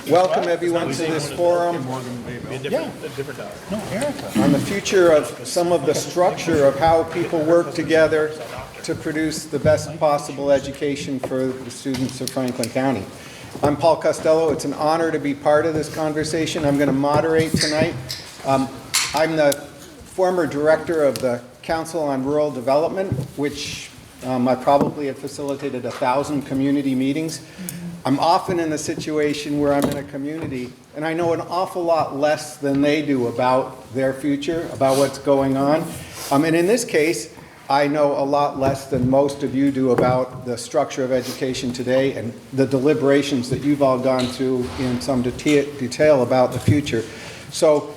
welcome everyone to this forum A different dollar. No, Erica. on the future of some of the structure of how people work together to produce the best possible education for the students of Franklin County. I'm Paul Costello. It's an honor to be part of this conversation. I'm going to moderate tonight. I'm the former director of the Council on Rural Development, which I probably have facilitated 1,000 community meetings. I'm often in a situation where I'm in a community and I know an awful lot less than they do about their future, about what's going on. And in this case, I know a lot less than most of you do about the structure of education today and the deliberations that you've all gone through in some detail about the future. So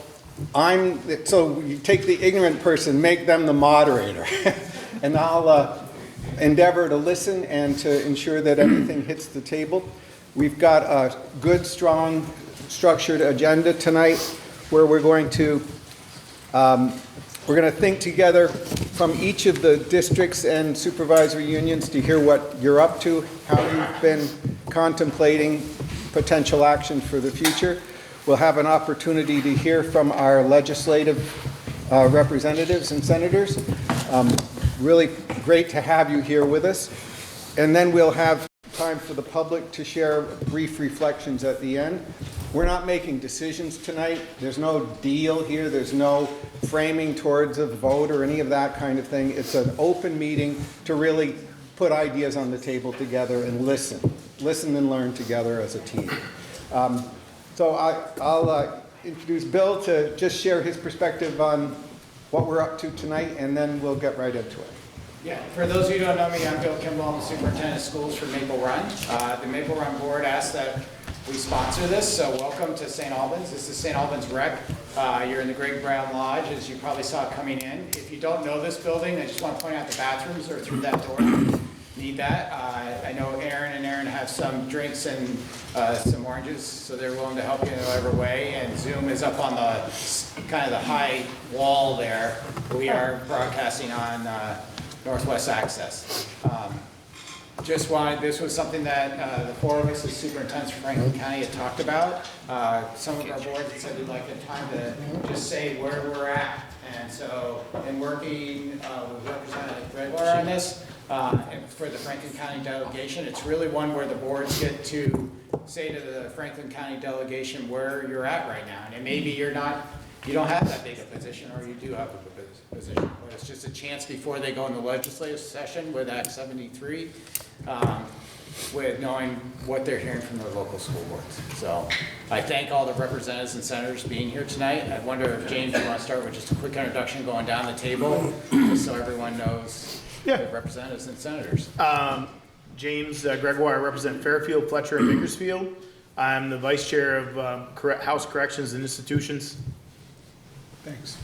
you take the ignorant person, make them the moderator, and I'll endeavor to listen and to ensure that everything hits the table. We've got a good, strong, structured agenda tonight where we're going to think together from each of the districts and supervisory unions to hear what you're up to, how you've been contemplating potential action for the future. We'll have an opportunity to hear from our legislative representatives and senators. Really great to have you here with us. And then we'll have time for the public to share brief reflections at the end. We're not making decisions tonight. There's no deal here. There's no framing towards a vote or any of that kind of thing. It's an open meeting to really put ideas on the table together and listen and learn together as a team. So I'll introduce Bill to just share his perspective on what we're up to tonight, and then we'll get right into it. Yeah, for those of you who don't know me, I'm Bill Kimball. I'm the superintendent of schools for Maple Run. The Maple Run board asked that we sponsor this, so welcome to St. Albans. This is St. Albans Rec. You're in the Greg Brown Lodge, as you probably saw coming in. If you don't know this building, I just want to point out the bathrooms are through that door. Need that. I know Aaron have some drinks and some oranges, so they're willing to help you in whatever way. And Zoom is up on the kind of the high wall there. We are broadcasting on Northwest Access. This was something that the four of us as superintendents for Franklin County had talked about. Some of our boards had said they'd like the time to just say where we're at. And so in working with Representative Gregoire on this, and for the Franklin County delegation, it's really one where the boards get to say to the Franklin County delegation where you're at right now. And maybe you don't have that big a position, or you do have a position, but it's just a chance before they go into legislative session with Act 73, with knowing what they're hearing from their local school boards. So I thank all the representatives and senators being here tonight. I wonder if, James, you want to start with just a quick introduction going down the table, just so everyone knows the representatives and senators. James Gregoire, I represent Fairfield, Fletcher, and Bakersfield. I'm the vice chair of House Corrections and Institutions. Thanks.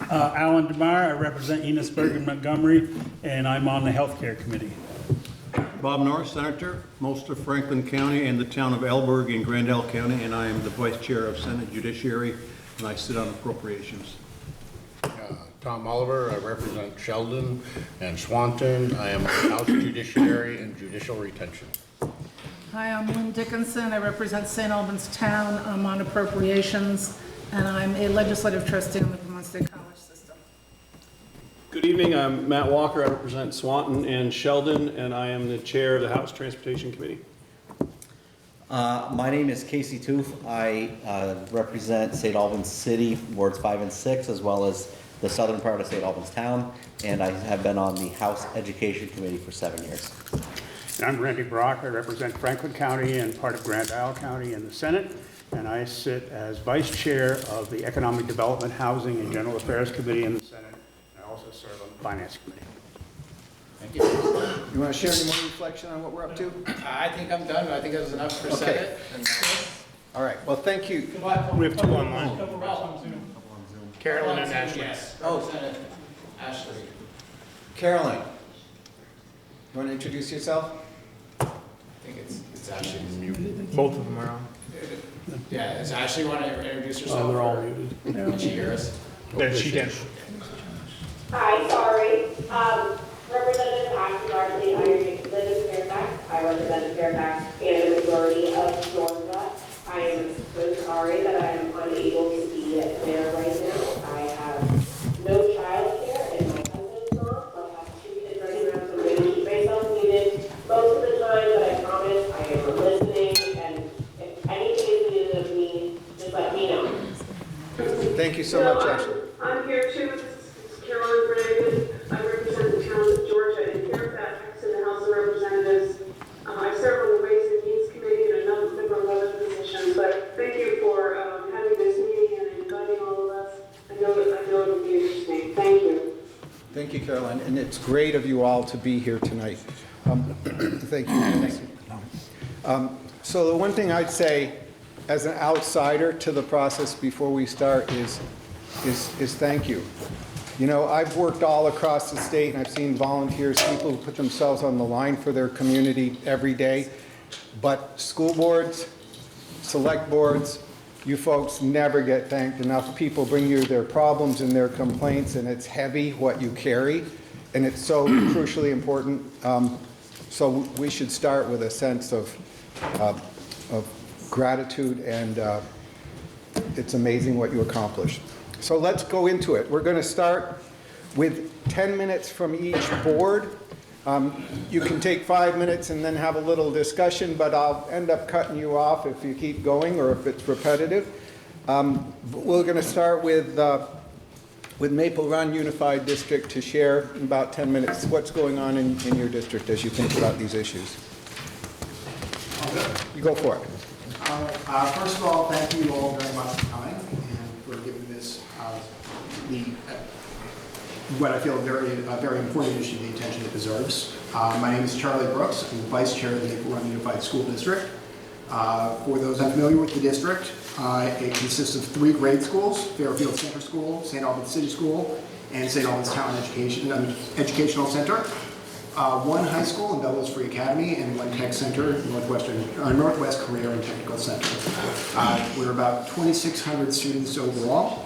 Alan DeMar, I represent Enosburg and Montgomery, and I'm on the Healthcare Committee. Bob Norris, Senator, most of Franklin County and the town of Elburg in Grand Isle County, and I am the Vice Chair of Senate Judiciary, and I sit on Appropriations. Tom Oliver, I represent Sheldon and Swanton. I am on House Judiciary and Judicial Retention. Hi, I'm Lynn Dickinson. I represent St. Albans Town. I'm on Appropriations, and I'm a legislative trustee on the Vermont State College System. Good evening. I'm Matt Walker. I represent Swanton and Sheldon, and I am the chair of the House Transportation Committee. My name is Casey Toof. I represent St. Albans City, Wards 5 and 6, as well as the southern part of St. Albans Town, and I have been on the House Education Committee for 7 years. And I'm Randy Brock. I represent Franklin County and part of Grand Isle County in the Senate, and I sit as vice chair of the Economic Development, Housing, and General Affairs Committee in the Senate. I also serve on the Finance Committee. Thank you. You want to share any more reflection on what we're up to? I think I'm done. I think that was enough for Senate. All right. Well, thank you. We have two online. Carolyn and Ashley. Yes. Representative Ashley. Caroline, you want to introduce yourself? I think it's Ashley. Both of them are on. Yeah, does Ashley want to introduce herself? They're all muted. Can she hear us? She can. Hi, sorry. Representative Ashley Larson, I live in Fairfax. I represent Fairfax and the majority of Georgia. I am sorry that I am unable to be there right now. I have no childcare and my husband is not, so I have 2 kids running around, so I'm going to keep myself muted most of the time, but I promise I am listening, and if anything is needed of me, just let me know. Thank you so much, Ashley. I'm here too. This is Carolyn Gregg. I represent the town of Georgia in Fairfax in the House of Representatives. I serve on the Ways and Means Committee and a number of other positions, but thank you for having this meeting and inviting all of us. I know it'll be interesting. Thank you. Thank you, Caroline, and it's great of you all to be here tonight. Thank you. So the one thing I'd say as an outsider to the process before we start is thank you. You know, I've worked all across the state and I've seen volunteers, people who put themselves on the line for their community every day. But school boards, select boards, you folks never get thanked enough. People bring you their problems and their complaints, and it's heavy what you carry, and it's so crucially important. So we should start with a sense of gratitude, and it's amazing what you accomplished. So let's go into it. We're going to start with 10 minutes from each board. You can take 5 minutes and then have a little discussion, but I'll end up cutting you off if you keep going or if it's repetitive. We're going to start with Maple Run Unified District to share in about 10 minutes what's going on in your district as you think about these issues. You go for it. First of all, thank you all very much for coming and for giving this what I feel very important issue the attention it deserves. My name is Charlie Brooks. I'm the Vice Chair of the Maple Run Unified School District. For those unfamiliar with the district, it consists of 3 grade schools: Fairfield Center School, St. Albans City School, and St. Albans Town Educational Center. 1 high school in Bellows Free Academy, and 1 tech center, Northwest Career and Technical Center. We're about 2,600 students overall.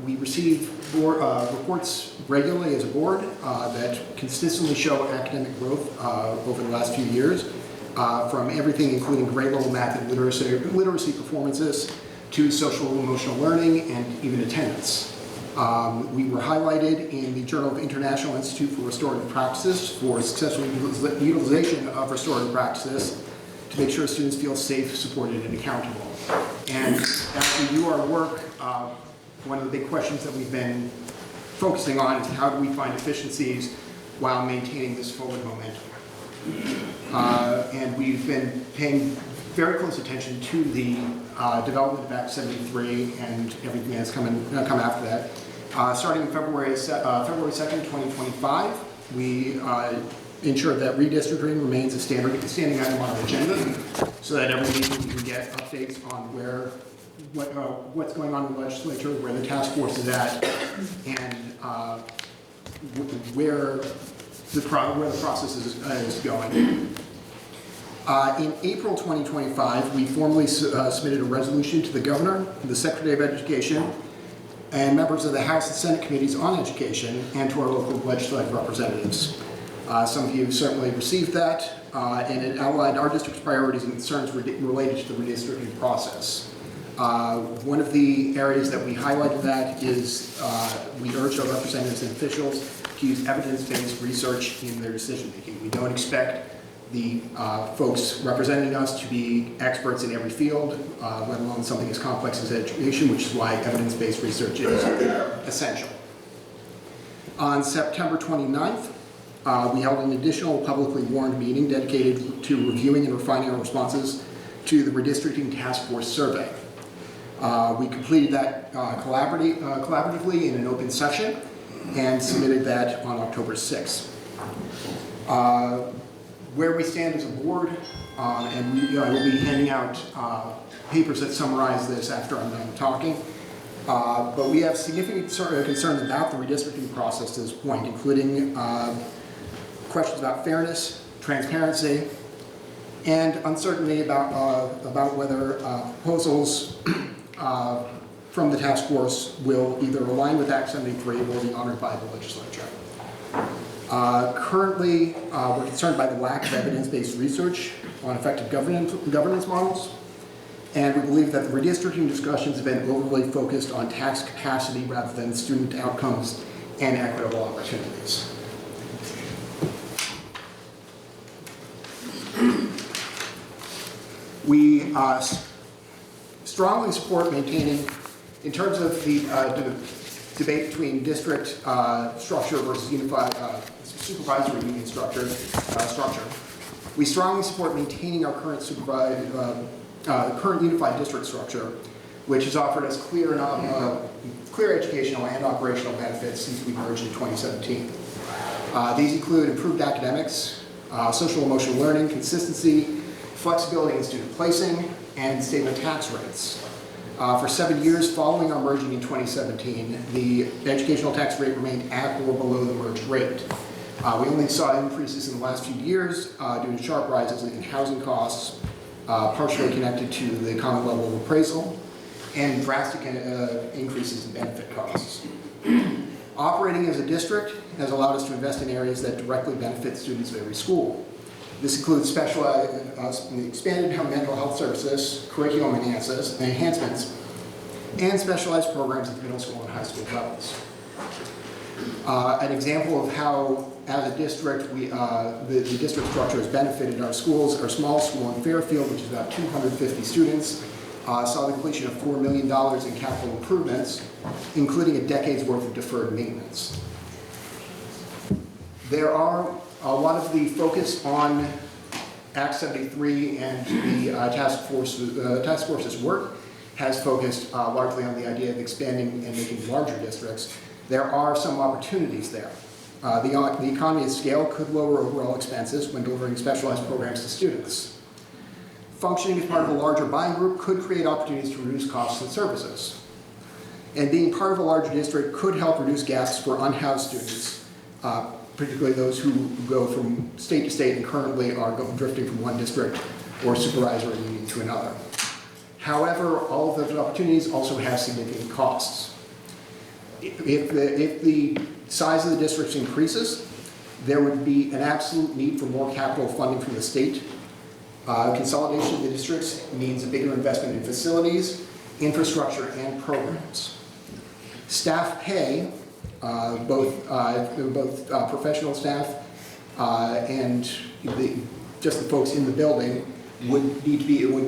We receive reports regularly as a board that consistently show academic growth over the last few years, from everything including grade level math and literacy performances to social and emotional learning and even attendance. We were highlighted in the Journal of International Institute for Restorative Practices for successful utilization of restorative practices to make sure students feel safe, supported, and accountable. And as we do our work, one of the big questions that we've been focusing on is how do we find efficiencies while maintaining this forward momentum. And we've been paying very close attention to the development of Act 73 and everything that's come after that. Starting in February 2nd, 2025, we ensured that redistricting remains a standing item on our agenda, so that every meeting we can get updates on what's going on in the legislature, where the task force is at, and where the process is going. In April 2025, we formally submitted a resolution to the Governor, the Secretary of Education, and members of the House and Senate Committees on Education, and to our local legislative representatives. Some of you certainly received that, and it outlined our district's priorities and concerns related to the redistricting process. One of the areas that we highlighted that is we urge our representatives and officials to use evidence-based research in their decision-making. We don't expect the folks representing us to be experts in every field, let alone something as complex as education, which is why evidence-based research is essential. On September 29th, we held an additional publicly warned meeting dedicated to reviewing and refining our responses to the redistricting task force survey. We completed that collaboratively in an open session and submitted that on October 6th. Where we stand as a board, and I will be handing out papers that summarize this after I'm done talking, but we have significant concerns about the redistricting process to this point, including questions about fairness, transparency, and uncertainty about whether proposals from the task force will either align with Act 73 or be honored by the legislature. Currently, we're concerned by the lack of evidence-based research on effective governance models, And we believe that the redistricting discussions have been overly focused on tax capacity rather than student outcomes and equitable opportunities. We strongly support maintaining, in terms of the debate between district structure versus unified supervisory union structure, we strongly support maintaining our current current unified district structure, which has offered us clear educational and operational benefits since we merged in 2017. These include improved academics, social emotional learning, consistency, flexibility in student placing, and stable tax rates. For 7 years following our merging in 2017, the educational tax rate remained at or below the merged rate. We only saw increases in the last few years due to sharp rises in housing costs, partially connected to the common level of appraisal, and drastic increases in benefit costs. Operating as a district has allowed us to invest in areas that directly benefit students of every school. This includes expanded mental health services, curriculum enhancements, and specialized programs at the middle school and high school levels. An example of how, as a district, the district structure has benefited our schools. Our small school in Fairfield, which is about 250 students, saw the completion of $4 million in capital improvements, including a decade's worth of deferred maintenance. There are a lot of the focus on Act 73 and the task force's work has focused largely on the idea of expanding and making larger districts. There are some opportunities there. The economy of scale could lower overall expenses when delivering specialized programs to students. Functioning as part of a larger buying group could create opportunities to reduce costs and services. And being part of a larger district could help reduce gaps for unhoused students, particularly those who go from state to state and currently are drifting from one district or supervisory union to another. However, all of those opportunities also have significant costs. If the size of the districts increases, there would be an absolute need for more capital funding from the state. Consolidation of the districts means a bigger investment in facilities, infrastructure, and programs. Staff pay, both professional staff and just the folks in the building would be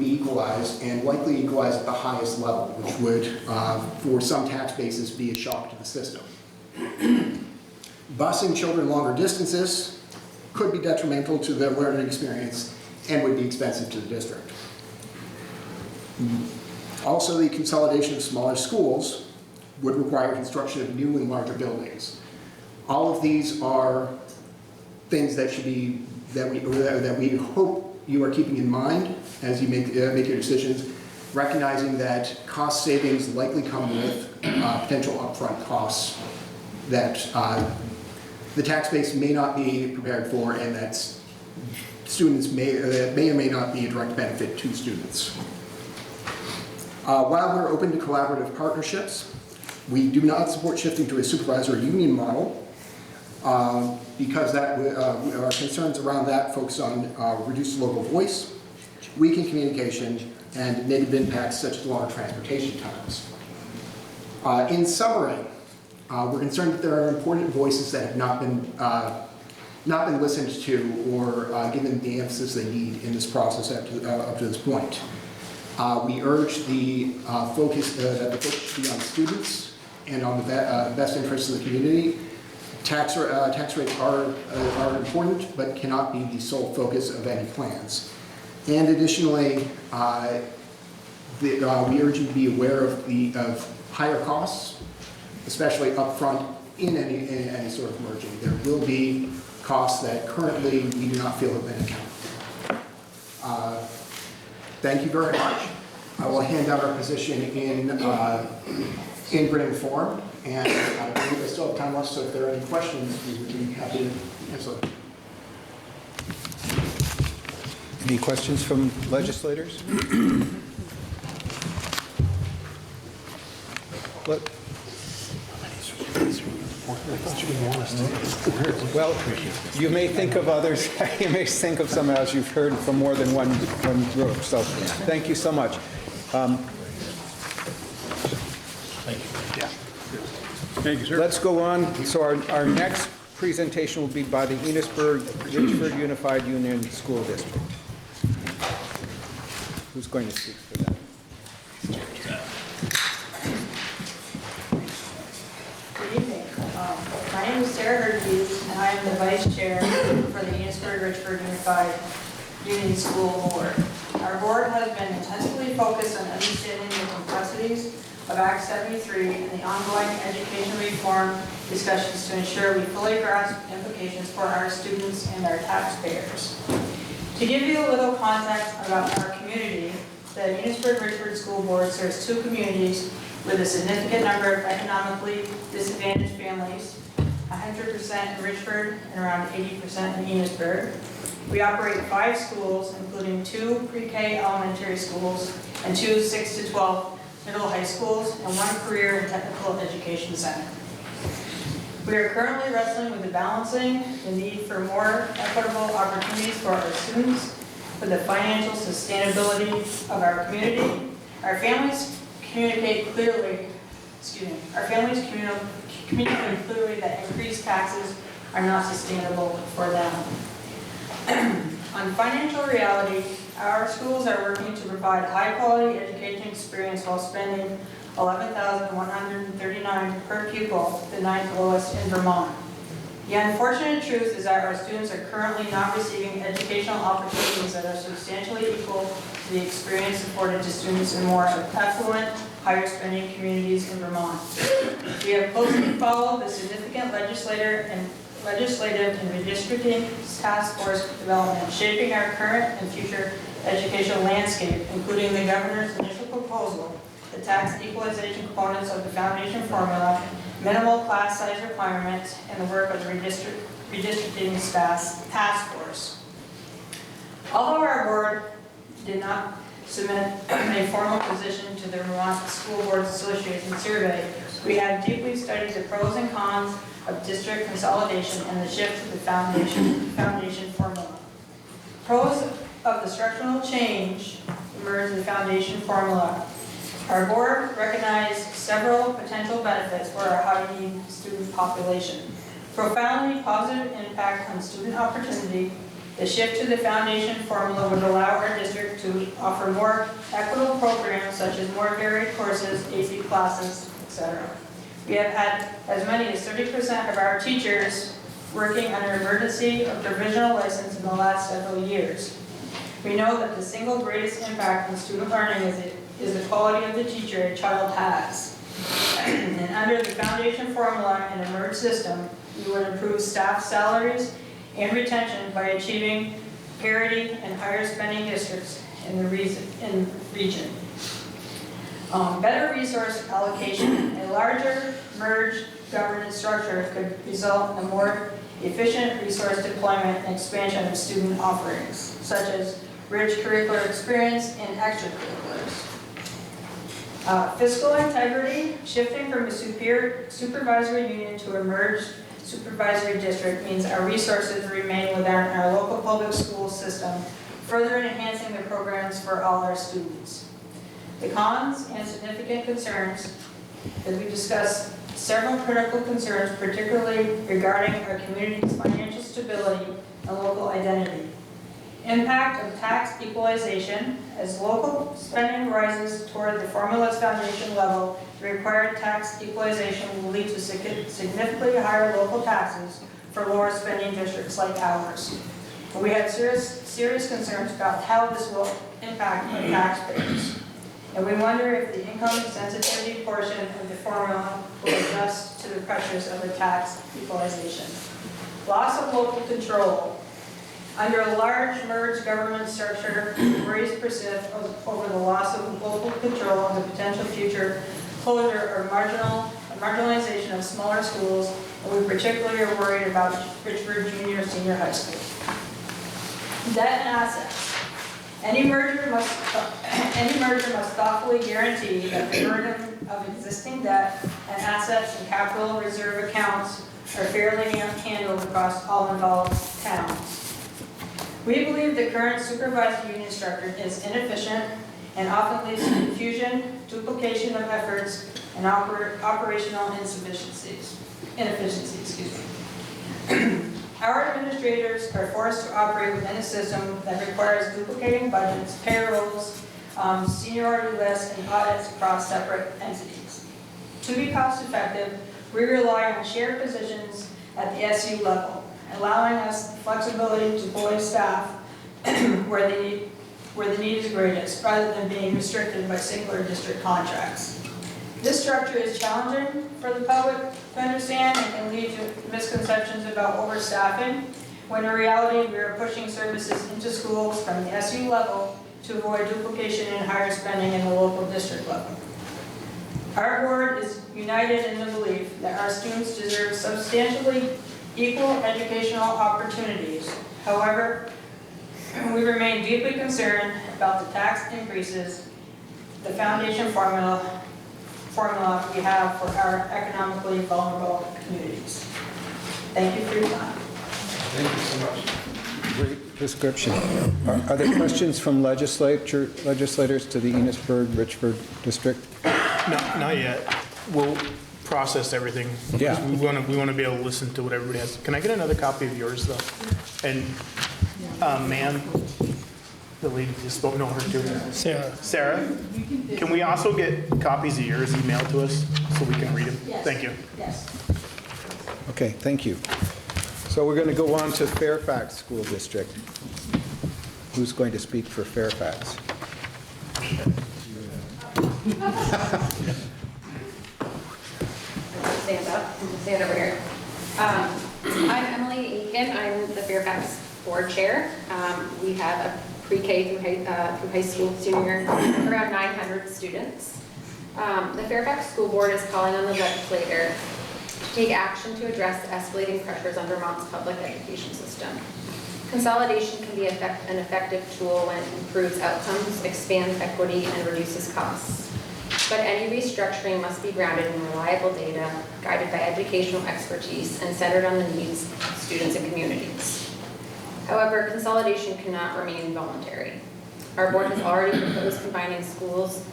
equalized and likely equalized at the highest level, which would, for some tax bases, be a shock to the system. Busing children longer distances could be detrimental to their learning experience and would be expensive to the district. Also, the consolidation of smaller schools would require construction of new and larger buildings. All of these are things that we hope you are keeping in mind as you make your decisions, recognizing that cost savings likely come with potential upfront costs that the tax base may not be prepared for, and that students may or may not be a direct benefit to students. While we're open to collaborative partnerships, we do not support shifting to a supervisory union model because our concerns around that focus on reduced local voice, weakened communication, and negative impacts such as longer transportation times. In summary, we're concerned that there are important voices that have not been listened to or given the emphasis they need in this process up to this point. We urge the focus should be on students and on the best interests of the community. Tax rates are important, but cannot be the sole focus of any plans. And additionally, we urge you to be aware of higher costs, especially upfront in any sort of merging. There will be costs that currently we do not feel have been accounted for. Thank you very much. I will hand out our position in written form, and I believe I still have time left, so if there are any questions, we would be happy to answer them. Any questions from legislators? Well, you may think of others, you may think of some as you've heard from more than one group, so thank you so much. Thank you, sir. Let's go on. So our next presentation will be by the Enosburg-Richford Unified Union School District. Who's going to speak for that? Good evening. My name is Sarah Hercules, and I am the Vice Chair for the Enosburg-Richford Unified Union School Board. Our board has been intensively focused on understanding the complexities of Act 73 and the ongoing education reform discussions to ensure we fully grasp implications for our students and our taxpayers. To give you a little context about our community, the Enosburg-Richford School Board serves 2 communities with a significant number of economically disadvantaged families, 100% in Richford and around 80% in Enosburg. We operate 5 schools, including 2 pre-K elementary schools and 2 6 to 12 middle high schools and 1 career and technical education center. We are currently wrestling with balancing the need for more equitable opportunities for our students with the financial sustainability of our community. Our families communicate clearly, communicate clearly that increased taxes are not sustainable for them. On financial reality, our schools are working to provide high-quality education experience while spending $11,139 per pupil, the 9th lowest in Vermont. The unfortunate truth is that our students are currently not receiving educational opportunities that are substantially equal to the experience afforded to students in more affluent, higher-spending communities in Vermont. We have closely followed the significant legislative and redistricting task force development, shaping our current and future educational landscape, including the governor's initial proposal, the tax equalization components of the foundation formula, minimal class size requirements, and the work of the redistricting task force. Although our board did not submit a formal position to the Vermont School Boards Association survey, we have deeply studied the pros and cons of district consolidation and the shift to the foundation formula. Pros of the structural change emerged in the foundation formula. Our board recognized several potential benefits for our high-need student population. Profoundly positive impact on student opportunity, the shift to the foundation formula would allow our district to offer more equitable programs such as more varied courses, AP classes, etc. We have had as many as 30% of our teachers working under emergency or provisional license in the last several years. We know that the single greatest impact on student learning is the quality of the teacher a child has. And under the foundation formula and emerge system, we would improve staff salaries and retention by achieving parity in higher spending districts in the region. Better resource allocation. A larger merged governance structure could result in a more efficient resource deployment and expansion of student offerings, such as rich curricular experience and extracurriculars. Fiscal integrity. Shifting from a supervisory union to a merged supervisory district means our resources remain within our local public school system, further enhancing the programs for all our students. The cons and significant concerns, as we discussed, several critical concerns, particularly regarding our community's financial stability and local identity. Impact of tax equalization. As local spending rises toward the formula's foundation level, the required tax equalization will lead to significantly higher local taxes for lower spending districts like ours. And we have serious concerns about how this will impact our taxpayers. And we wonder if the income sensitivity portion of the formula will adjust to the pressures of the tax equalization. Loss of local control. Under a large merged government structure, worries persist over the loss of local control and the potential future closure or marginalization of smaller schools, and we particularly are worried about Richford Junior Senior High School. Debt and assets. Any merger must thoughtfully guarantee that the burden of existing debt and assets and capital reserve accounts are fairly handled across all involved towns. We believe the current supervised union structure is inefficient and often leads to confusion, duplication of efforts, and operational inefficiencies. Our administrators are forced to operate within a system that requires duplicating budgets, payrolls, seniority lists, and audits across separate entities. To be cost effective, we rely on shared positions at the SU level, allowing us the flexibility to deploy staff where the need is greatest, rather than being restricted by singular district contracts. This structure is challenging for the public to understand and can lead to misconceptions about overstaffing, when in reality we are pushing services into schools from the SU level to avoid duplication and higher spending in the local district level. Our board is united in the belief that our students deserve substantially equal educational opportunities. However, we remain deeply concerned about the tax increases, the foundation formula we have for our economically vulnerable communities. Thank you for your time. Thank you so much. Great description. Are there questions from legislators to the Enosburg-Richford district? No, not yet. We'll process everything. Yeah. We want to be able to listen to what everybody has. Can I get another copy of yours, though? And, ma'am, the lady just spoke, no, her too. Sarah, can we also get copies of yours emailed to us so we can read them? Yes. Thank you. Yes. Okay, thank you. So we're going to go on to Fairfax School District. Who's going to speak for Fairfax? Stand up, stand over here. I'm Emily Aiken, I'm the Fairfax Board Chair. We have a pre-K through high school senior, around 900 students. The Fairfax School Board is calling on the legislator to take action to address the escalating pressures on Vermont's public education system. Consolidation can be an effective tool when it improves outcomes, expands equity, and reduces costs. But any restructuring must be grounded in reliable data, guided by educational expertise, and centered on the needs of students and communities. However, consolidation cannot remain voluntary. Our board has already proposed combining schools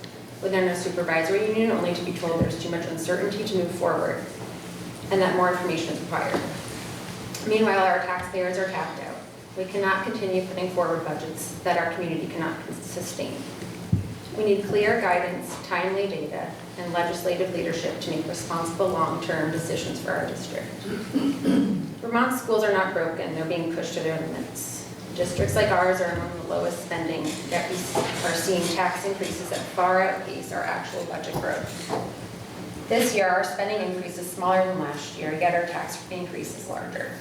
within a supervisory union, only to be told there's too much uncertainty to move forward, and that more information is required. Meanwhile, our taxpayers are tapped out. We cannot continue putting forward budgets that our community cannot sustain. We need clear guidance, timely data, and legislative leadership to make responsible long-term decisions for our district. Vermont schools are not broken, they're being pushed to their limits. Districts like ours are among the lowest spending, yet we are seeing tax increases that far outpace our actual budget growth. This year, our spending increase is smaller than last year, yet our tax increase is larger.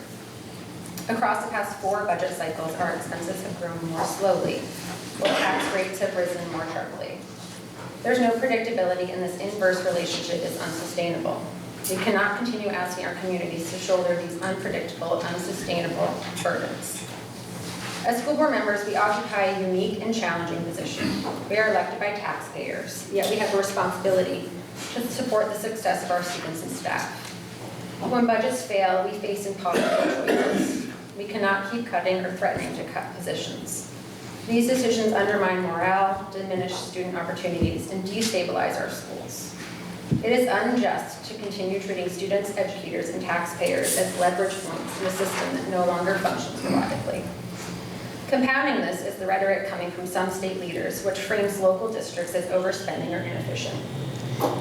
Across the past 4 budget cycles, our expenses have grown more slowly, while tax rates have risen more sharply. There's no predictability, and this inverse relationship is unsustainable. We cannot continue asking our communities to shoulder these unpredictable, unsustainable burdens. As school board members, we occupy a unique and challenging position. We are elected by taxpayers, yet we have a responsibility to support the success of our students and staff. When budgets fail, we face impossible choices. We cannot keep cutting or threatening to cut positions. These decisions undermine morale, diminish student opportunities, and destabilize our schools. It is unjust to continue treating students, educators, and taxpayers as leverage points in a system that no longer functions reliably. Compounding this is the rhetoric coming from some state leaders, which frames local districts as overspending or inefficient.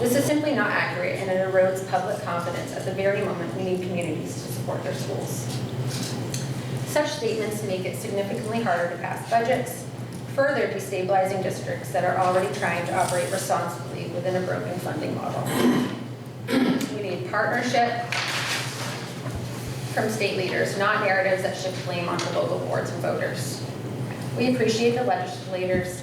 This is simply not accurate, and it erodes public confidence at the very moment we need communities to support their schools. Such statements make it significantly harder to pass budgets, further destabilizing districts that are already trying to operate responsibly within a broken funding model. We need partnership from state leaders, not narratives that shift blame onto local boards and voters. We appreciate the legislators'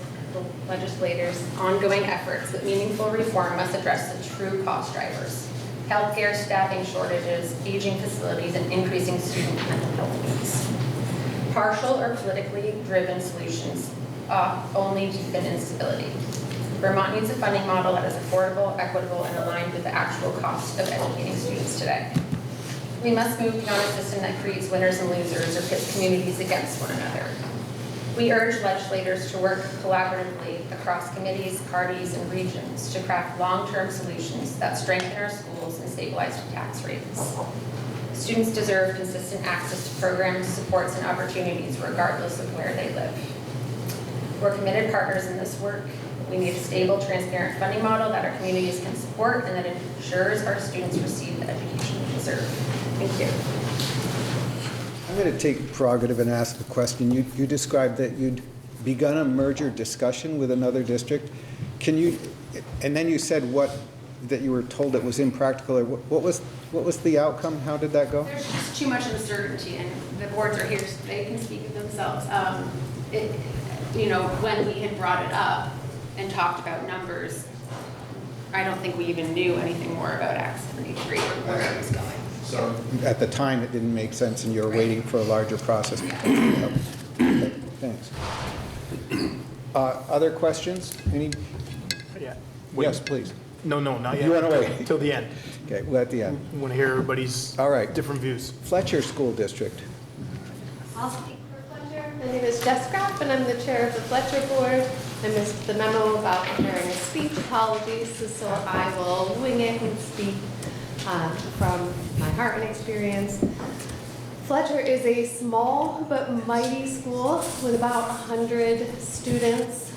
ongoing efforts, but meaningful reform must address the true cost drivers: healthcare, staffing shortages, aging facilities, and increasing student mental health needs. Partial or politically driven solutions only deepen instability. Vermont needs a funding model that is affordable, equitable, and aligned with the actual cost of educating students today. We must move beyond a system that creates winners and losers or pits communities against one another. We urge legislators to work collaboratively across committees, parties, and regions to craft long-term solutions that strengthen our schools and stabilize tax rates. Students deserve consistent access to programs, supports, and opportunities regardless of where they live. We're committed partners in this work. We need a stable, transparent funding model that our communities can support and that ensures our students receive the education they deserve. Thank you. I'm going to take prerogative and ask a question. You described that you'd begun a merger discussion with another district. Can you, and then you said that you were told it was impractical, or what was the outcome? How did that go? There's just too much uncertainty, and the boards are here, so they can speak for themselves. When we had brought it up and talked about numbers, I don't think we even knew anything more about Act 73 or where it was going. So at the time, it didn't make sense, and you were waiting for a larger process. Okay, thanks. Other questions? Any? Yeah. Yes, please. No, not yet. You want to wait? Till the end. Okay, well, at the end. I want to hear everybody's All right. different views. Fletcher School District. I'll speak for Fletcher. My name is Jess Graff, and I'm the chair of the Fletcher Board. I missed the memo about preparing a speech. Apologies, so I will wing it and speak from my heart and experience. Fletcher is a small but mighty school with about 100 students.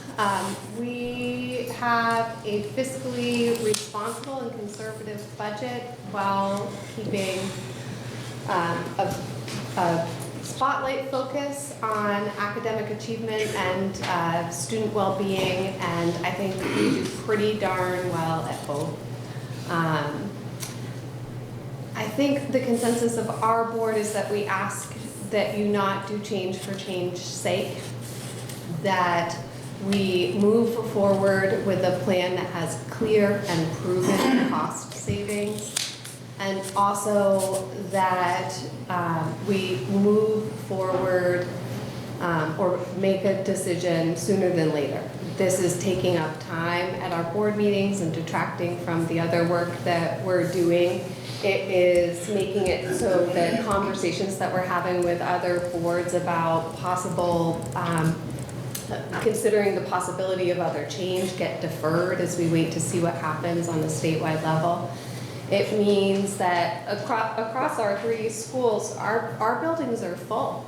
We have a fiscally responsible and conservative budget while keeping a spotlight focus on academic achievement and student well-being, and I think we do pretty darn well at both. I think the consensus of our board is that we ask that you not do change for change's sake, that we move forward with a plan that has clear and proven cost savings, and also that we move forward or make a decision sooner than later. This is taking up time at our board meetings and detracting from the other work that we're doing. It is making it so that conversations that we're having with other boards about possible, considering the possibility of other change get deferred as we wait to see what happens on the statewide level. It means that across our 3 schools, our buildings are full.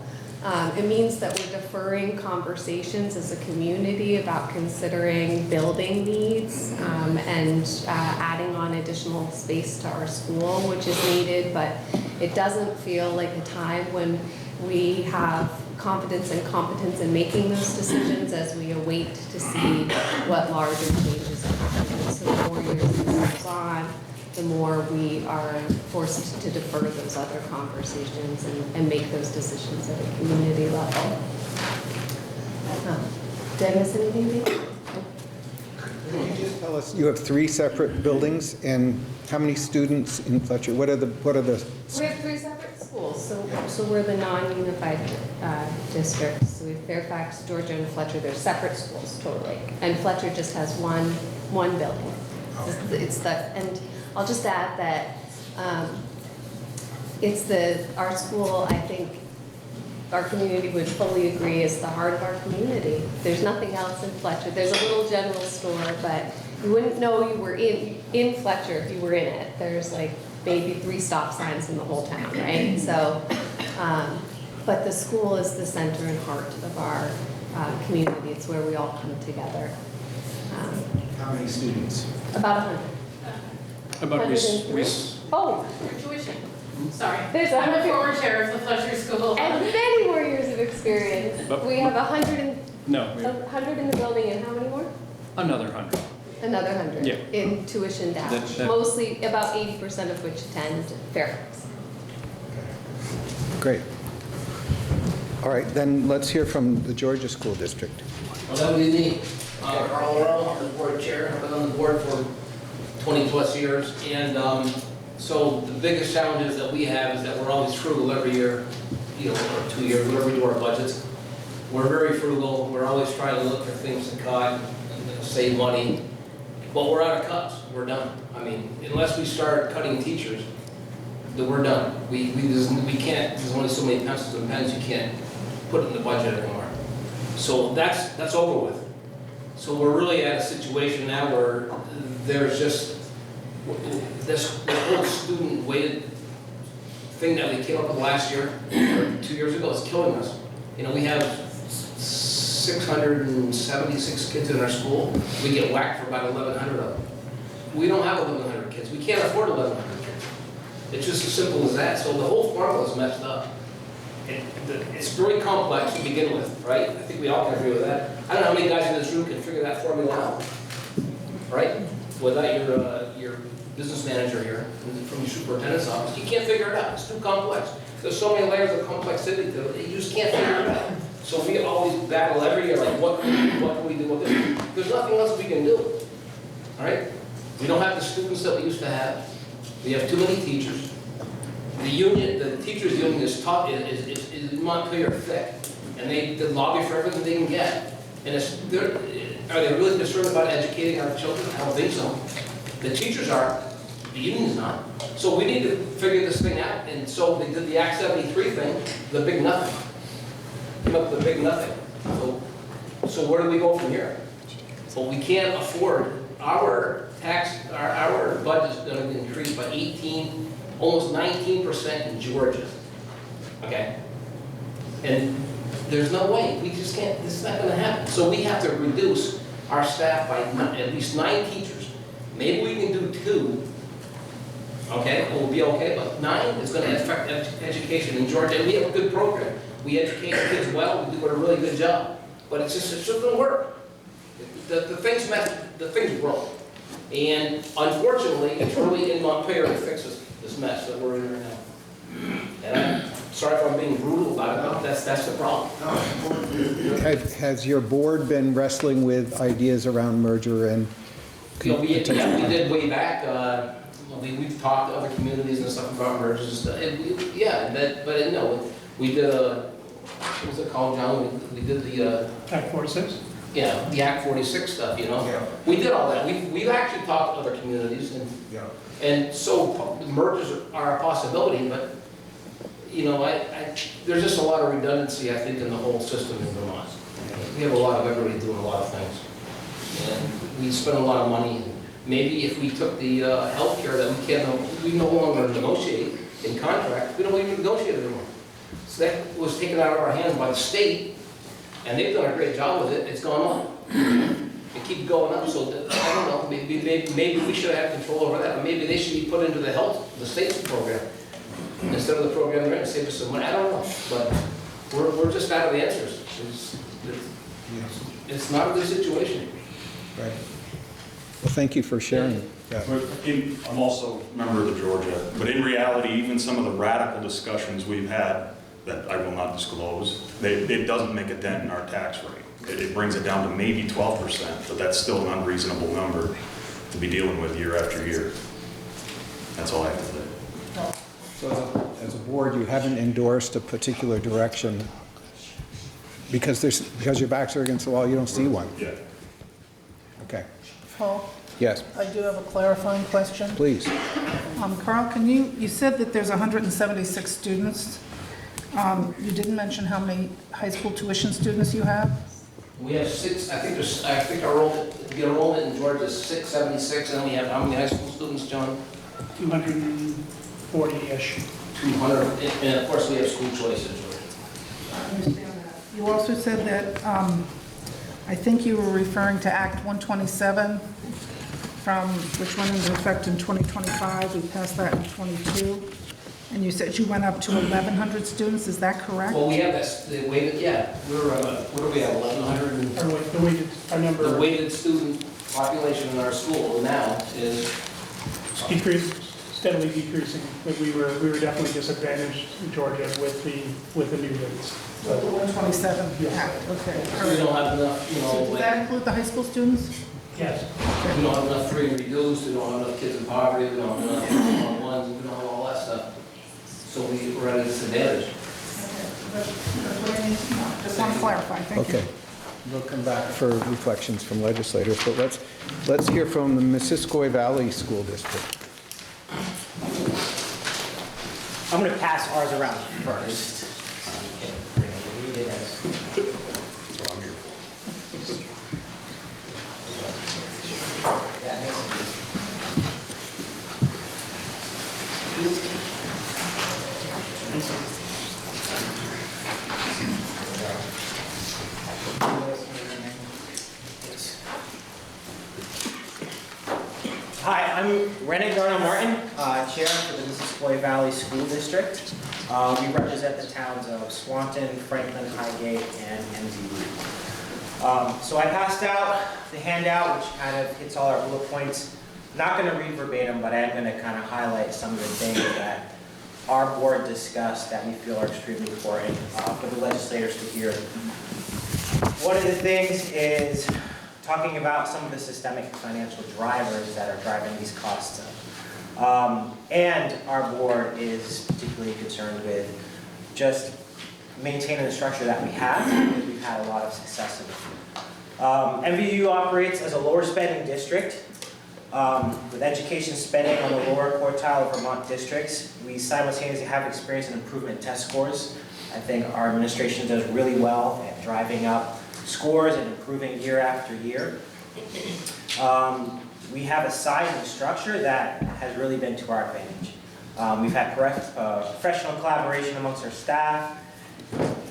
It means that we're deferring conversations as a community about considering building needs and adding on additional space to our school, which is needed, but it doesn't feel like a time when we have confidence and competence in making those decisions as we await to see what larger changes are happening. So the more years this goes on, the more we are forced to defer those other conversations and make those decisions at a community level. Did I miss anything? Can you just tell us, you have 3 separate buildings, and how many students in Fletcher? What are the? We have 3 separate schools, so we're the non-unified districts. So we have Fairfax, Georgia, and Fletcher. They're separate schools totally, and Fletcher just has one building. And I'll just add that our school, I think, our community would fully agree, is the heart of our community. There's nothing else in Fletcher. There's a little general store, but you wouldn't know you were in Fletcher if you were in it. There's like maybe 3 stop signs in the whole town, right? So, but the school is the center and heart of our community. It's where we all come together. How many students? About 100. About Oh, for tuition. Sorry. I'm a former chair of the Fletcher School. And many more years of experience. But- We have 100 in No, 100 in the building, and how many more? another 100. Another 100 Yeah. in tuition dash. That- Mostly about 80% of which attend Fairfax. Great. All right, then let's hear from the Georgia School District. Well, that would be me, Carl Orrell, I'm the board chair. I've been on the board for 20-plus years. And so the biggest challenges that we have is that we're always frugal every year, or 2 years, whenever we do our budgets. We're very frugal. We're always trying to look for things to cut and save money. But we're out of cuts. We're done. I mean, unless we start cutting teachers, then we're done. We can't, there's only so many pencils and pens you can't put in the budget anymore. So that's over with. So we're really at a situation now where there's just, this whole student weighted thing that we came up with last year, or 2 years ago, is killing us. You know, we have 676 kids in our school. We get whacked for about 1,100 of them. We don't have 1,100 kids. We can't afford 1,100 kids. It's just as simple as that. So the whole formula is messed up. It's very complex to begin with, right? I think we all can agree with that. I don't know how many guys in this room can figure that formula out, right? Without your business manager here from your superintendent's office, you can't figure it out. It's too complex. There's so many layers of complexity to it, you just can't figure it out. So we always battle every year, like, what can we do with this? There's nothing else we can do, all right? We don't have the students that we used to have. We have too many teachers. The union, the teachers' union is taught, is Montpelier thick, and they lobby for everything they can get. And are they really concerned about educating our children? I don't think so. The teachers are, the union's not. So we need to figure this thing out. And so they did the Act 73 thing, the big nothing. Came up with the big nothing. So where do we go from here? Well, we can't afford, our budget's going to increase by almost 19% in Georgia. Okay? And there's no way, we just can't, this is not going to happen. So we have to reduce our staff by at least 9 teachers. Maybe we can do 2, okay, it will be okay, but 9 is going to affect education in Georgia. And we have a good program. We educate the kids well, we do a really good job. But it just doesn't work. The thing's broke. And unfortunately, it's really in Montpelier to fix this mess that we're in right now. And I'm sorry if I'm being brutal about it, but that's the problem. Has your board been wrestling with ideas around merger and? We did way back. We've talked to other communities and stuff about mergers and stuff. We did what was it called, John? We did the Act 46? Yeah, the Act 46 stuff, you know? Yeah. We did all that. We've actually talked to other communities, and so mergers are a possibility, but, you know, there's just a lot of redundancy, I think, in the whole system in Vermont. We have a lot of everybody doing a lot of things. And we spend a lot of money. Maybe if we took the health care that we no longer negotiate in contract, we don't even negotiate anymore. So that was taken out of our hands by the state, and they've done a great job with it. It's gone on. It keeps going up, so I don't know, maybe we should have control over that. Or maybe they should be put into the state's program instead of the program they're in, save us some money. I don't know, but we're just out of the answers. It's not a good situation. Right. Well, thank you for sharing that. I'm also a member of the Georgia, but in reality, even some of the radical discussions we've had that I will not disclose, it doesn't make a dent in our tax rate. It brings it down to maybe 12%, but that's still an unreasonable number to be dealing with year after year. That's all I have to say. So as a board, you haven't endorsed a particular direction because your backs are against the wall, you don't see one? Yeah. Okay. Paul? Yes. I do have a clarifying question. Please. Carl, you said that there's 176 students. You didn't mention how many high school tuition students you have? We have 6, I think our enrollment in Georgia is 676, and we have how many high school students, John? 240-ish. 200, and of course we have school choice in Georgia. I understand that. You also said that, I think you were referring to Act 127, which went into effect in 2025. We passed that in 22. And you said you went up to 1,100 students, is that correct? Well, we have the weighted, what do we have, 1,100? The weighted student population in our school now is Steadily decreasing. But we were definitely disadvantaged in Georgia with the new rates. The 127? Yeah. Okay. We don't have enough, So does that include the high school students? Yes. We don't have enough free and reduced, we don't have enough kids in poverty, we don't have enough one-on-ones, we don't have all that stuff. So we're at a disadvantage. That's what I need to know. Just want to clarify, thank you. Okay. We'll come back for reflections from legislators, but let's hear from the Missisquoi Valley School District. I'm going to pass ours around first. Hi, I'm Rennie Garner-Martin, Chair for the Missisquoi Valley School District. We represent the towns of Swanton, Franklin, Highgate, and MZE. So I passed out the handout, which kind of hits all our bullet points. I'm not going to read verbatim, but I am going to kind of highlight some of the things that our board discussed that we feel are extremely important for the legislators to hear. One of the things is talking about some of the systemic financial drivers that are driving these costs up. And our board is particularly concerned with just maintaining the structure that we have, because we've had a lot of success in it. MVU operates as a lower spending district, with education spending on the lower quartile of Vermont districts. We simultaneously have experience in improvement test scores. I think our administration does really well at driving up scores and improving year after year. We have a size and structure that has really been to our advantage. We've had professional collaboration amongst our staff,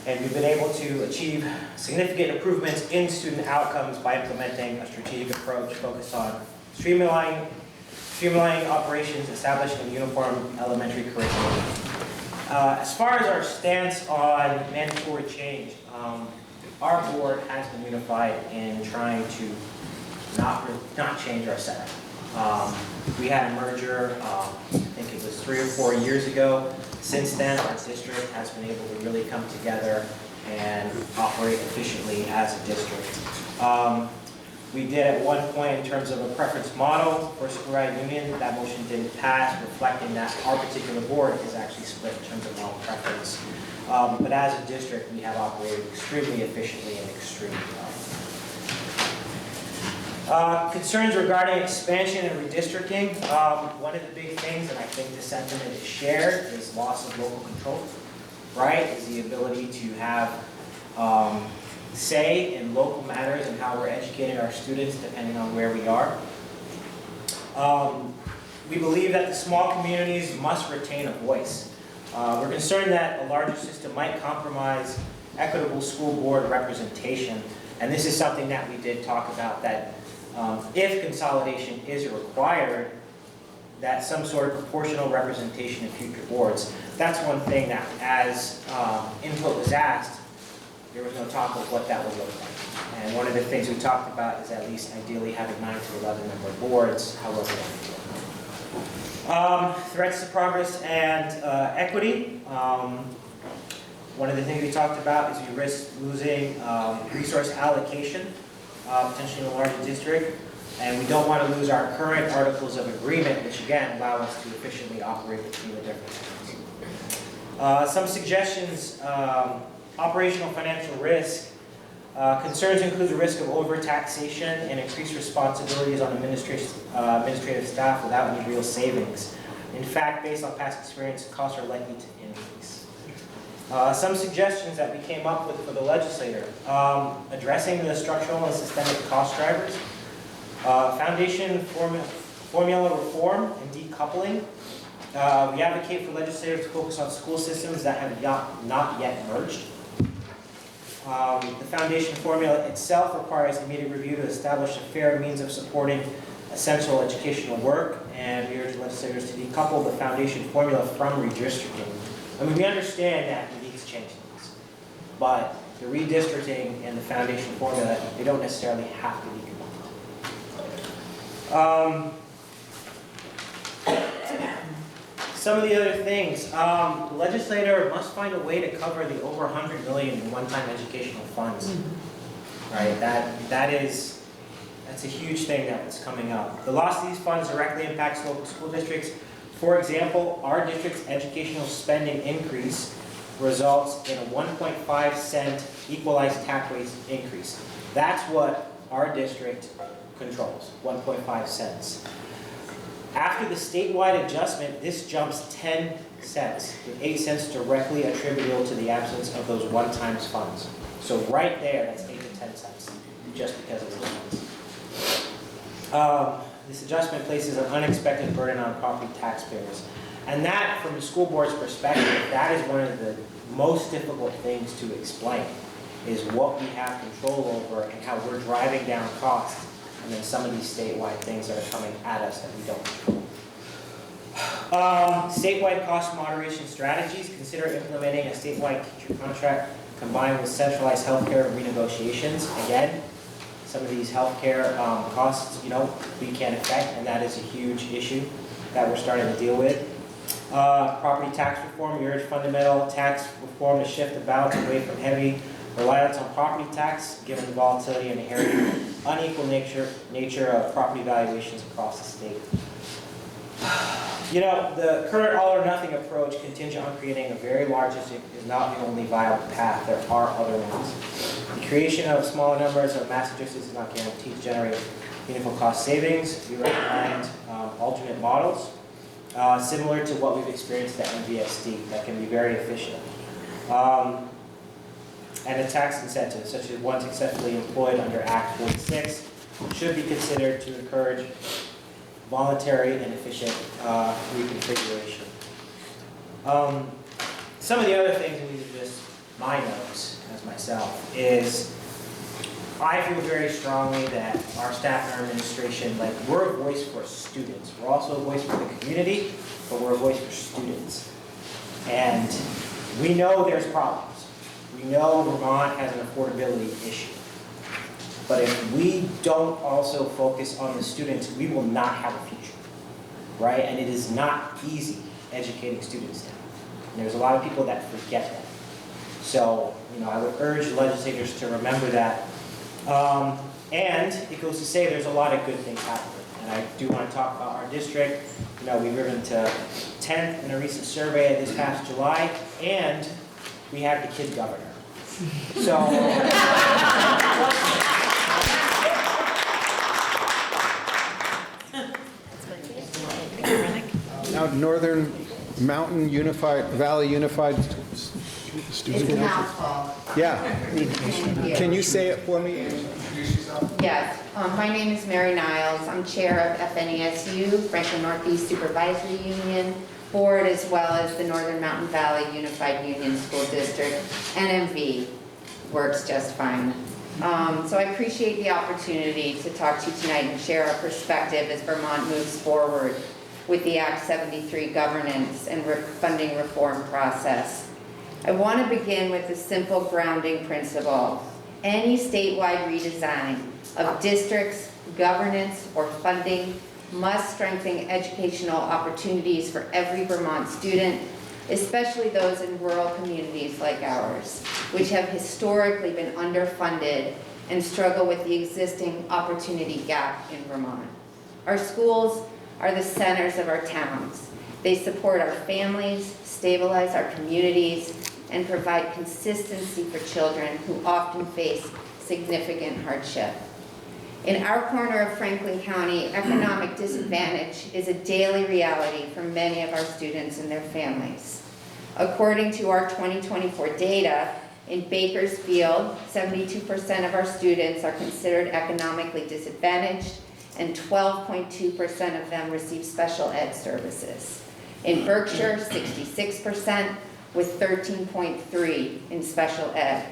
and we've been able to achieve significant improvements in student outcomes by implementing a strategic approach focused on streamlining operations, establishing a uniform elementary curriculum. As far as our stance on mandatory change, our board has been unified in trying to not change our setup. We had a merger, I think it was 3 or 4 years ago. Since then, our district has been able to really come together and operate efficiently as a district. We did at one point in terms of a preference model for school-wide union. That motion didn't pass, reflecting that our particular board is actually split in terms of model preference. But as a district, we have operated extremely efficiently and extremely well. Concerns regarding expansion and redistricting. One of the big things, and I think the sentiment is shared, is loss of local control, right? Is the ability to have say in local matters and how we're educating our students depending on where we are. We believe that the small communities must retain a voice. We're concerned that a larger system might compromise equitable school board representation, and this is something that we did talk about, that if consolidation is required, that some sort of proportional representation in future boards. That's one thing that, as input was asked, there was no talk of what that would look like. And one of the things we talked about is at least ideally having 9 to 11 member boards, however that would work. Threats to progress and equity. One of the things we talked about is we risk losing resource allocation, potentially in a larger district. And we don't want to lose our current articles of agreement, which again allow us to efficiently operate between the different entities. Some suggestions. Operational financial risk. Concerns include the risk of overtaxation and increased responsibilities on administrative staff without any real savings. In fact, based on past experience, costs are likely to increase. Some suggestions that we came up with for the legislator. Addressing the structural and systemic cost drivers. Foundation formula reform and decoupling. We advocate for legislators to focus on school systems that have not yet merged. The foundation formula itself requires immediate review to establish a fair means of supporting essential educational work, and we urge legislators to decouple the foundation formula from redistricting. I mean, we understand that we need to change things, but the redistricting and the foundation formula, they don't necessarily have to be combined. Some of the other things, the legislator must find a way to cover the over $100 million in one-time educational funds. Right, that's a huge thing that's coming up. The loss of these funds directly impacts local school districts. For example, our district's educational spending increase results in a 1.5 cent equalized tax rate increase. That's what our district controls, 1.5 cents. After the statewide adjustment, this jumps 10 cents, with 8 cents directly attributable to the absence of those one-time funds. So right there, that's 8 to 10 cents, just because of those funds. This adjustment places an unexpected burden on property taxpayers. And that, from the school board's perspective, that is one of the most difficult things to explain, is what we have control over and how we're driving down costs, and then some of these statewide things that are coming at us that we don't control. Statewide cost moderation strategies. Consider implementing a statewide teacher contract combined with centralized healthcare renegotiations. Again, some of these healthcare costs, we can't affect, and that is a huge issue that we're starting to deal with. Property tax reform. We urge fundamental tax reform to shift the balance away from heavy reliance on property tax, given the volatility and inherent unequal nature of property valuations across the state. The current all-or-nothing approach, contingent on creating a very large district, is not the only viable path. There are other ones. The creation of smaller numbers of mass districts is not guaranteed to generate meaningful cost savings. We recommend alternate models, similar to what we've experienced at MVSD, that can be very efficient. And a tax incentive, such as one successfully employed under Act 46, should be considered to encourage voluntary and efficient reconfiguration. Some of the other things, and these are just my notes as myself, is I feel very strongly that our staff and our administration, we're a voice for students. We're also a voice for the community, but we're a voice for students. And we know there's problems. We know Vermont has an affordability issue. But if we don't also focus on the students, we will not have a future, right? And it is not easy educating students now. And there's a lot of people that forget that. So, I would urge legislators to remember that. And it goes to say there's a lot of good things happening. And I do want to talk about our district. We've risen to 10th in a recent survey this past July, and we have the kid governor. So, Now, Northern Mountain Unified, Valley Unified Student. It's a mouthful. Yeah. Can you say it for me? Yes. My name is Mary Niles. I'm chair of FNESU, Franklin Northeast Supervisory Union Board, as well as the Northern Mountain Valley Unified Union School District. NMV works just fine. So I appreciate the opportunity to talk to you tonight and share our perspective as Vermont moves forward with the Act 73 governance and funding reform process. I want to begin with a simple grounding principle. Any statewide redesign of districts, governance, or funding must strengthen educational opportunities for every Vermont student, especially those in rural communities like ours, which have historically been underfunded and struggle with the existing opportunity gap in Vermont. Our schools are the centers of our towns. They support our families, stabilize our communities, and provide consistency for children who often face significant hardship. In our corner of Franklin County, economic disadvantage is a daily reality for many of our students and their families. According to our 2024 data, in Bakersfield, 72% of our students are considered economically disadvantaged, and 12.2% of them receive special ed services. In Berkshire, 66%, with 13.3% in special ed.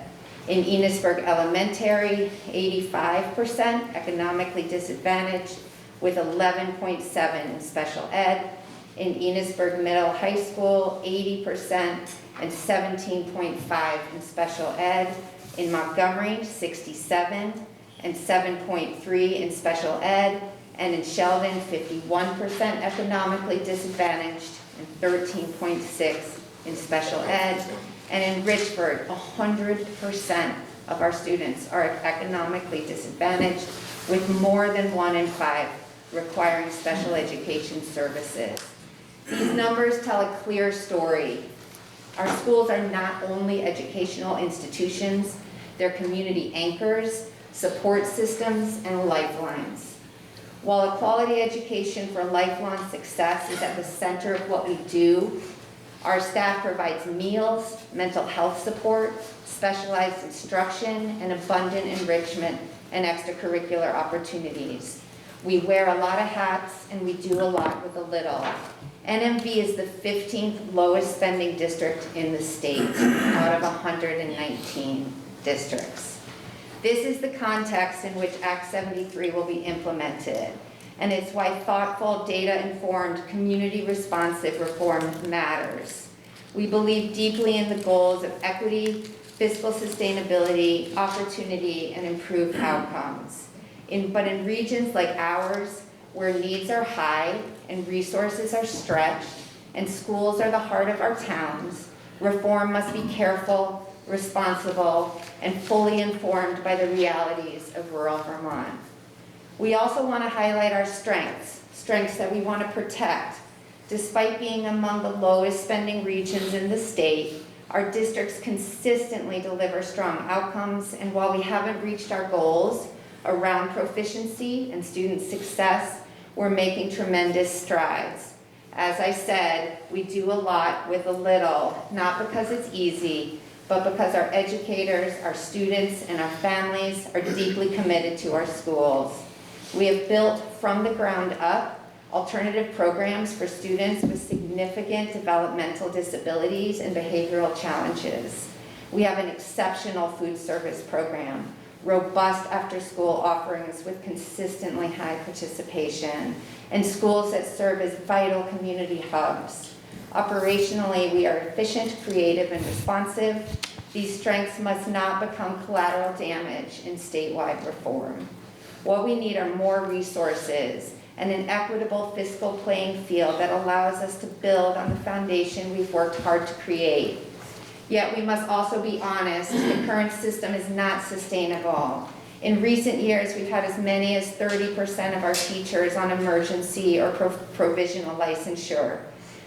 In Enosburg Elementary, 85% economically disadvantaged, with 11.7% in special ed. In Enosburg Middle High School, 80% and 17.5% in special ed. In Montgomery, 67% and 7.3% in special ed. And in Sheldon, 51% economically disadvantaged and 13.6% in special ed. And in Richford, 100% of our students are economically disadvantaged, with more than 1 in 5 requiring special education services. These numbers tell a clear story. Our schools are not only educational institutions, they're community anchors, support systems, and lifelines. While a quality education for lifelong success is at the center of what we do, our staff provides meals, mental health support, specialized instruction, and abundant enrichment and extracurricular opportunities. We wear a lot of hats and we do a lot with a little. NMV is the 15th lowest spending district in the state out of 119 districts. This is the context in which Act 73 will be implemented, and it's why thoughtful, data-informed, community-responsive reform matters. We believe deeply in the goals of equity, fiscal sustainability, opportunity, and improved outcomes. But in regions like ours, where needs are high and resources are stretched, and schools are the heart of our towns, reform must be careful, responsible, and fully informed by the realities of rural Vermont. We also want to highlight our strengths that we want to protect. Despite being among the lowest spending regions in the state, our districts consistently deliver strong outcomes, and while we haven't reached our goals around proficiency and student success, we're making tremendous strides. As I said, we do a lot with a little, not because it's easy, but because our educators, our students, and our families are deeply committed to our schools. We have built from the ground up alternative programs for students with significant developmental disabilities and behavioral challenges. We have an exceptional food service program, robust after-school offerings with consistently high participation, and schools that serve as vital community hubs. Operationally, we are efficient, creative, and responsive. These strengths must not become collateral damage in statewide reform. What we need are more resources and an equitable fiscal playing field that allows us to build on the foundation we've worked hard to create. Yet we must also be honest, the current system is not sustainable. In recent years, we've had as many as 30% of our teachers on emergency or provisional licensure.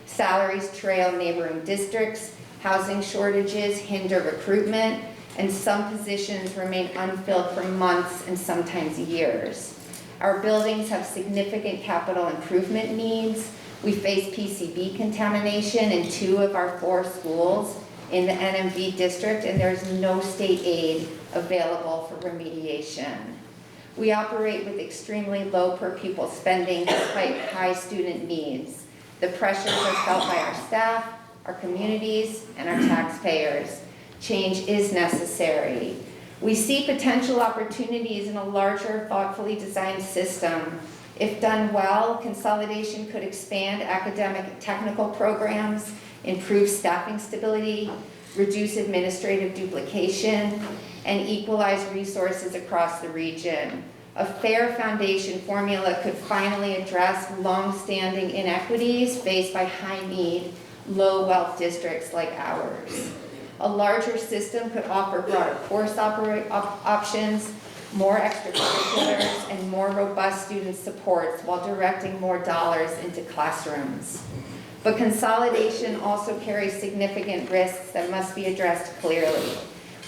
Salaries trail neighboring districts, housing shortages hinder recruitment, and some positions remain unfilled for months and sometimes years. Our buildings have significant capital improvement needs. We face PCB contamination in 2 of our 4 schools in the NMV district, and there's no state aid available for remediation. We operate with extremely low per pupil spending despite high student needs. The pressures are felt by our staff, our communities, and our taxpayers. Change is necessary. We see potential opportunities in a larger, thoughtfully designed system. If done well, consolidation could expand academic and technical programs, improve staffing stability, reduce administrative duplication, and equalize resources across the region. A fair foundation formula could finally address long-standing inequities faced by high-need, low-wealth districts like ours. A larger system could offer broader course options, more extracurriculars, and more robust student supports while directing more dollars into classrooms. But consolidation also carries significant risks that must be addressed clearly.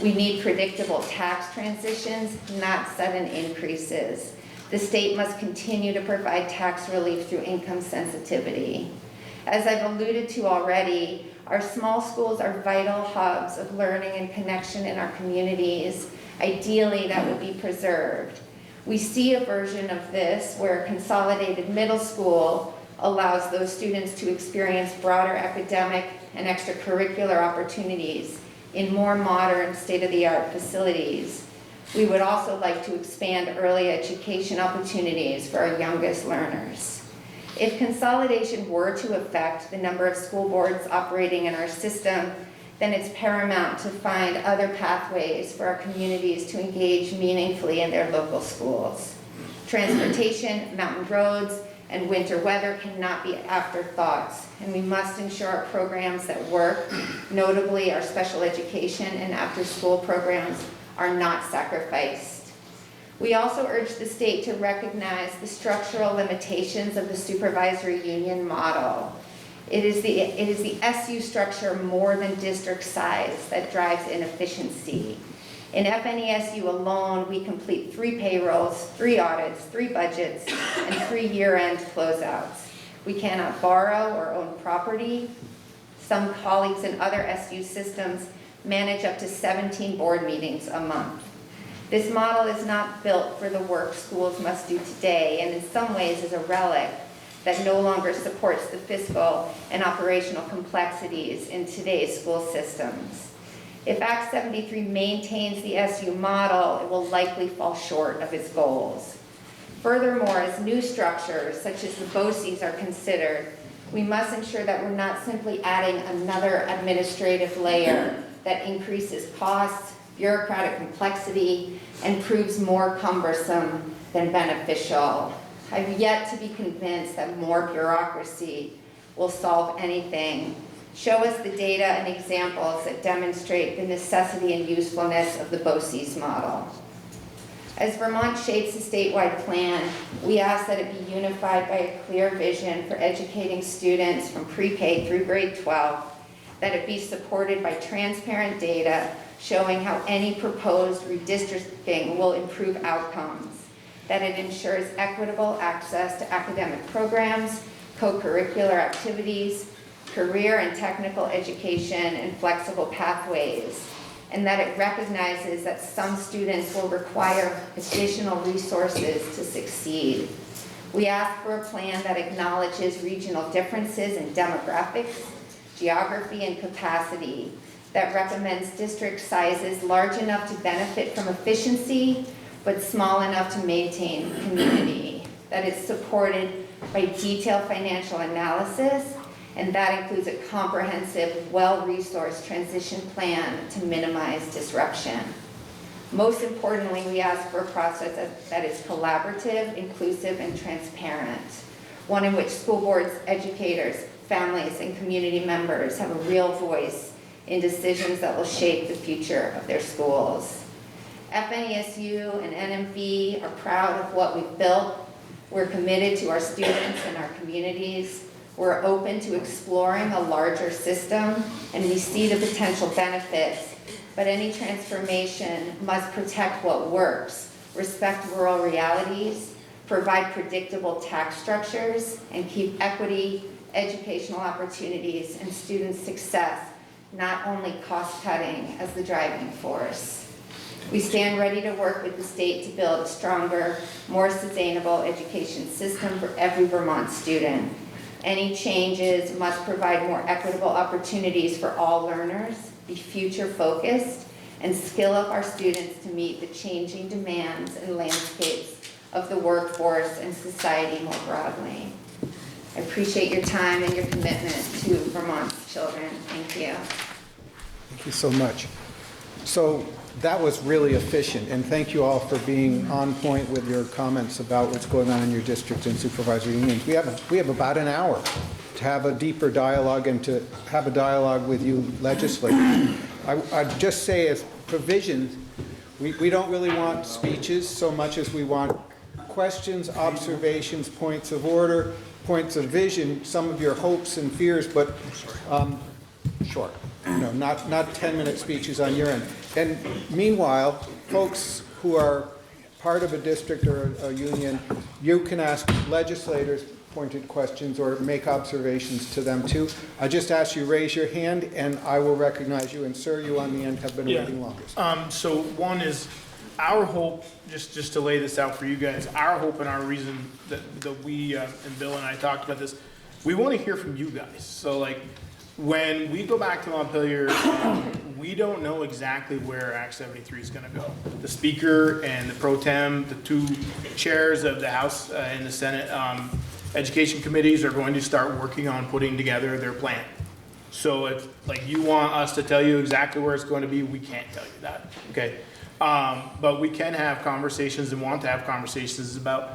We need predictable tax transitions, not sudden increases. The state must continue to provide tax relief through income sensitivity. As I've alluded to already, our small schools are vital hubs of learning and connection in our communities. Ideally, that would be preserved. We see a version of this where a consolidated middle school allows those students to experience broader academic and extracurricular opportunities in more modern, state-of-the-art facilities. We would also like to expand early education opportunities for our youngest learners. If consolidation were to affect the number of school boards operating in our system, then it's paramount to find other pathways for our communities to engage meaningfully in their local schools. Transportation, mountain roads, and winter weather cannot be afterthoughts, and we must ensure our programs that work, notably our special education and after-school programs, are not sacrificed. We also urge the state to recognize the structural limitations of the supervisory union model. It is the SU structure more than district size that drives inefficiency. In FNESU alone, we complete 3 payrolls, 3 audits, 3 budgets, and 3 year-end closeouts. We cannot borrow or own property. Some colleagues in other SU systems manage up to 17 board meetings a month. This model is not built for the work schools must do today, and in some ways is a relic. that no longer supports the fiscal and operational complexities in today's school systems. If Act 73 maintains the SU model, it will likely fall short of its goals. Furthermore, as new structures, such as the BOCES, are considered, we must ensure that we're not simply adding another administrative layer that increases costs, bureaucratic complexity, and proves more cumbersome than beneficial. I've yet to be convinced that more bureaucracy will solve anything. Show us the data and examples that demonstrate the necessity and usefulness of the BOCES model. As Vermont shapes a statewide plan, we ask that it be unified by a clear vision for educating students from pre-K through grade 12, that it be supported by transparent data showing how any proposed redistricting will improve outcomes, that it ensures equitable access to academic programs, co-curricular activities, career and technical education, and flexible pathways, and that it recognizes that some students will require additional resources to succeed. We ask for a plan that acknowledges regional differences in demographics, geography, and capacity, that recommends district sizes large enough to benefit from efficiency, but small enough to maintain community, that it's supported by detailed financial analysis, and that includes a comprehensive, well-resourced transition plan to minimize disruption. Most importantly, we ask for a process that is collaborative, inclusive, and transparent, one in which school boards, educators, families, and community members have a real voice in decisions that will shape the future of their schools. FNESU and NMB are proud of what we've built. We're committed to our students and our communities. We're open to exploring a larger system, and we see the potential benefits, but any transformation must protect what works, respect rural realities, provide predictable tax structures, and keep equity, educational opportunities, and student success, not only cost-cutting, as the driving force. We stand ready to work with the state to build a stronger, more sustainable education system for every Vermont student. Any changes must provide more equitable opportunities for all learners, be future-focused, and skill up our students to meet the changing demands and landscapes of the workforce and society more broadly. I appreciate your time and your commitment to Vermont's children. Thank you. Thank you so much. So that was really efficient, and thank you all for being on point with your comments about what's going on in your district and supervisory unions. We have about an hour to have a deeper dialogue and to have a dialogue with you legislators. I'd just say as provisions, we don't really want speeches so much as we want questions, observations, points of order, points of vision, some of your hopes and fears, but short. Not 10-minute speeches on your end. And meanwhile, folks who are part of a district or a union, you can ask legislators pointed questions or make observations to them too. I just ask you raise your hand and I will recognize you. And sir, you on the end have been waiting longest. So one is our hope, just to lay this out for you guys, our hope and our reason that we, and Bill and I talked about this, we want to hear from you guys. So like, when we go back to Montpelier, we don't know exactly where Act 73 is going to go. The Speaker and the Pro Tem, the two chairs of the House and the Senate education committees are going to start working on putting together their plan. So if like you want us to tell you exactly where it's going to be, we can't tell you that, okay? But we can have conversations and want to have conversations about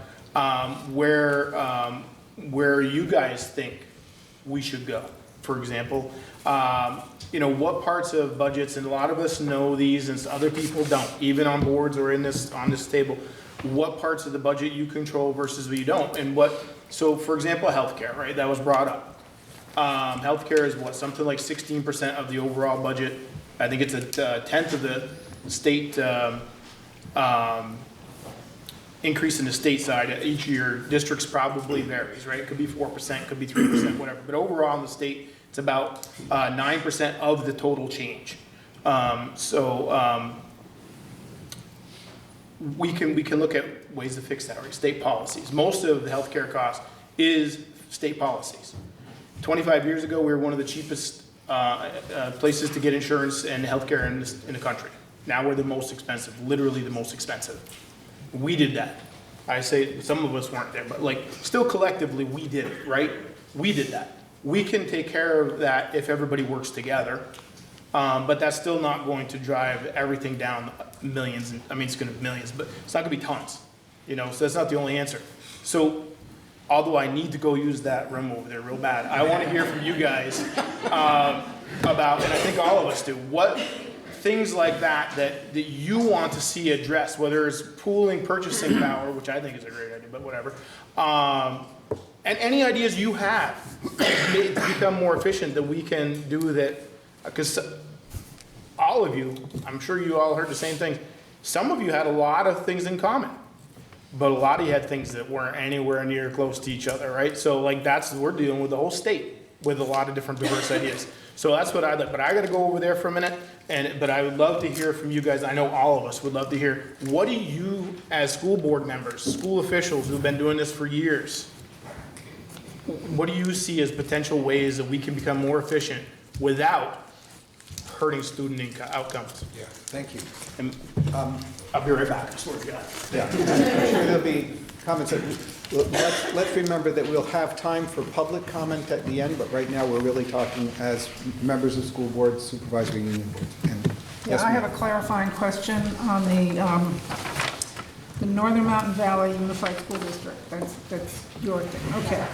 where you guys think we should go. For example, what parts of budgets, and a lot of us know these and other people don't, even on boards or on this table, what parts of the budget you control versus what you don't. And so for example, healthcare, right, that was brought up. Healthcare is something like 16% of the overall budget. I think it's a tenth of the state increase in the state side. Each year, districts probably varies, right? It could be 4%, could be 3%, whatever. But overall in the state, it's about 9% of the total change. We can look at ways to fix that, right? State policies. Most of the healthcare cost is state policies. 25 years ago, we were one of the cheapest places to get insurance and healthcare in the country. Now we're the most expensive, literally the most expensive. We did that. I say some of us weren't there, but like still collectively we did it, right? We did that. We can take care of that if everybody works together, but that's still not going to drive everything down millions. I mean, it's going to be millions, but it's not going to be tons, you know. So that's not the only answer. So, although I need to go use that room over there real bad, I want to hear from you guys about, and I think all of us do, what things like that you want to see addressed, whether it's pooling purchasing power, which I think is a great idea, but whatever. And any ideas you have to become more efficient that we can do that, because all of you, I'm sure you all heard the same thing. Some of you had a lot of things in common, but a lot of you had things that weren't anywhere near close to each other, right? So like we're dealing with the whole state with a lot of different diverse ideas. So that's what I'd like, but I gotta go over there for a minute, but I would love to hear from you guys. I know all of us would love to hear, what do you, as school board members, school officials who've been doing this for years, what do you see as potential ways that we can become more efficient without hurting student outcomes? Yeah, thank you. And I'll be right back, I swear to God. Yeah, I'm sure there'll be comments. Let's remember that we'll have time for public comment at the end, but right now we're really talking as members of school boards, supervisory union boards. Yeah, I have a clarifying question on the Northern Mountain Valley Unified School District. That's your thing, okay.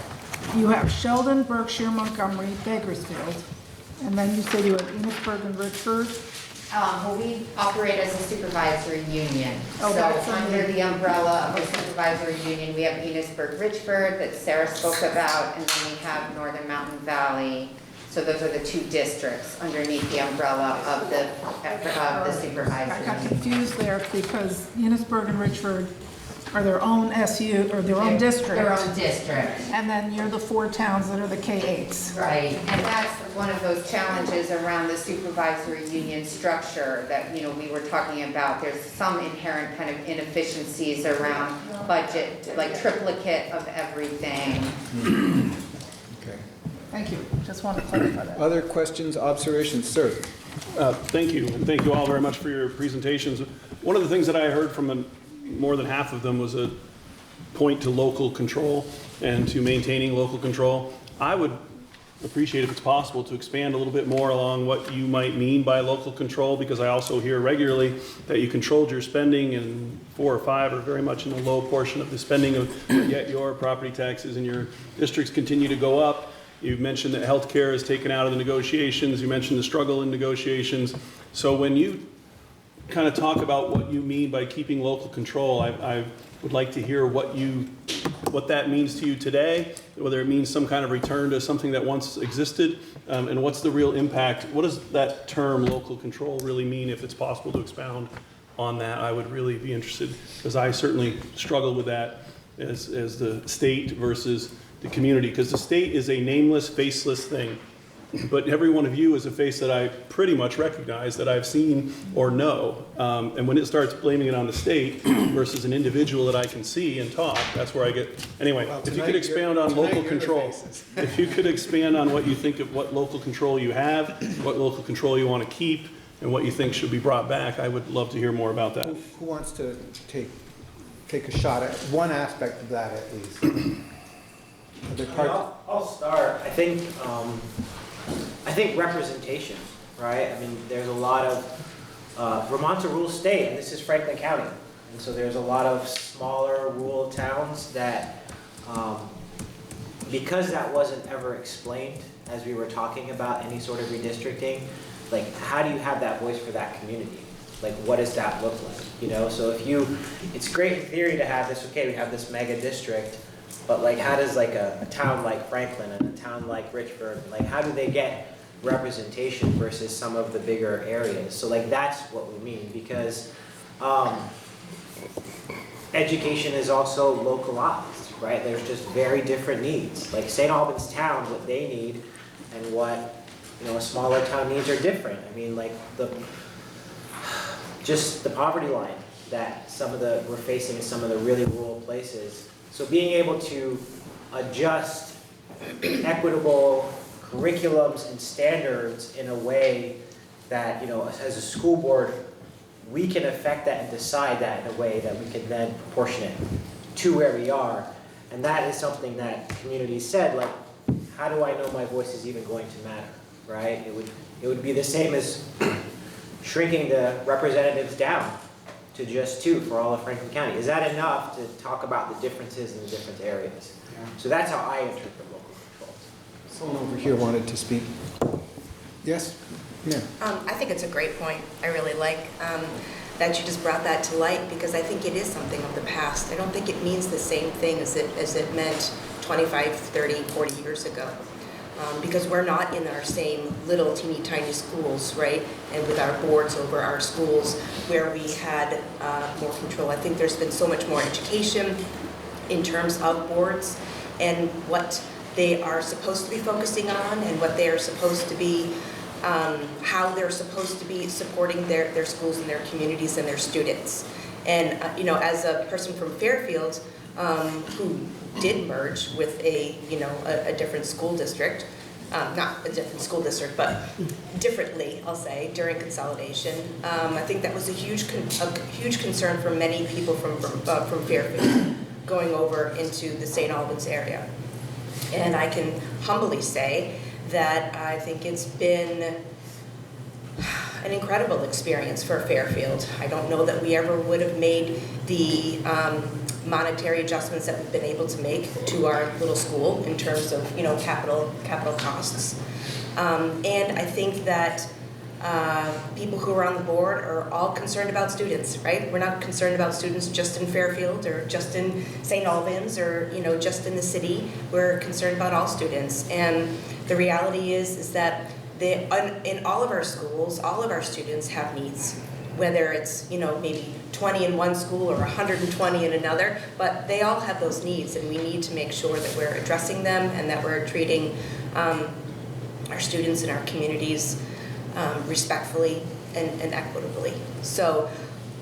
You have Sheldon, Berkshire, Montgomery, Bakersfield, and then you say you have Enosburg and Richford. Well, we operate as a supervisory union. Oh, that's So under the umbrella of a supervisory union, we have Enosburg, Richford that Sarah spoke about, and then we have Northern Mountain Valley. So those are the two districts underneath the umbrella of the supervisory I got union. confused there because Enosburg and Richford are their own SU, or their own district. Their own district. And then you're the 4 towns that are the K-8s. Right, and that's one of those challenges around the supervisory union structure that, you know, we were talking about. There's some inherent kind of inefficiencies around budget, like triplicate of everything. Okay. Thank you, just wanted to clarify that. Other questions, observations, sir? Thank you, and thank you all very much for your presentations. One of the things that I heard from more than half of them was a point to local control and to maintaining local control. I would appreciate, if it's possible, to expand a little bit more along what you might mean by local control, because I also hear regularly that you controlled your spending and 4 or 5 are very much in the low portion of the spending, yet your property taxes in your districts continue to go up. You've mentioned that healthcare is taken out of the negotiations. You mentioned the struggle in negotiations. So when you kind of talk about what you mean by keeping local control, I would like to hear what that means to you today, whether it means some kind of return to something that once existed, and what's the real impact. What does that term local control really mean? If it's possible to expound on that, I would really be interested, because I certainly struggle with that as the state versus the community, because the state is a nameless, faceless thing. But every one of you is a face that I pretty much recognize, that I've seen or know. And when it starts blaming it on the state versus an individual that I can see and talk, that's where I get. Anyway, Well, if you could expand on local control, if you could expand on what you think of what local control you have, what local control you want to keep, and what you think should be brought back, I would love to hear more about that. Who wants to take a shot at one aspect of that at least? I'll start. I think representation, right? I mean, there's a lot of, Vermont's a rural state, and this is Franklin County. And so there's a lot of smaller rural towns that, because that wasn't ever explained as we were talking about any sort of redistricting, like, how do you have that voice for that community? Like, what does that look like? You know, so it's great in theory to have this, okay, we have this mega district, but like, how does like a town like Franklin and a town like Richford, like, how do they get representation versus some of the bigger areas? So like, that's what we mean, because education is also localized, right? There's just very different needs. Like St. Albans town, what they need and what, you know, a smaller town needs are different. I mean, like just the poverty line that we're facing in some of the really rural places. So being able to adjust equitable curriculums and standards in a way that, you know, as a school board, we can affect that and decide that in a way that we can then proportion it to where we are. And that is something that community said, like, how do I know my voice is even going to matter, right? It would be the same as shrinking the representatives down to just 2 for all of Franklin County. Is that enough to talk about the differences in the different areas? So that's how I interpret local control. Someone over here wanted to speak. Yes? Yeah. I think it's a great point. I really like that you just brought that to light, because I think it is something of the past. I don't think it means the same thing as it meant 25, 30, 40 years ago. Because we're not in our same little teeny tiny schools, right? And with our boards over our schools where we had more control. I think there's been so much more education in terms of boards and what they are supposed to be focusing on and what they are supposed to be, how they're supposed to be supporting their schools and their communities and their students. And you know, as a person from Fairfield who did merge with a different school district, not a different school district, but differently, I'll say, during consolidation. I think that was a huge concern for many people from Fairfield going over into the St. Albans area. And I can humbly say that I think it's been an incredible experience for Fairfield. I don't know that we ever would have made the monetary adjustments that we've been able to make to our little school in terms of capital costs. And I think that people who are on the board are all concerned about students, right? We're not concerned about students just in Fairfield or just in St. Albans or just in the city. We're concerned about all students. And the reality is that in all of our schools, all of our students have needs, whether it's maybe 20 in one school or 120 in another, but they all have those needs, and we need to make sure that we're addressing them and that we're treating our students and our communities respectfully and equitably. So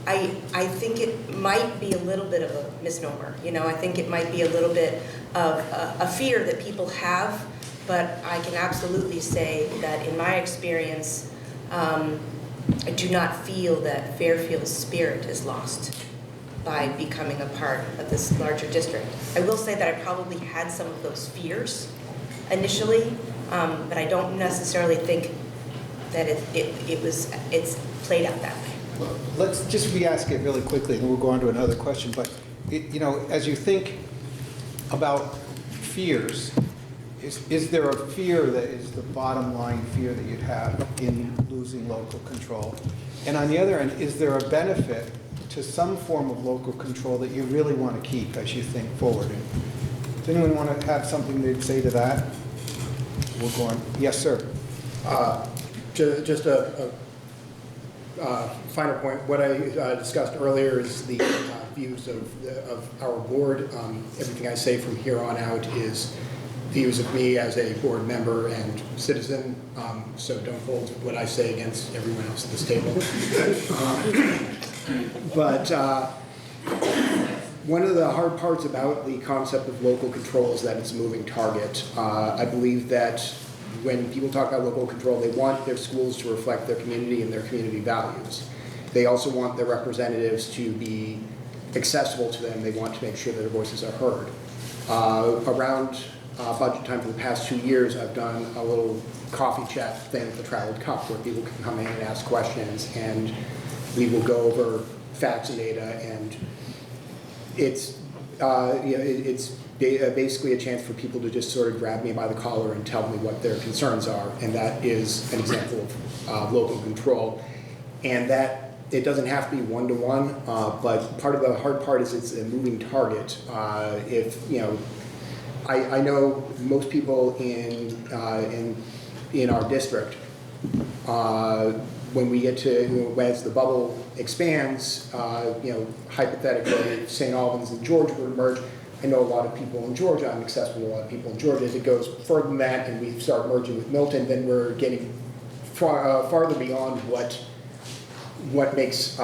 I think it might be a little bit of a misnomer. I think it might be a little bit of a fear that people have, but I can absolutely say that in my experience, I do not feel that Fairfield's spirit is lost by becoming a part of this larger district. I will say that I probably had some of those fears initially, but I don't necessarily think that it's played out that way. Let's just re-ask it really quickly, and we'll go on to another question. But as you think about fears, is there a fear that is the bottom line fear that you'd have in losing local control? And on the other end, is there a benefit to some form of local control that you really want to keep as you think forward? Does anyone want to have something they'd say to that? We'll go on. Yes, sir. Just a final point. What I discussed earlier is the views of our board. Everything I say from here on out is views of me as a board member and citizen, so don't hold what I say against everyone else at this table. But one of the hard parts about the concept of local control is that it's a moving target. I believe that when people talk about local control, they want their schools to reflect their community and their community values. They also want their representatives to be accessible to them. They want to make sure that their voices are heard. Around budget time for the past 2 years, I've done a little coffee chat thing at the Traveled Cup where people can come in and ask questions, and we will go over facts and data, and it's basically a chance for people to just sort of grab me by the collar and tell me what their concerns are, and that is an example of local control. And that it doesn't have to be one-to-one, but part of the hard part is it's a moving target. I know most people in our district, when we get to, as the bubble expands, hypothetically, St. Albans and Georgia would merge. I know a lot of people in Georgia. I'm accessible to a lot of people in Georgia. As it goes further than that, and we start merging with Milton, then we're getting farther beyond what makes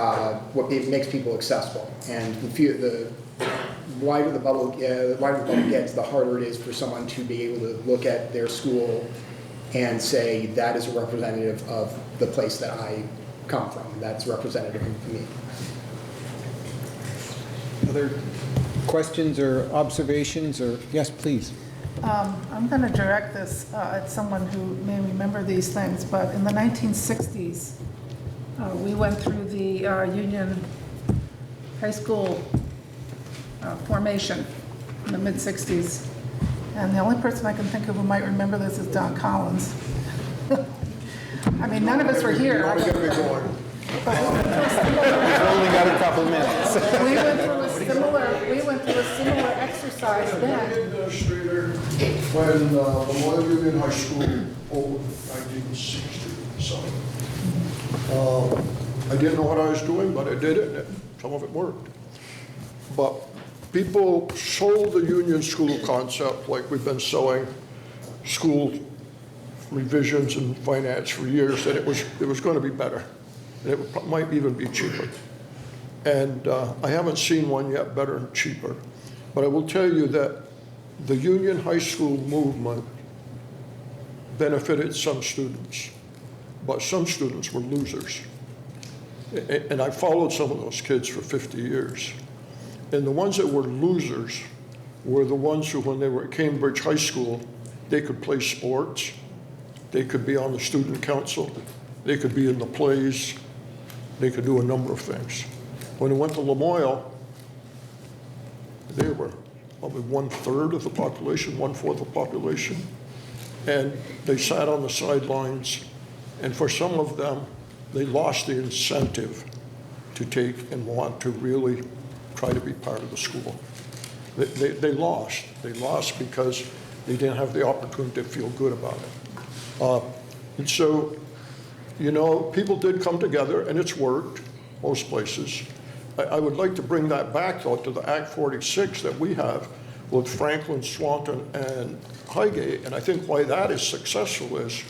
people accessible. And the wider the bubble gets, the harder it is for someone to be able to look at their school and say, that is a representative of the place that I come from. That's representative of me. Other questions or observations, or, yes, please. I'm going to direct this at someone who may remember these things, but in the 1960s, we went through the Union High School formation in the mid-60s. And the only person I can think of who might remember this is Don Collins. I mean, none of us were here. We've only got a couple minutes. We went through a similar exercise then. Administrator when Memorial Union High School opened in 1960. So I didn't know what I was doing, but I did it, and some of it worked. But people sold the Union School concept like we've been selling school revisions and finance for years, that it was going to be better, and it might even be cheaper. And I haven't seen one yet better and cheaper. But I will tell you that the Union High School movement benefited some students, but some students were losers. And I followed some of those kids for 50 years. And the ones that were losers were the ones who, when they were at Cambridge High School, they could play sports, they could be on the student council, they could be in the plays, they could do a number of things. When they went to Lamoille, they were probably 1/3 of the population, 1/4 of the population, and they sat on the sidelines, and for some of them, they lost the incentive to take and want to really try to be part of the school. They lost. They lost because they didn't have the opportunity to feel good about it. And so, you know, people did come together, and it's worked most places. I would like to bring that back, though, to the Act 46 that we have with Franklin, Swanton, and Highgate. And I think why that is successful is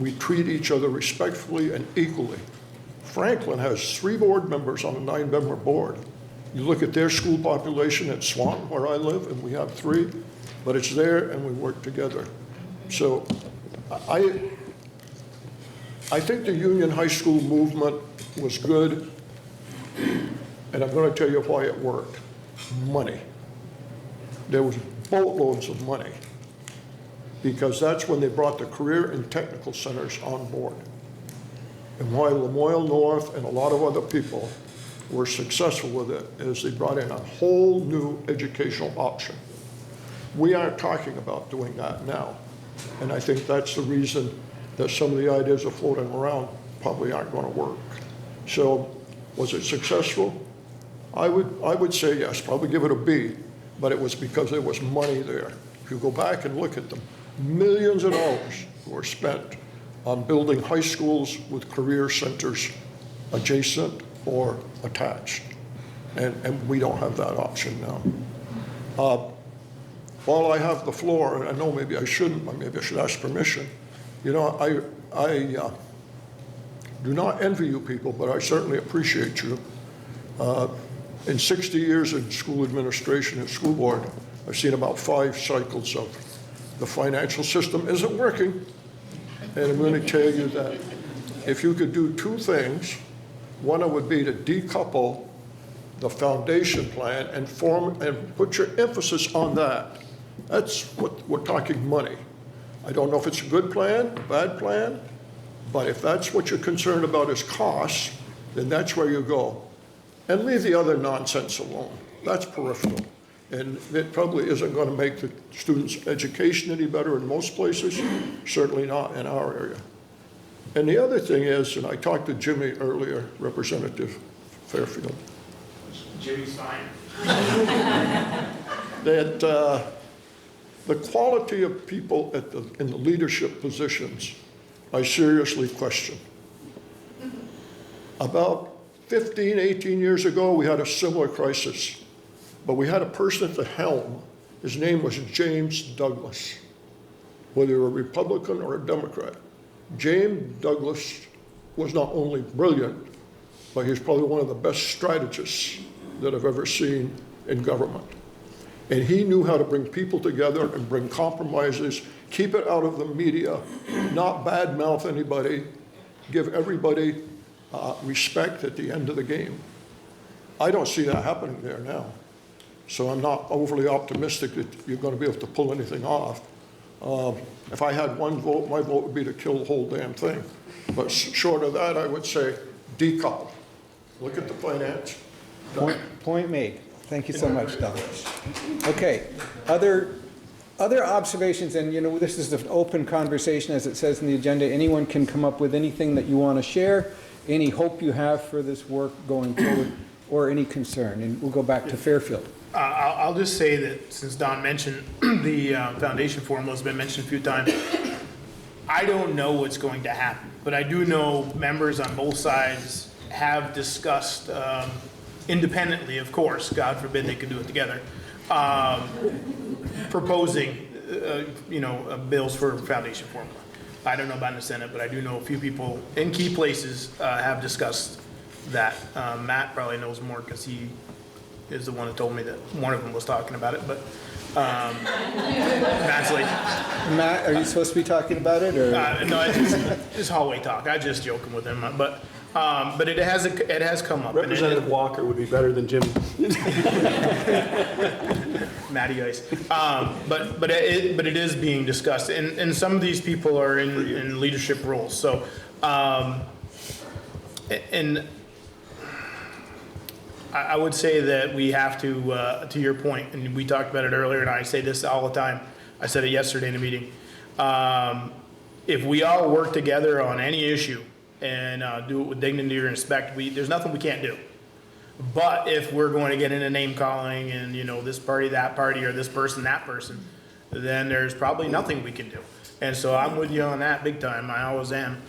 we treat each other respectfully and equally. Franklin has 3 board members on a 9-member board. You look at their school population at Swanton, where I live, and we have 3, but it's there and we work together. So I think the Union High School movement was good, and I'm going to tell you why it worked. Money. There was boatloads of money, because that's when they brought the career and technical centers on board. And why Lamoille North and a lot of other people were successful with it is they brought in a whole new educational option. We aren't talking about doing that now. And I think that's the reason that some of the ideas are floating around probably aren't going to work. So was it successful? I would say yes, probably give it a B, but it was because there was money there. If you go back and look at them, millions of dollars were spent on building high schools with career centers adjacent or attached. And we don't have that option now. While I have the floor, and I know maybe I shouldn't, but maybe I should ask permission, you know, I do not envy you people, but I certainly appreciate you. In 60 years in school administration and school board, I've seen about 5 cycles of the financial system isn't working. And I'm going to tell you that if you could do 2 things, one would be to decouple the foundation plan and put your emphasis on that. That's what we're talking money. I don't know if it's a good plan, a bad plan, but if that's what you're concerned about is costs, then that's where you go. And leave the other nonsense alone. That's peripheral. And it probably isn't going to make the students' education any better in most places, certainly not in our area. And the other thing is, and I talked to Jimmy earlier, Representative Fairfield. Jimmy's fine. That the quality of people in the leadership positions, I seriously question. About 15, 18 years ago, we had a similar crisis, but we had a person at the helm. His name was James Douglas. Whether you're a Republican or a Democrat, James Douglas was not only brilliant, but he's probably one of the best strategists that I've ever seen in government. And he knew how to bring people together and bring compromises, keep it out of the media, not badmouth anybody, give everybody respect at the end of the game. I don't see that happening there now. So I'm not overly optimistic that you're going to be able to pull anything off. If I had one vote, my vote would be to kill the whole damn thing. But short of that, I would say decouple. Look at the finance. Point made. Thank you so much, Don. Okay, other observations, and this is an open conversation, as it says in the agenda. Anyone can come up with anything that you want to share, any hope you have for this work going forward, or any concern, and we'll go back to Fairfield. I'll just say that since Don mentioned the foundation formula has been mentioned a few times, I don't know what's going to happen, but I do know members on both sides have discussed, independently, of course, God forbid they could do it together, proposing, bills for foundation formula. I don't know about in the Senate, but I do know a few people in key places have discussed that. Matt probably knows more because he is the one that told me that one of them was talking about it, but Matt's like... Matt, are you supposed to be talking about it, or? No, it's hallway talk. I just joking with him, but it has come up. Representative Walker would be better than Jim. Matty Ice. But it is being discussed, and some of these people are in leadership roles. So, and I would say that we have to your point, and we talked about it earlier, and I say this all the time. I said it yesterday in the meeting. If we all work together on any issue and do it with dignity or respect, there's nothing we can't do. But if we're going to get into name calling and this party, that party, or this person, that person, then there's probably nothing we can do. And so I'm with you on that big time. I always am.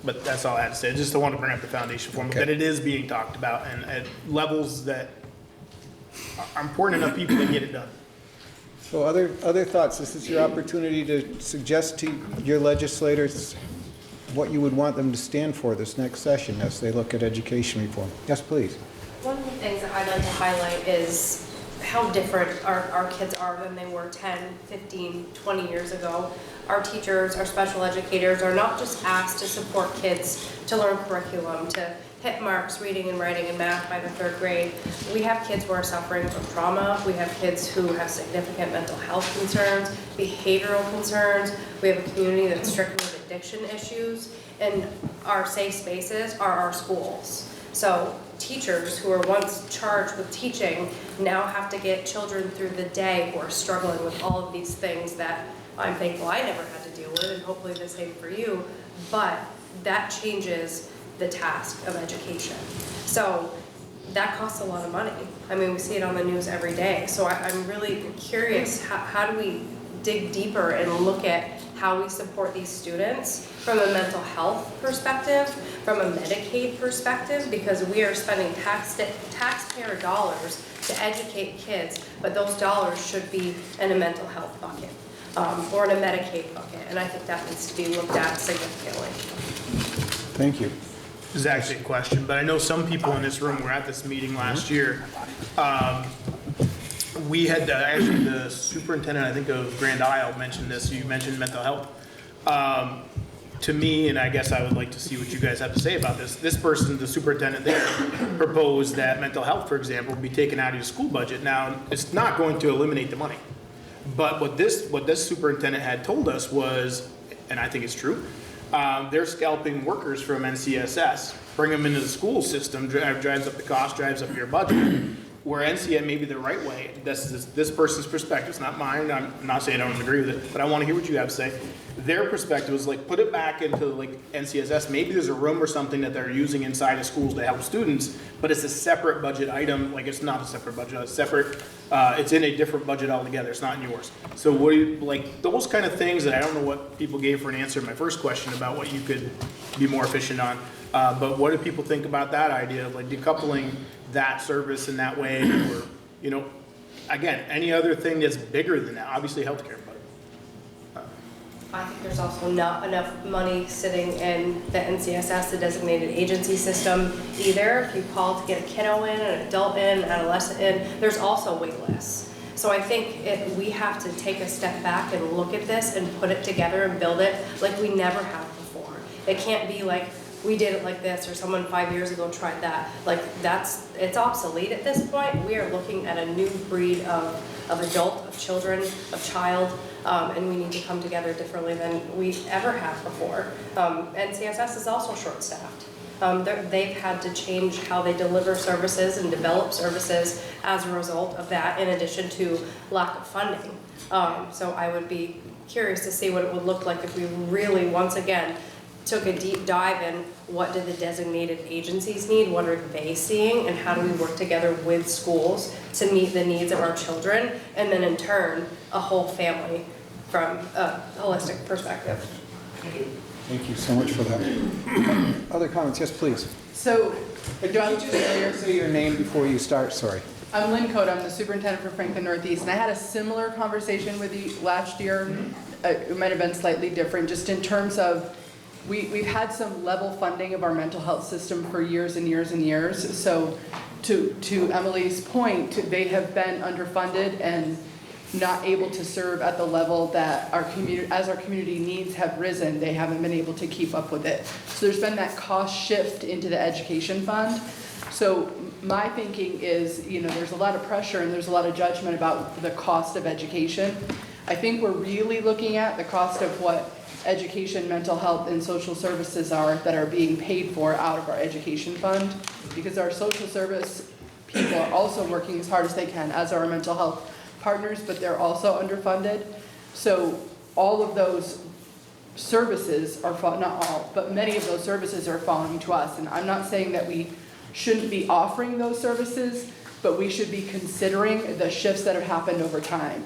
But that's all I had to say. I just want to bring up the foundation formula, that it is being talked about and at levels that are important enough people to get it done. So other thoughts? This is your opportunity to suggest to your legislators what you would want them to stand for this next session as they look at education reform. Yes, please. One of the things that I'd like to highlight is how different our kids are than they were 10, 15, 20 years ago. Our teachers, our special educators are not just asked to support kids to learn curriculum, to hit marks, reading and writing and math by the 3rd grade. We have kids who are suffering from trauma. We have kids who have significant mental health concerns, behavioral concerns. We have a community that's stricken with addiction issues, and our safe spaces are our schools. So teachers who were once charged with teaching now have to get children through the day who are struggling with all of these things that I'm thankful I never had to deal with, and hopefully the same for you, but that changes the task of education. So that costs a lot of money. I mean, we see it on the news every day. So I'm really curious, how do we dig deeper and look at how we support these students from a mental health perspective, from a Medicaid perspective, because we are spending taxpayer dollars to educate kids, but those dollars should be in a mental health bucket or in a Medicaid bucket, and I think that needs to be looked at significantly. Thank you. This is actually a question, but I know some people in this room were at this meeting last year. We had actually the superintendent, I think of Grand Isle, mentioned this. You mentioned mental health. To me, and I guess I would like to see what you guys have to say about this. This person, the superintendent there, proposed that mental health, for example, be taken out of your school budget. Now, it's not going to eliminate the money. But what this superintendent had told us was, and I think it's true, they're scalping workers from NCSS, bring them into the school system, drives up the cost, drives up your budget. Where NCSS may be the right way, this person's perspective, it's not mine, I'm not saying I don't agree with it, but I want to hear what you have to say. Their perspective is like, put it back into like NCSS, maybe there's a room or something that they're using inside of schools to help students, but it's a separate budget item, like it's not a separate budget, it's separate, it's in a different budget altogether, it's not in yours. So what do you, like those kind of things that I don't know what people gave for an answer to my first question about what you could be more efficient on, but what do people think about that idea of like decoupling that service in that way, or, again, any other thing that's bigger than that, obviously healthcare, but. I think there's also not enough money sitting in the NCSS, the designated agency system either. If you call to get a kiddo in, an adult in, adolescent in, there's also wait lists. So I think we have to take a step back and look at this and put it together and build it like we never have before. It can't be like, we did it like this, or someone 5 years ago tried that. Like, it's obsolete at this point. We are looking at a new breed of adult, of children, of child, and we need to come together differently than we ever have before. NCSS is also short-staffed. They've had to change how they deliver services and develop services as a result of that, in addition to lack of funding. So I would be curious to see what it would look like if we really, once again, took a deep dive in what do the designated agencies need, what are they seeing, and how do we work together with schools to meet the needs of our children, and then in turn, a whole family from a holistic perspective. Thank you so much for that. Other comments? Yes, please. So, Could you just say your name before you start? Sorry. I'm Lynn Cote, I'm the superintendent for Franklin Northeast, and I had a similar conversation with you last year. It might have been slightly different, just in terms of we've had some level funding of our mental health system for years and years and years. So to Emily's point, they have been underfunded and not able to serve at the level that our community needs have risen. They haven't been able to keep up with it. So there's been that cost shift into the education fund. So my thinking is, there's a lot of pressure and there's a lot of judgment about the cost of education. I think we're really looking at the cost of what education, mental health, and social services are that are being paid for out of our education fund, because our social service people are also working as hard as they can, as are our mental health partners, but they're also underfunded. So all of those services are, not all, but many of those services are falling to us. And I'm not saying that we shouldn't be offering those services, but we should be considering the shifts that have happened over time.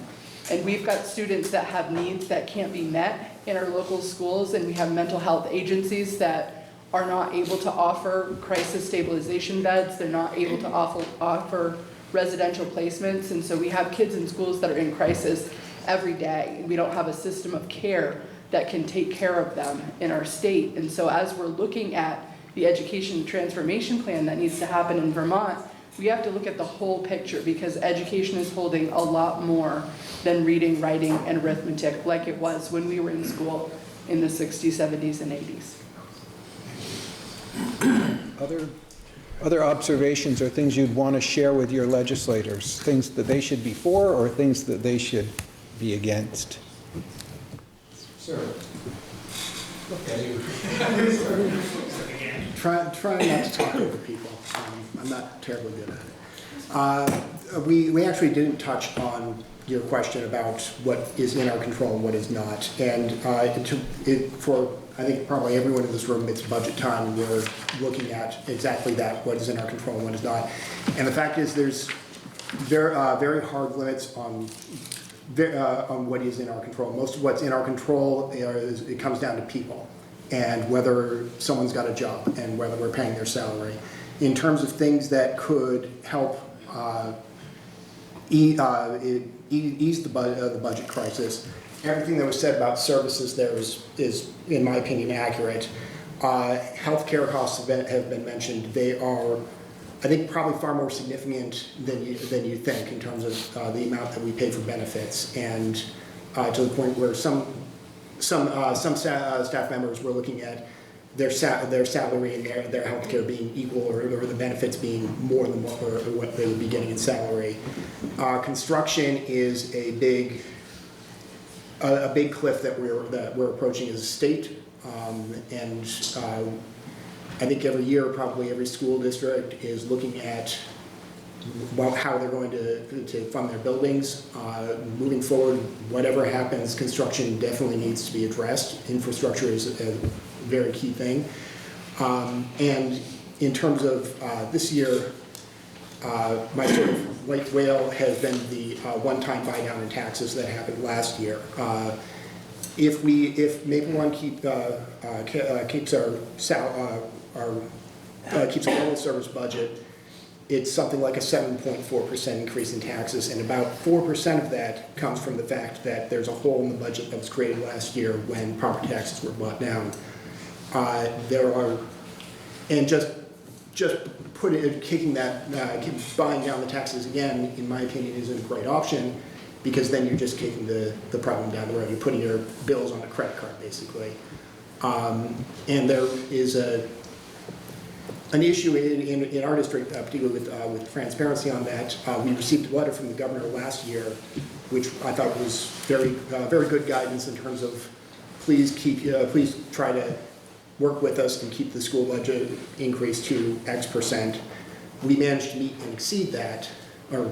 And we've got students that have needs that can't be met in our local schools, and we have mental health agencies that are not able to offer crisis stabilization beds. They're not able to offer residential placements, and so we have kids in schools that are in crisis every day, and we don't have a system of care that can take care of them in our state. And so as we're looking at the education transformation plan that needs to happen in Vermont, we have to look at the whole picture, because education is holding a lot more than reading, writing, and arithmetic like it was when we were in school in the 60s, 70s, and 80s. Other observations or things you'd want to share with your legislators, things that they should be for or things that they should be against? Sir. Look at you. Try not to talk over people. I'm not terribly good at it. We actually didn't touch on your question about what is in our control and what is not. And for, I think, probably everyone in this room, it's budget time. We're looking at exactly that, what is in our control and what is not. And the fact is there's very hard limits on what is in our control. Most of what's in our control it comes down to people and whether someone's got a job and whether we're paying their salary. In terms of things that could help ease the budget crisis, everything that was said about services there is in my opinion, accurate. Healthcare costs have been mentioned. They are, I think, probably far more significant than you think in terms of the amount that we pay for benefits, and to the point where some staff members were looking at their salary and their health care being equal, or the benefits being more than what they would be getting in salary. Construction is a big cliff that we're approaching as a state, and I think every year probably every school district is looking at how they're going to fund their buildings. Moving forward, whatever happens, construction definitely needs to be addressed. Infrastructure is a very key thing. And in terms of this year, my sort of white whale has been the one-time buy down in taxes that happened last year. If Maple Run keeps our level service budget it's something like a 7.4% increase in taxes, and about 4% of that comes from the fact that there's a hole in the budget that was created last year when property taxes were brought down. And just buying down the taxes again, in my opinion, isn't a great option, because then you're just kicking the problem down the road. You're putting your bills on a credit card, basically. And there is an issue in our district, particularly with transparency on that. We received a letter from the governor last year, which I thought was very good guidance in terms of please try to work with us and keep the school budget increase to X%. We managed to meet and exceed that, or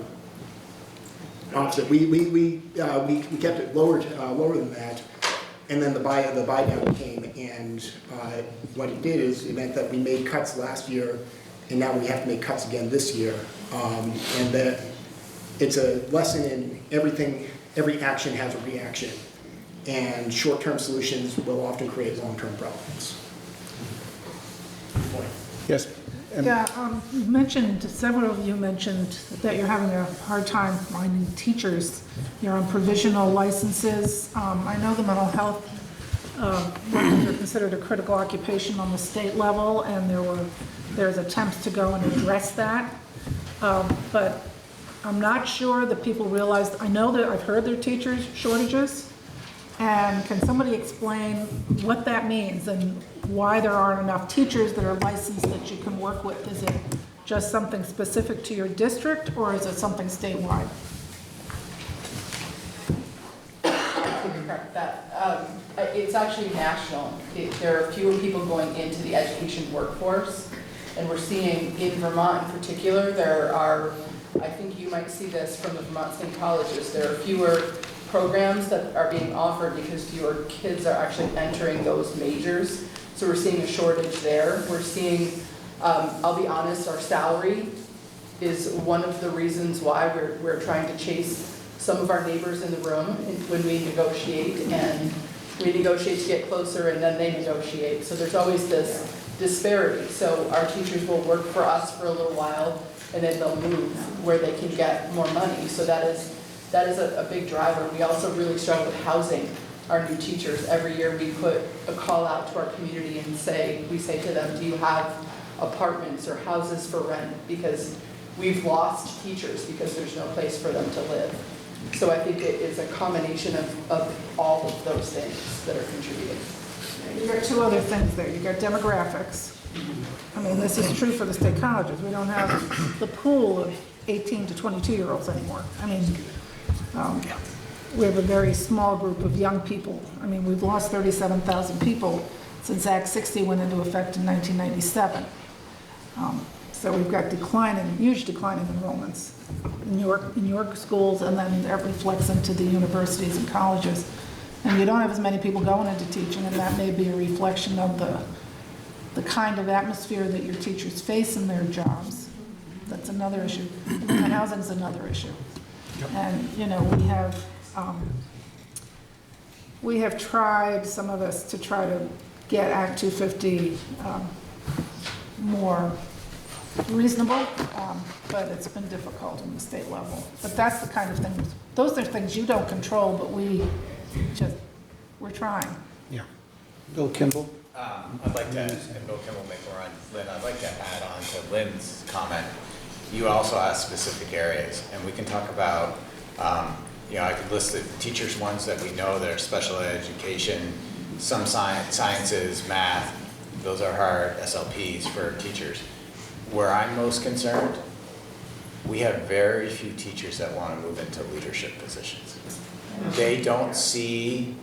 opposite. We kept it lower than that, and then the buy down came, and what it did is it meant that we made cuts last year, and now we have to make cuts again this year, and that it's a lesson in everything. Every action has a reaction, and short-term solutions will often create long-term problems. Yes. Yeah, you mentioned, several of you mentioned that you're having a hard time finding teachers. You're on provisional licenses. I know the mental health workers are considered a critical occupation on the state level, and there's attempts to go and address that. But I'm not sure that people realize, I know that I've heard there are teachers shortages, and can somebody explain what that means and why there aren't enough teachers that are licensed that you can work with? Is it just something specific to your district, or is it something statewide? Correct that. It's actually national. There are fewer people going into the education workforce, and we're seeing in Vermont in particular, there are, I think you might see this from the Vermont State Colleges, there are fewer programs that are being offered because fewer kids are actually entering those majors. So we're seeing a shortage there. We're seeing, I'll be honest, our salary is one of the reasons why we're trying to chase some of our neighbors in the room when we negotiate, and we negotiate to get closer and then they negotiate. So there's always this disparity. So our teachers will work for us for a little while and then they'll move where they can get more money. So that is a big driver. We also really struggle with housing our new teachers. Every year we put a call out to our community and we say to them, do you have apartments or houses for rent? Because we've lost teachers because there's no place for them to live. So I think it is a combination of all of those things that are contributing. You've got two other things there. You've got demographics. I mean, this is true for the state colleges. We don't have the pool of 18 to 22-year-olds anymore. I mean, we have a very small group of young people. I mean, we've lost 37,000 people since Act 60 went into effect in 1997. So we've got huge declining enrollments in your schools, and then that reflects into the universities and colleges. And you don't have as many people going into teaching, and that may be a reflection of the kind of atmosphere that your teachers face in their jobs. That's another issue. And housing's another issue. And, you know, we have tried, some of us, to try to get Act 250 more reasonable, but it's been difficult on the state level. But that's the kind of things, those are things you don't control, but we're trying. Yeah. Bill Kimball? I'd like to, and Bill Kimball may more on Lynn, I'd like to add on to Lynn's comment. You also asked specific areas, and we can talk about, you know, I could list the teachers ones that we know that are special education, some sciences, math, those are hard SLPs for teachers. Where I'm most concerned, we have very few teachers that want to move into leadership positions. They don't see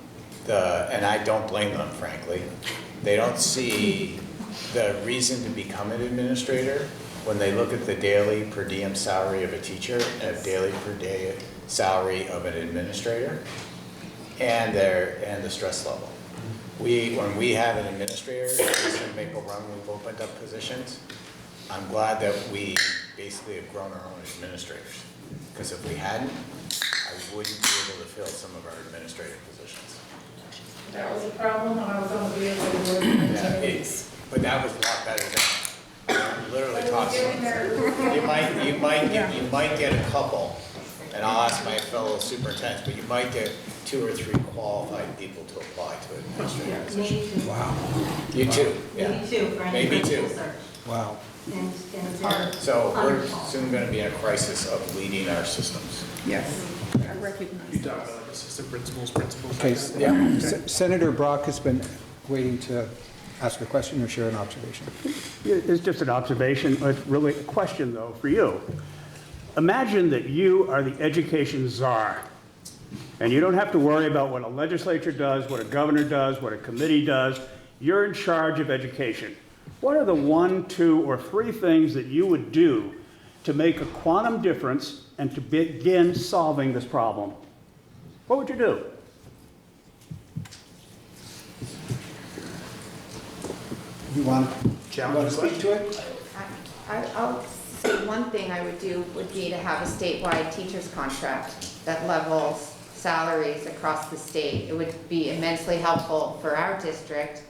and I don't blame them, frankly, they don't see the reason to become an administrator when they look at the daily per diem salary of a teacher and a daily per day salary of an administrator and the stress level. When we have an administrator in Maple Run, we've opened up positions. I'm glad that we basically have grown our own administrators, because if we hadn't, I wouldn't be able to fill some of our administrative positions. That was a problem when I was on the VA board in the 1980s. But that was a lot better than, I'm literally But it You might get a couple, and I'll ask my fellow superintendents, but you might get 2 or 3 qualified people to apply to administrative positions. Wow. You too, yeah. Maybe 2, for any Maybe principal 2. search. Wow. And it's hard. So we're soon going to be in a crisis of leading our systems. Yes, I recognize You talk about like assistant principals, principals. Okay, that kind of thing. Senator Brock has been waiting to ask a question or share an observation. It's just an observation, it's really a question though for you. Imagine that you are the education czar, and you don't have to worry about what a legislature does, what a governor does, what a committee does. You're in charge of education. What are the 1, 2, or 3 things that you would do to make a quantum difference and to begin solving this problem? What would you do? You want to speak to it? I'll say one thing I would do would be to have a statewide teacher's contract that levels salaries across the state. It would be immensely helpful for our district,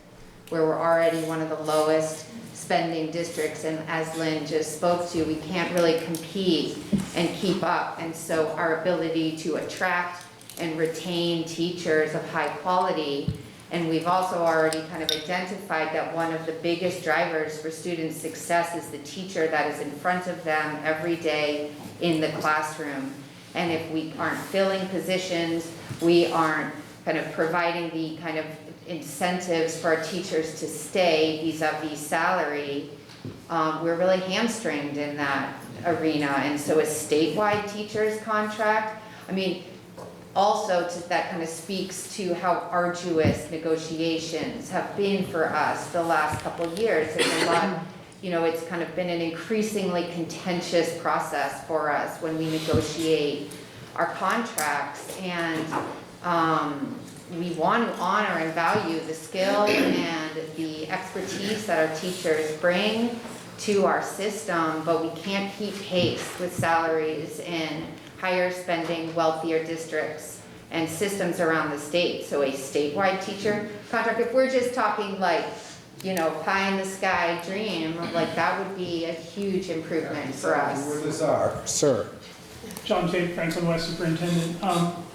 where we're already one of the lowest spending districts, and as Lynn just spoke to, we can't really compete and keep up. And so our ability to attract and retain teachers of high quality, and we've also already kind of identified that one of the biggest drivers for student success is the teacher that is in front of them every day in the classroom. And if we aren't filling positions, we aren't kind of providing the kind of incentives for our teachers to stay vis-a-vis salary, we're really hamstringed in that arena. And so a statewide teacher's contract, I mean, also that kind of speaks to how arduous negotiations have been for us the last couple of years. There's a lot, it's kind of been an increasingly contentious process for us when we negotiate our contracts, and we want to honor and value the skill and the expertise that our teachers bring to our system, but we can't keep pace with salaries in higher spending, wealthier districts and systems around the state. So a statewide teacher contract, if we're just talking like, pie in the sky dream, like that would be a huge improvement for us. Where this are, sir. John Tate, Franklin West Superintendent.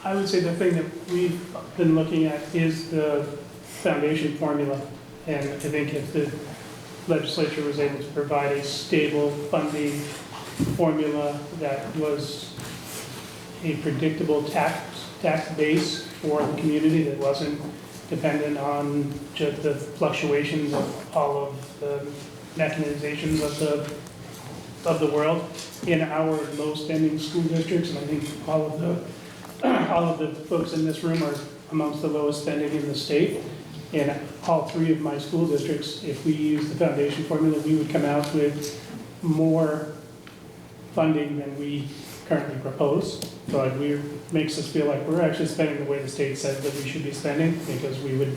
I would say the thing that we've been looking at is the foundation formula. And I think if the legislature was able to provide a stable funding formula that was a predictable tax base for the community that wasn't dependent on just the fluctuations of all of the mechanizations of the world in our low-spending school districts, and I think all of the folks in this room are amongst the lowest spending in the state. In all 3 of my school districts, if we use the foundation formula, we would come out with more funding than we currently propose. So it makes us feel like we're actually spending the way the state said that we should be spending, because we would,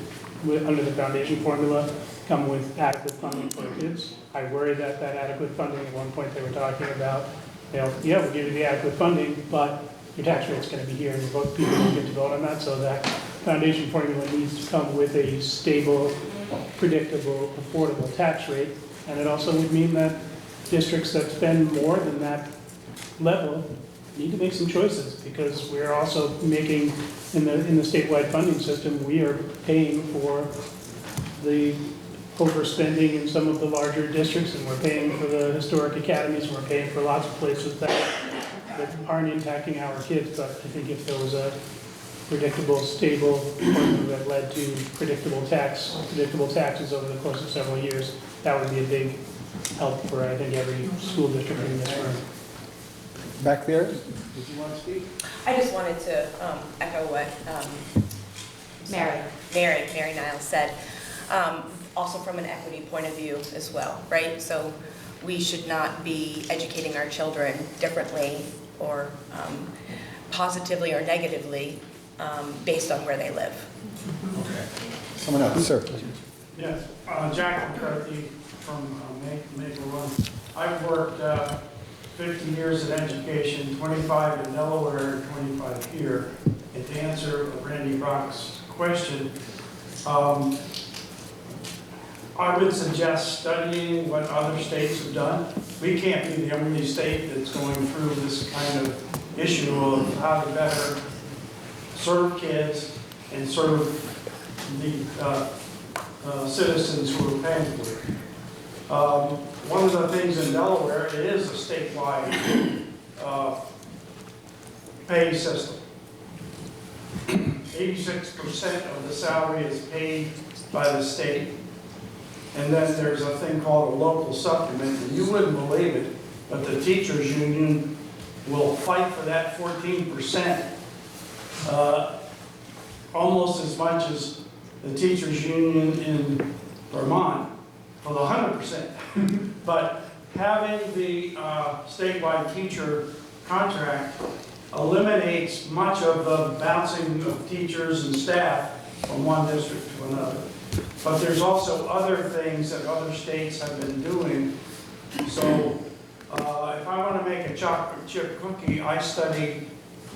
under the foundation formula, come with adequate funding for kids. I worry that adequate funding, at one point they were talking about, yeah, we'll give you the adequate funding, but your tax rate's going to be here, and people don't get to vote on that. So that foundation formula needs to come with a stable, predictable, affordable tax rate. And it also would mean that districts that spend more than that level need to make some choices, because we're also making, in the statewide funding system, we are paying for the overspending in some of the larger districts, and we're paying for the historic academies, and we're paying for lots of places that aren't impacting our kids. But I think if there was a predictable, stable formula that led to predictable taxes over the course of several years, that would be a big help for, I think, every school district in this room. Back there, did you want to speak? I just wanted to echo what Mary Niles said, also from an equity point of view as well, right? So we should not be educating our children differently or positively or negatively based on where they live. Okay. Someone else, sir. Yes, Jack McCarthy from Maple Run. I've worked 50 years in education, 25 in Delaware, 25 here. And to answer Randy Brock's question, I would suggest studying what other states have done we can't be the only state that's going through this kind of issue of how to better serve kids and serve the citizens who are paying for it. One of the things in Delaware, it is a statewide pay system. 86% of the salary is paid by the state. And then there's a thing called a local supplement, and you wouldn't believe it, but the teachers union will fight for that 14% almost as much as the teachers union in Vermont for the 100%. But having the statewide teacher contract eliminates much of the bouncing of teachers and staff from one district to another. But there's also other things that other states have been doing. So if I want to make a chocolate chip cookie, I study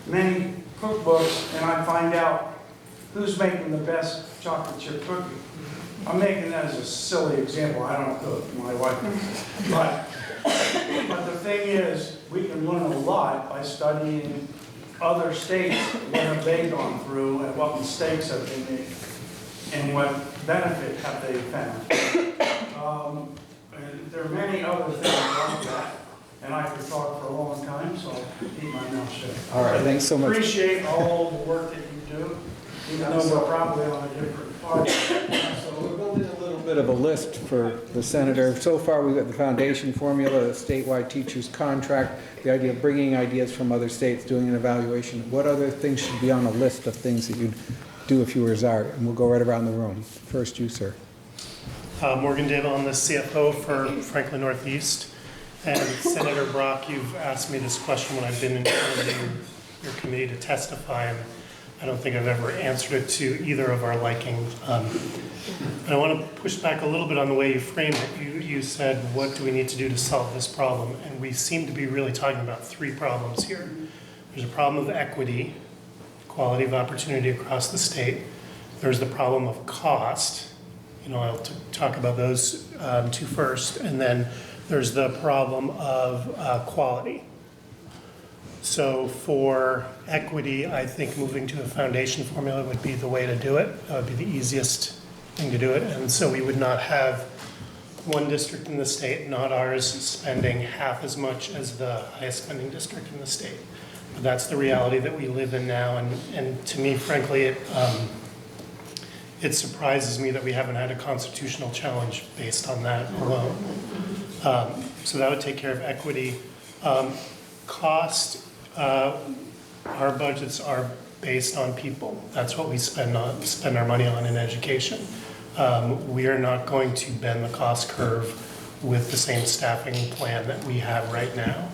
many cookbooks and I find out who's making the best chocolate chip cookie. I'm making that as a silly example. I don't cook, my wife does. But the thing is, we can learn a lot by studying other states, what have they gone through and what mistakes have they made and what benefit have they found. And there are many other things like that, and I could talk for a long time, so I'll keep my mouth shut. All right, thanks so much. Appreciate all the work that you do, even though we're probably on a different party. So we're building a little bit of a list for the senator. So far, we've got the foundation formula, the statewide teachers contract, the idea of bringing ideas from other states, doing an evaluation. What other things should be on a list of things that you'd do if you were czar? And we'll go right around the room. First, you, sir. Morgan Dable, I'm the CFO for Franklin Northeast. And Senator Brock, you've asked me this question when I've been in front of your committee to testify, and I don't think I've ever answered it to either of our liking. But I want to push back a little bit on the way you framed it. You said, what do we need to do to solve this problem? And we seem to be really talking about three problems here. There's a problem of equity, quality of opportunity across the state. There's the problem of cost. I'll talk about those two first. And then there's the problem of quality. So for equity, I think moving to a foundation formula would be the way to do it. That would be the easiest thing to do it. And so we would not have one district in the state, not ours, spending half as much as the highest spending district in the state. But that's the reality that we live in now. And to me, frankly, it surprises me that we haven't had a constitutional challenge based on that alone. So that would take care of equity. Cost, our budgets are based on people. That's what we spend our money on in education. We are not going to bend the cost curve with the same staffing plan that we have right now.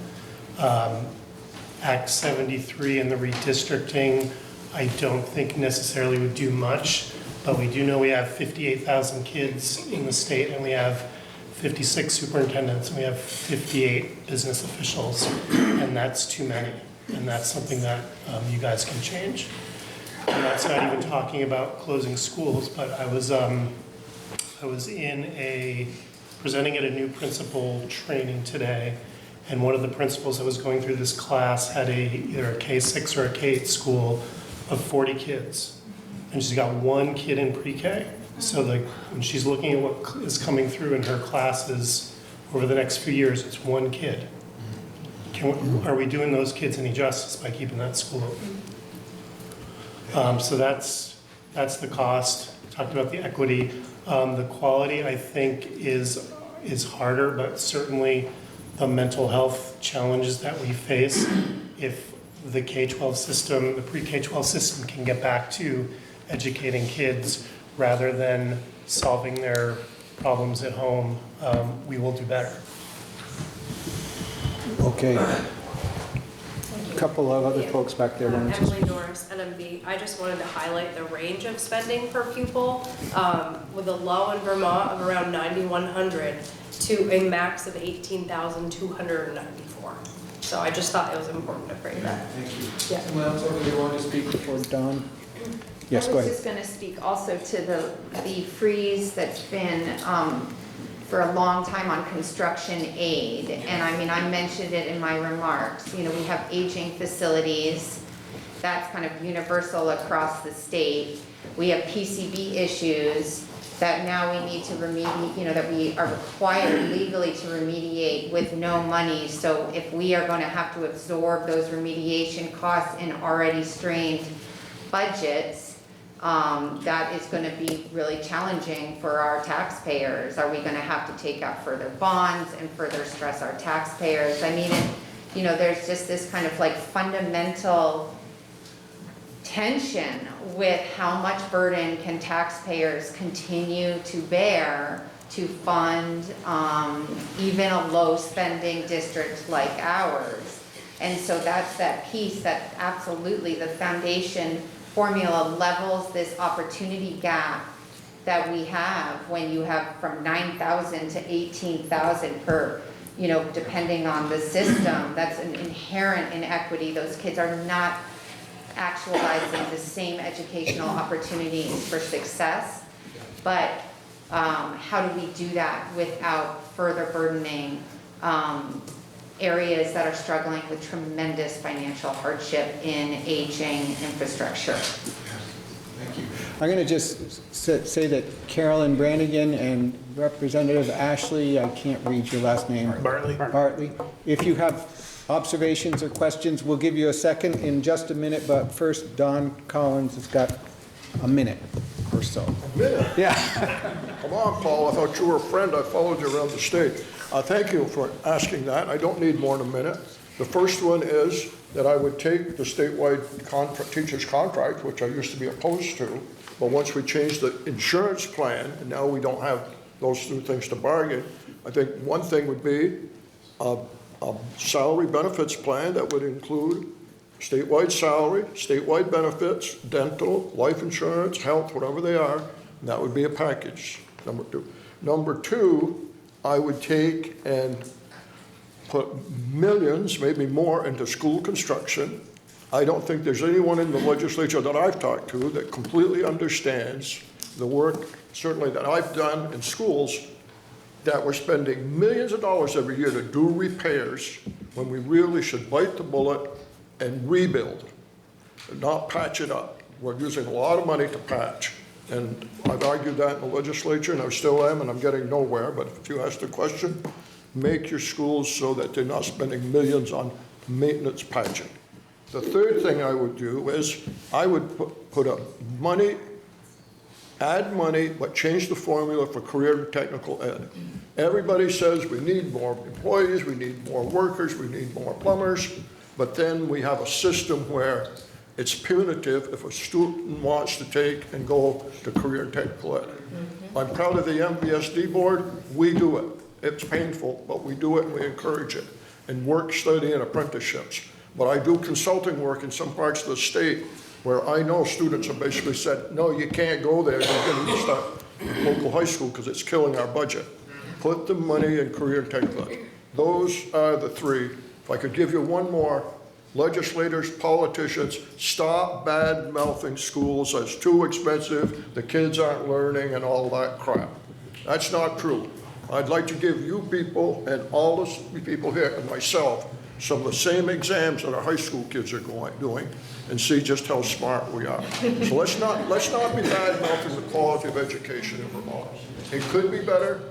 Act 73 and the redistricting, I don't think necessarily would do much, but we do know we have 58,000 kids in the state, and we have 56 superintendents, and we have 58 business officials, and that's too many. And that's something that you guys can change. And that's not even talking about closing schools, but I was presenting at a new principal training today, and one of the principals that was going through this class had either a K-6 or a K-8 school of 40 kids. And she's got one kid in pre-K. So when she's looking at what is coming through in her classes over the next few years, it's one kid. Are we doing those kids any justice by keeping that school open? So that's the cost. Talked about the equity. The quality, I think, is harder, but certainly the mental health challenges that we face, if the K-12 system, the pre-K-12 system can get back to educating kids rather than solving their problems at home, we will do better. Okay. A couple of other folks back there. Emily Norris, NMB. I just wanted to highlight the range of spending per pupil, with a low in Vermont of around 9,100 to a max of 18,294. So I just thought it was important to bring that. Thank you. Yeah. Someone else over there want to speak before Don? Yes, go I was ahead. just going to speak also to the freeze that's been for a long time on construction aid. And I mean, I mentioned it in my remarks. You know, we have aging facilities. That's kind of universal across the state. We have PCB issues that now we need to remediate, you know, that we are required legally to remediate with no money. So if we are going to have to absorb those remediation costs in already strained budgets, that is going to be really challenging for our taxpayers. Are we going to have to take out further bonds and further stress our taxpayers? I mean, you know, there's just this kind of like fundamental tension with how much burden can taxpayers continue to bear to fund even a low spending district like ours. And so that's that piece that absolutely the foundation formula levels this opportunity gap that we have when you have from 9,000 to 18,000 per, you know, depending on the system. That's an inherent inequity. Those kids are not actualizing the same educational opportunities for success, but how do we do that without further burdening areas that are struggling with tremendous financial hardship in aging infrastructure? Thank you. I'm going to just say that Carolyn Brannigan and Representative Ashley, I can't read your last name. Bartley. If you have observations or questions, we'll give you a second in just a minute, but first Don Collins has got a minute or so. A minute? Yeah. Come on, Paul, I thought you were a friend. I followed you around the state. Thank you for asking that. I don't need more than a minute. The first one is that I would take the statewide teacher's contract, which I used to be opposed to, but once we changed the insurance plan, and now we don't have those two things to bargain, I think one thing would be a salary benefits plan that would include statewide salary, statewide benefits, dental, life insurance, health, whatever they are, and that would be a package, number two. Number two, I would take and put millions, maybe more, into school construction. I don't think there's anyone in the legislature that I've talked to that completely understands the work, certainly that I've done in schools, that we're spending millions of dollars every year to do repairs when we really should bite the bullet and rebuild, and not patch it up. We're using a lot of money to patch. And I've argued that in the legislature, and I still am, and I'm getting nowhere. But if you ask the question, make your schools so that they're not spending millions on maintenance patching. The third thing I would do is I would put up money, add money, but change the formula for career and technical ed. Everybody says we need more employees, we need more workers, we need more plumbers, but then we have a system where it's punitive if a student wants to take and go to career and technical ed. I'm proud of the MVSD board. We do it. It's painful, but we do it and we encourage it. And work, study, and apprenticeships. But I do consulting work in some parts of the state where I know students have basically said, no, you can't go there. You're going to start local high school because it's killing our budget. Put the money in career and technical ed. Those are the three. If I could give you one more, legislators, politicians, stop bad-mouthing schools as too expensive, the kids aren't learning, and all that crap. That's not true. I'd like to give you people and all the people here and myself some of the same exams that our high school kids are doing and see just how smart we are. So let's not be bad-mouthing the quality of education in Vermont. It could be better,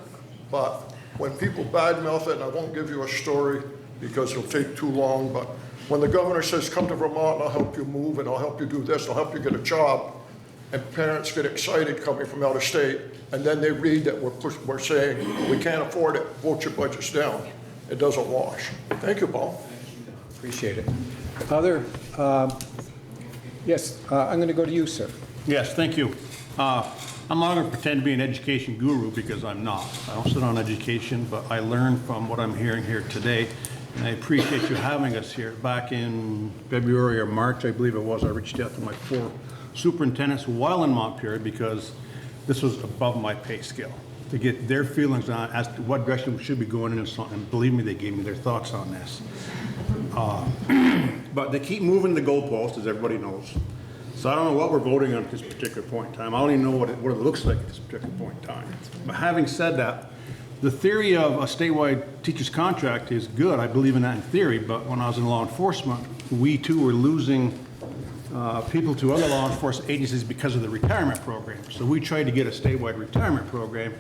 but when people bad-mouth it, and I won't give you a story because it'll take too long, but when the governor says, come to Vermont and I'll help you move and I'll help you do this, I'll help you get a job, and parents get excited coming from out of state, and then they read that we're saying, we can't afford it, vote your budgets down. It doesn't wash. Thank you, Paul. Appreciate it. Other, yes, I'm going to go to you, sir. Yes, thank you. I'm not going to pretend to be an education guru because I'm not. I don't sit on education, but I learn from what I'm hearing here today. And I appreciate you having us here. Back in February or March, I believe it was, I reached out to my 4 superintendents while in Montpelier because this was above my pay scale to get their feelings on as to what direction we should be going in. And believe me, they gave me their thoughts on this. But they keep moving the goalpost, as everybody knows. So I don't know what we're voting on at this particular point in time. I only know what it looks like at this particular point in time. But having said that, the theory of a statewide teacher's contract is good. I believe in that in theory, but when I was in law enforcement, we too were losing people to other law enforcement agencies because of the retirement program. So we tried to get a statewide retirement program,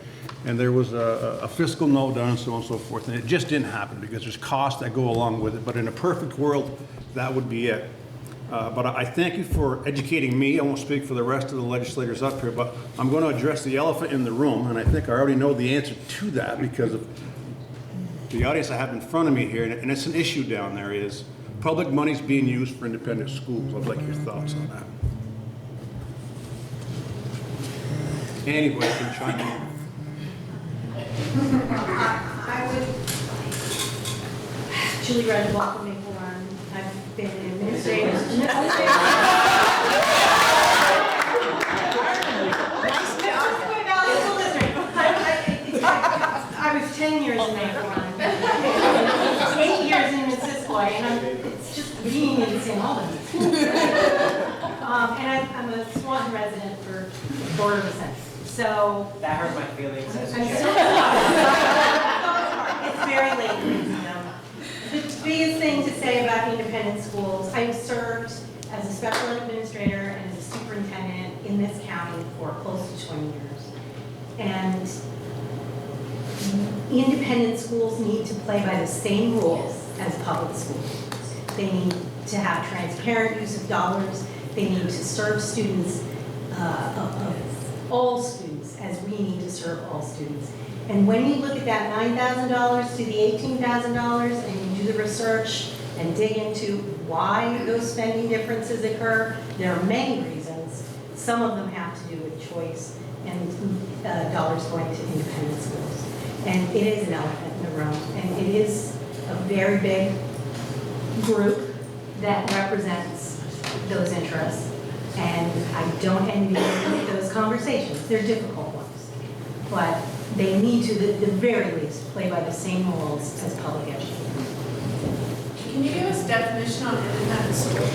and there was a fiscal note done and so on and so forth, and it just didn't happen because there's costs that go along with it. But in a perfect world, that would be it. But I thank you for educating me. I won't speak for the rest of the legislators up here, but I'm going to address the elephant in the room, and I think I already know the answer to that because of the audience I have in front of me here, and it's an issue down there, is public money's being used for independent schools. I'd like your thoughts on that. Anybody can chime in. I would, Julie Redwall from Maple Run. I've been an administrator. I was 10 years in Maple Run, 8 years in Missisquoi, and it's just being in St. Albans. And I'm a Swanton resident for a quarter of a century. So That hurt my feelings as a I'm chair. so it's very late. The biggest thing to say about independent schools, I've served as a special ed administrator and as a superintendent in this county for close to 20 years. And independent schools need to play by the same rules as public schools. They need to have transparent use of dollars. They need to serve students, all students, as we need to serve all students. And when you look at that $9,000 to the $18,000 and you do the research and dig into why those spending differences occur, there are many reasons. Some of them have to do with choice and dollars going to independent schools. And it is an elephant in the room. And it is a very big group that represents those interests. And I don't envy those conversations. They're difficult ones. But they need to, at the very least, play by the same rules as public education. Can you give us a definition on independent school?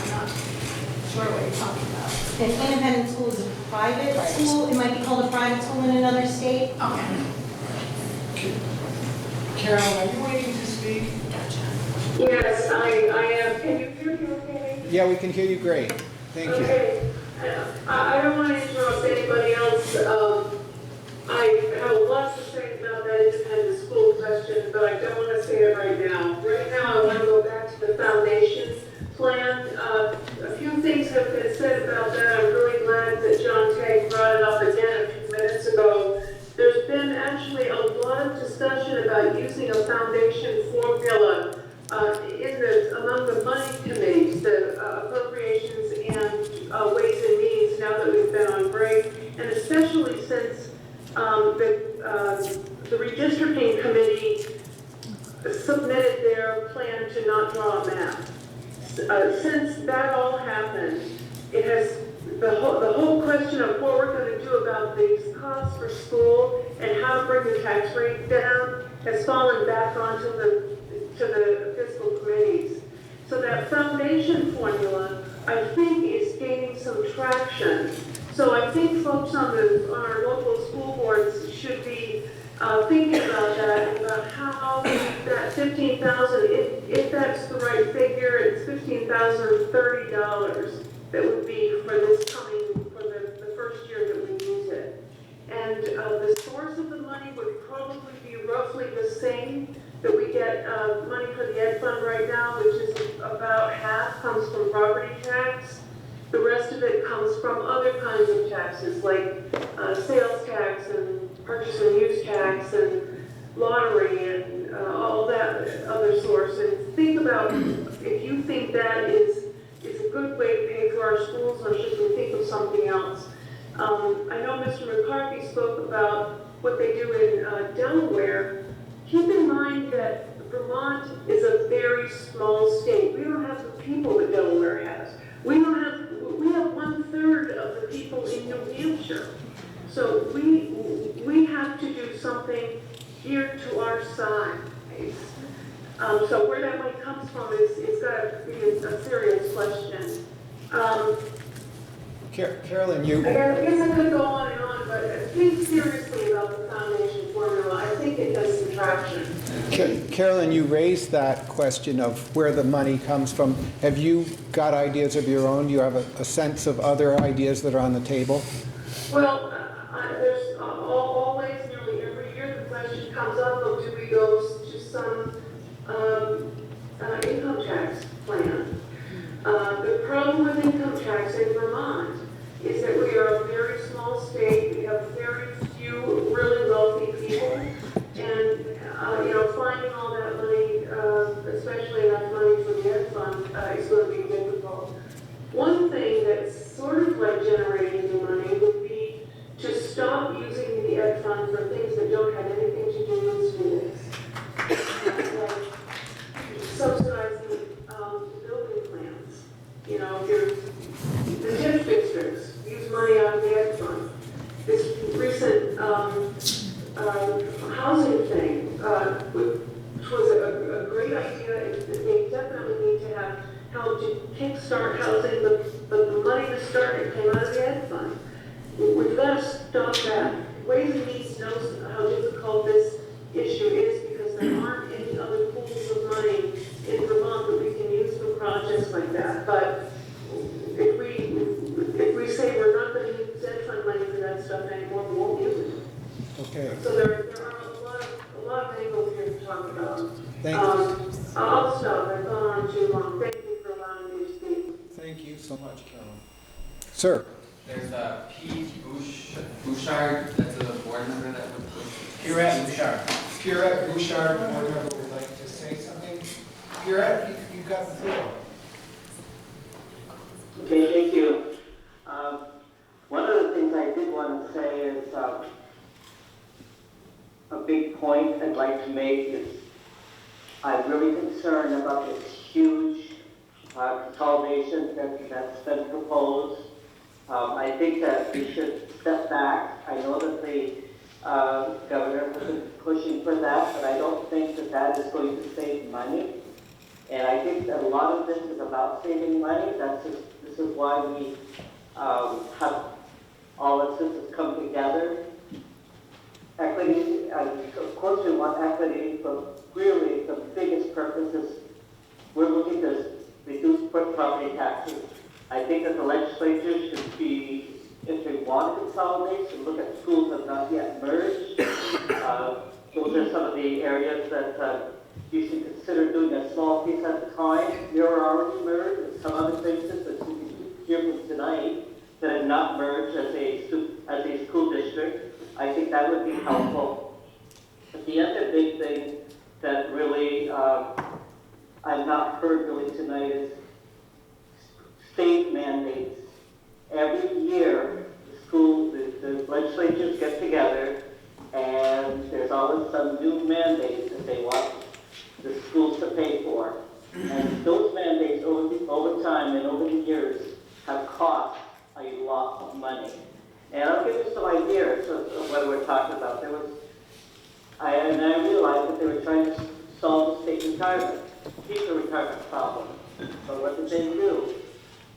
I'm not sure what you're talking about. An independent school is a private school. It might be called a private school in another state. Okay. Carol, are you waiting to speak? Yes, I am. Can you hear me okay? Yeah, we can hear you great. Thank you. Okay. I don't want to interrupt anybody else. I have lots to say about that independent school question, but I don't want to say it right now. Right now, I want to go back to the foundation plan. A few things have been said about that. I'm really glad that John Tay brought it up again a few minutes ago. There's been actually a lot of discussion about using a foundation formula among the money committees, the appropriations and ways and means, now that we've been on break, and especially since the redistricting committee submitted their plan to not draw a map. Since that all happened, it has the whole question of what we're going to do about these costs for school and how to bring the tax rate down has fallen back onto the fiscal committees. So that foundation formula, I think, is gaining some traction. So I think folks on our local school boards should be thinking about that, about how that $15,000, if that's the right figure, it's $15,030 that would be for this coming, for the first year that we use it. And the source of the money would probably be roughly the same that we get money for the Ed Fund right now, which is about half comes from property tax. The rest of it comes from other kinds of taxes like sales tax and purchase and use tax and lottery and all that other source. And think about if you think that is a good way to pay for our schools, or should we think of something else? I know Mr. McCarthy spoke about what they do in Delaware. Keep in mind that Vermont is a very small state. We don't have the people that Delaware has. We have 1/3 of the people in New Hampshire. So we have to do something geared to our size. So where that money comes from is got to be a serious question. Carolyn, you... I guess I could go on and on, but think seriously about the foundation direction. Carolyn, you raised that question of where the money comes from. Have you got ideas of your own? Do you have a sense of other ideas that are on the table? Well, there's always, nearly every year, the question comes up of do we go to some income tax plan? The problem with income tax in Vermont is that we are a very small state. We have very few really wealthy people, and finding all that money, especially enough money for the ed fund, is going to be difficult. One thing that's sort of like generating the money would be to stop using the ed fund for things that don't have anything to do with schools. Like subsidizing building plans. The TIF districts use money out of the ed fund. This recent housing thing, which was a great idea. They definitely need to have help to kickstart housing, but the money to start it came out of the ed fund. We've got to stop that. Ways and Means knows how difficult this issue is because there aren't any other pools of money in Vermont that we can use for projects like that. But if we say we're not going to use ed fund money for that stuff anymore, we won't use it. Okay. So there are a lot of angles here to talk about. Thank you. I'll stop. I've gone on too long. Thank you for allowing me to speak. Thank you so much, Carolyn. Sir. There's a P. Bouchard, that's a board member that would. Pierrette Bouchard, board member, would like to say something. Pierrette, you got the floor. Okay, thank you. One of the things I did want to say is a big point I'd like to make is I'm really concerned about this huge consolidation that's been proposed. I think that we should step back. I know that the governor has been pushing for that, but I don't think that that is going to save money. And I think that a lot of this is about saving money. This is why we have all the systems come together. Equity, of course we want equity, but really the biggest purpose is we're looking to reduce property taxes. I think that the legislature should be, if they want to consolidate, should look at schools that have not yet merged. Those are some of the areas that you should consider doing a small piece at a time. There are already merged, and some other places that you can hear from tonight that have not merged as a school district. I think that would be helpful. But the other big thing that really I've not heard really tonight is state mandates. Every year, the legislatures get together, and there's always some new mandates that they want the schools to pay for. And those mandates over time and over the years have cost a lot of money. And I'll give you some ideas of what we're talking about. I realized that they were trying to solve the state retirement, teacher retirement problem. But what did they do?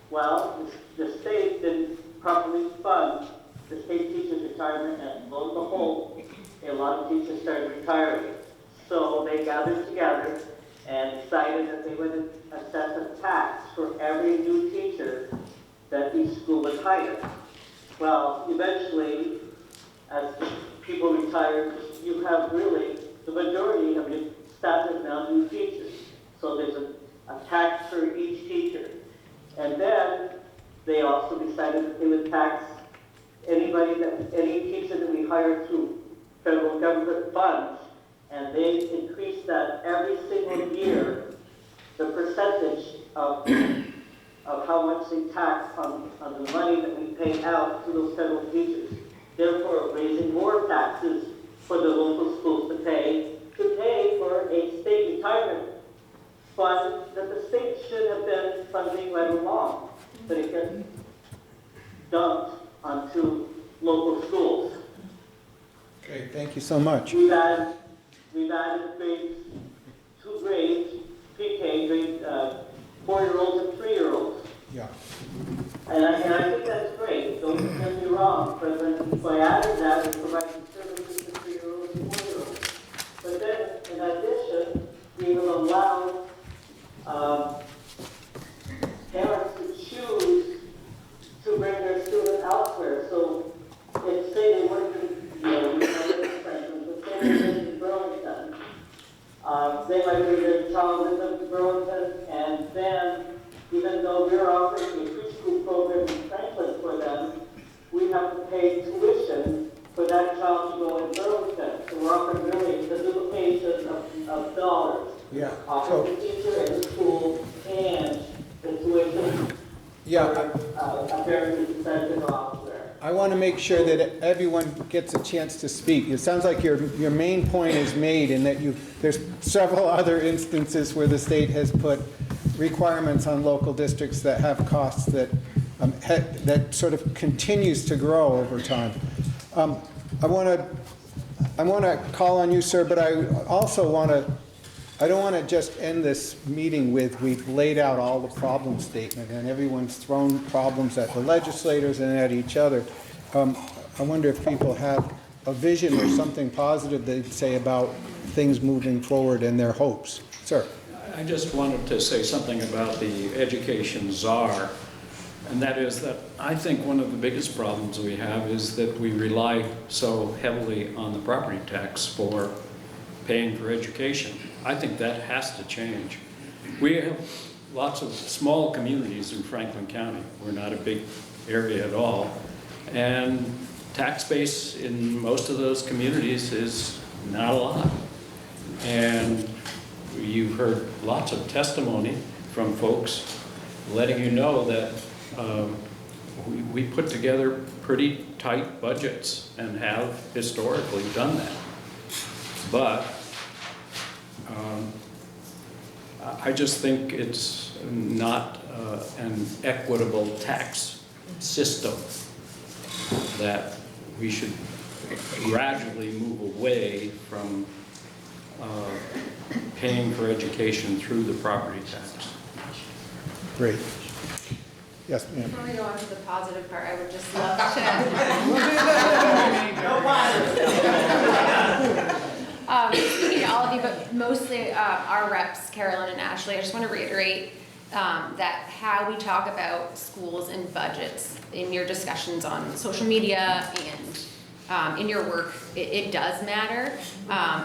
Well, the state didn't properly fund the state teachers' retirement, and lo and behold, a lot of teachers started retiring. So they gathered together and decided that they would assess a tax for every new teacher that each school would hire. Well, eventually, as people retire, you have really the majority of your staff is now new teachers. So there's a tax for each teacher. And then they also decided that they would tax any teacher that we hire through federal government funds, and they increased that every single year, the percentage of how much they tax on the money that we pay out to those federal teachers, therefore raising more taxes for the local schools to pay for a state retirement fund that the state should have been funding right along, but it gets dumped onto local schools. Okay, thank you so much. We've added grades, 2 grades, pre-K, grade 4-year-olds and 3-year-olds. Yeah. And I think that's great. Don't get me wrong, but by adding that, it provides services to 3-year-olds and 4-year-olds. But then They might bring their child with them to Burlington, and then, even though we're offering a preschool program in Franklin for them, we have to pay tuition for that child to go in Burlington. So we're offering really the duplication of dollars. Yeah. Offering the teacher and the school and the tuition. Yeah. A parent who decides to go elsewhere. I want to make sure that everyone gets a chance to speak. It sounds like your main point is made and that there's several other instances where the state has put requirements on local districts that have costs that that sort of continues to grow over time. I want to call on you, sir, but I also want to, I don't want to just end this meeting with we've laid out all the problem statement and everyone's thrown problems at the legislators and at each other. I wonder if people have a vision or something positive they'd say about things moving forward and their hopes. Sir. I just wanted to say something about the education czar, and that is that I think one of the biggest problems we have is that we rely so heavily on the property tax for paying for education. I think that has to change. We have lots of small communities in Franklin County. We're not a big area at all, and tax base in most of those communities is not a lot. And you've heard lots of testimony from folks letting you know that we put together pretty tight budgets and have historically done that. But I just think it's not an equitable tax system, that we should gradually move away from paying for education through the property tax. Great. Yes, ma'am. Before we go on to the positive part, I would just love to. Speaking to all of you, but mostly our reps, Carolyn and Ashley, I just want to reiterate that how we talk about schools and budgets in your discussions on social media and in your work, it does matter,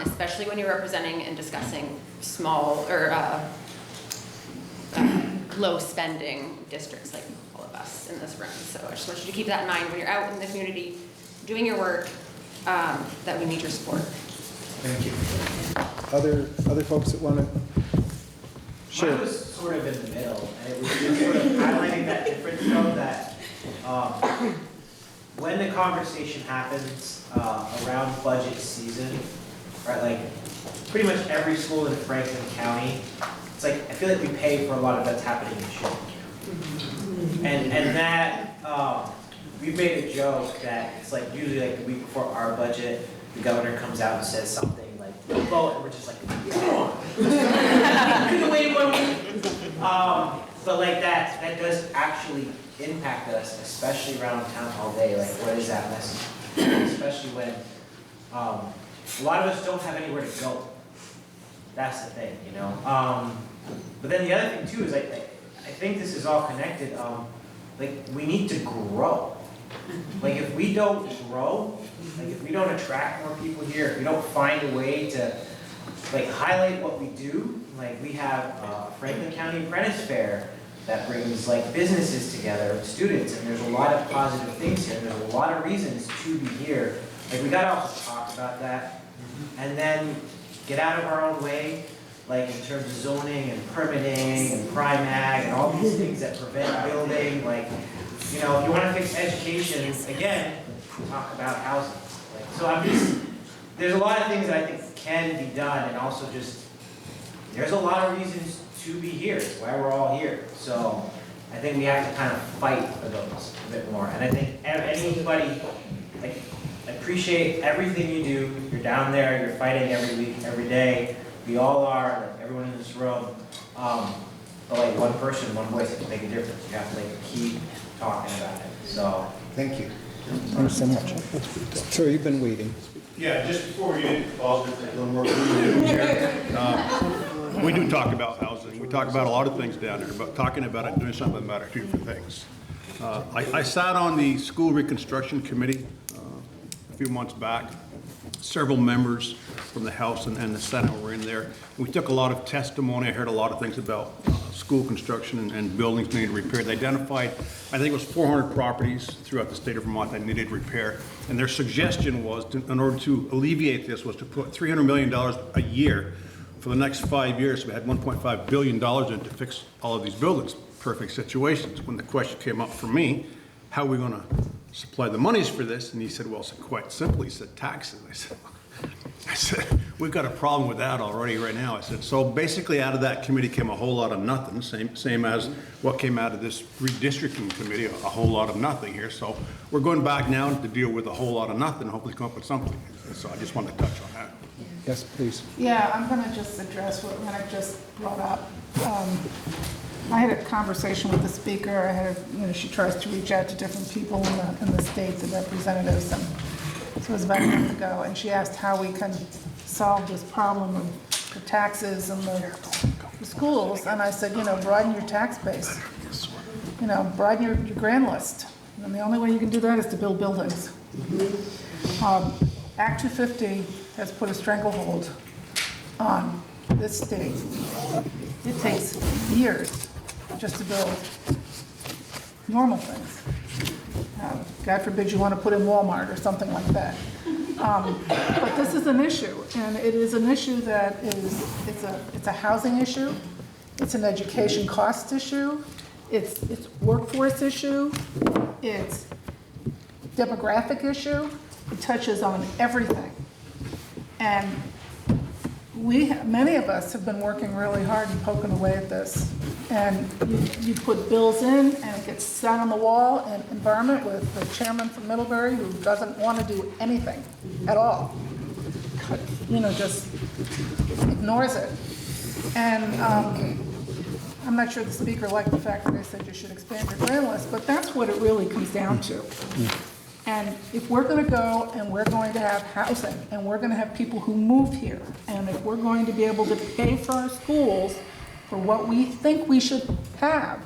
especially when you're representing and discussing small or low spending districts like all of us in this room. So I just want you to keep that in mind when you're out in the community doing your work, that we need your support. Thank you. Other folks that want to? Sure. Mine was sort of in the middle, and it was just sort of highlighting that difference though, that when the conversation happens around budget season, right, like pretty much every school in Franklin County, it's like, I feel like we pay for a lot of what's happening in Chilton. And that, we've made a joke that it's like usually like the week before our budget, the governor comes out and says something like, we'll vote, and we're just like, come on. Couldn't wait 1 week. But like that does actually impact us, especially around town hall day. Like, what is that message? Especially when a lot of us don't have anywhere to go. That's the thing, you know. But then the other thing too is like, I think this is all connected. Like, we need to grow. Like, if we don't grow, like if we don't attract more people here, if we don't find a way to like highlight what we do, like we have Franklin County Apprentice Fair that brings like businesses together, students, and there's a lot of positive things here, and there's a lot of reasons to be here. Like, we gotta also talk about that, and then get out of our own way, like in terms of zoning and permitting and PRIMAG and all these things that prevent building. Like, you know, if you want to fix education, again, talk about housing. Like, so I'm just, there's a lot of things that I think can be done, and also just, there's a lot of reasons to be here. It's why we're all here. So I think we have to kind of fight for those a bit more. And I think anybody, like, I appreciate everything you do. You're down there, you're fighting every week, every day. We all are, like everyone in this room. But like one person, one voice, it can make a difference. You have to like keep talking about it. So thank you. Thanks so much. Sir, you've been waiting. Yeah, just before we get into positive, a little more we do here. We do talk about housing. We talk about a lot of things down there, but talking about it and doing something about it are two different things. I sat on the school reconstruction committee a few months back. Several members from the House and the Senate were in there. We took a lot of testimony. I heard a lot of things about school construction and buildings needing repair. They identified, I think it was 400 properties throughout the state of Vermont that needed repair. And their suggestion was, in order to alleviate this, was to put $300 million a year for the next 5 years. So we had $1.5 billion in to fix all of these buildings. Perfect situations. When the question came up for me, how are we going to supply the monies for this? And he said, well, quite simply, he said, taxes. I said, we've got a problem with that already right now. I said, so basically out of that committee came a whole lot of nothing, same as what came out of this redistricting committee, a whole lot of nothing here. So we're going back now to deal with a whole lot of nothing, hopefully come up with something. So I just wanted to touch on that. Yes, please. Yeah, I'm going to just address what Rennick just brought up. I had a conversation with the speaker. I had, she tries to reach out to different people in the state, the representatives, and so it was about a month ago, and she asked how we can solve this problem of the taxes and the schools, and I said, broaden your tax base, broaden your grand list, and the only way you can do that is to build buildings. Act 250 has put a stranglehold on this state. It takes years just to build normal things. God forbid you want to put in Walmart or something like that. But this is an issue, and it is an issue that it's a housing issue, it's an education cost issue, it's workforce issue, it's demographic issue. It touches on everything. And many of us have been working really hard and poking away at this. And you put bills in and it gets sat on the wall in environment with the chairman from Middlebury who doesn't want to do anything at all. Just ignores it. And I'm not sure the speaker liked the fact that I said you should expand your grand list, but that's what it really comes down to. And if we're going to go and we're going to have housing and we're going to have people who move here, and if we're going to be able to pay for our schools for what we think we should have,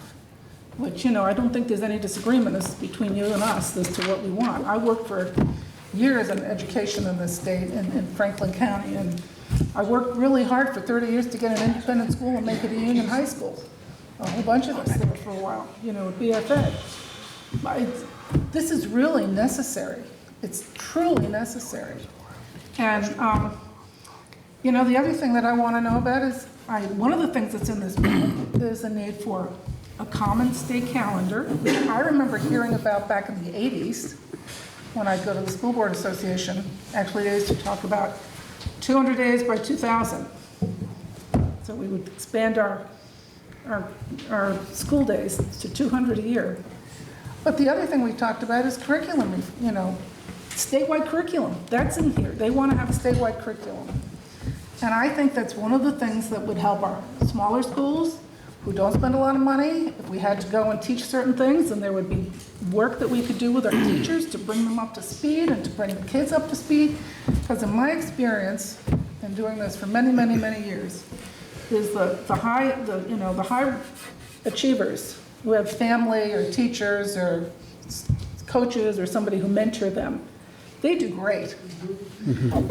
which, I don't think there's any disagreement between you and us as to what we want. I worked for years in education in this state, in Franklin County, and I worked really hard for 30 years to get an independent school and make it a union high school. A whole bunch of us there for a while, at BFA. This is really necessary. It's truly necessary. And, the other thing that I want to know about is, one of the things that's in this bill is the need for a common state calendar, which I remember hearing about back in the 80s when I'd go to the School Board Association. Actually, they used to talk about 200 days by 2000. So we would expand our school days to 200 a year. But the other thing we talked about is curriculum, statewide curriculum. That's in here. They want to have a statewide curriculum. And I think that's one of the things that would help our smaller schools who don't spend a lot of money. If we had to go and teach certain things, then there would be work that we could do with our teachers to bring them up to speed and to bring the kids up to speed. Because in my experience, in doing this for many, many, many years, is the high achievers who have family or teachers or coaches or somebody who mentor them, they do great.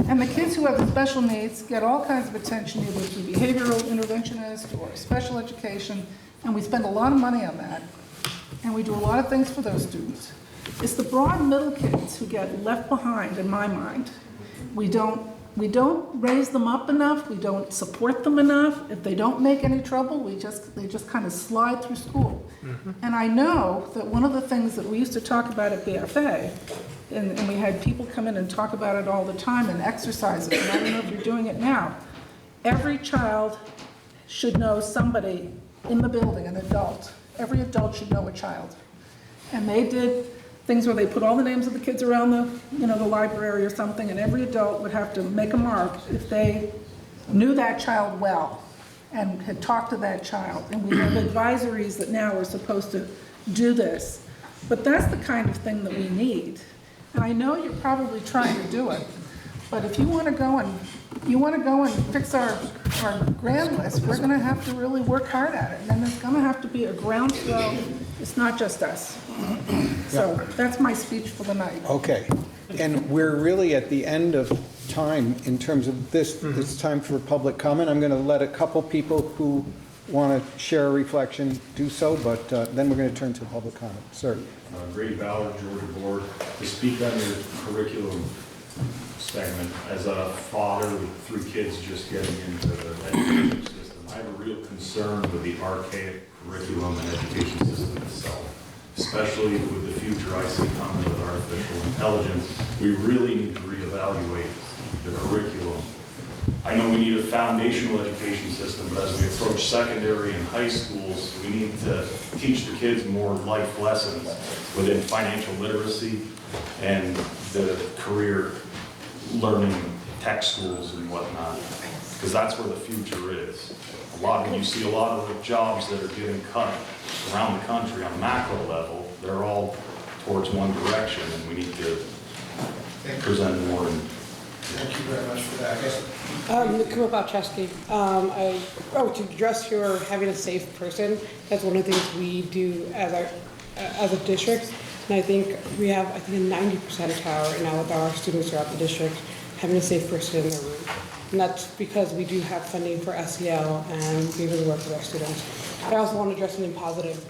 And the kids who have special needs get all kinds of attention, either through behavioral interventionist or special education, and we spend a lot of money on that. And we do a lot of things for those students. It's the broad middle kids who get left behind, in my mind. We don't raise them up enough. We don't support them enough. If they don't make any trouble, they just kind of slide through school. And I know that one of the things that we used to talk about at BFA, and we had people come in and talk about it all the time and exercises, and I don't know if you're doing it now. Every child should know somebody in the building, an adult. Every adult should know a child. And they did things where they put all the names of the kids around the library or something, and every adult would have to make a mark if they knew that child well and had talked to that child. And we have advisories that now are supposed to do this. But that's the kind of thing that we need. And I know you're probably trying to do it, but if you want to go and fix our grand list, we're going to have to really work hard at it. And there's going to have to be a groundswell. It's not just us. So that's my speech for the night. Okay. And we're really at the end of time in terms of this. It's time for public comment. I'm going to let a couple people who want to share a reflection do so, but then we're going to turn to public comment. Sir. Great Ballard, Georgia Board. To speak on your curriculum segment, as a father with 3 kids just getting into the education system, I have a real concern with the archaic curriculum and education system itself, especially with the future I see coming with artificial intelligence. We really need to reevaluate the curriculum. I know we need a foundational education system, but as we approach secondary and high schools, we need to teach the kids more life lessons within financial literacy and the career learning tech schools and whatnot, because that's where the future is. You see a lot of the jobs that are getting cut around the country on a macro level, they're all towards one direction, and we need to present more. Thank you very much for that. Yes. Nikuma Balcheski. To address your having a safe person, that's one of the things we do as a district. And I think we have, a 90% tower now with our students throughout the district having a safe person in their room. And that's because we do have funding for SEL and we really work with our students. I also want to address something positive.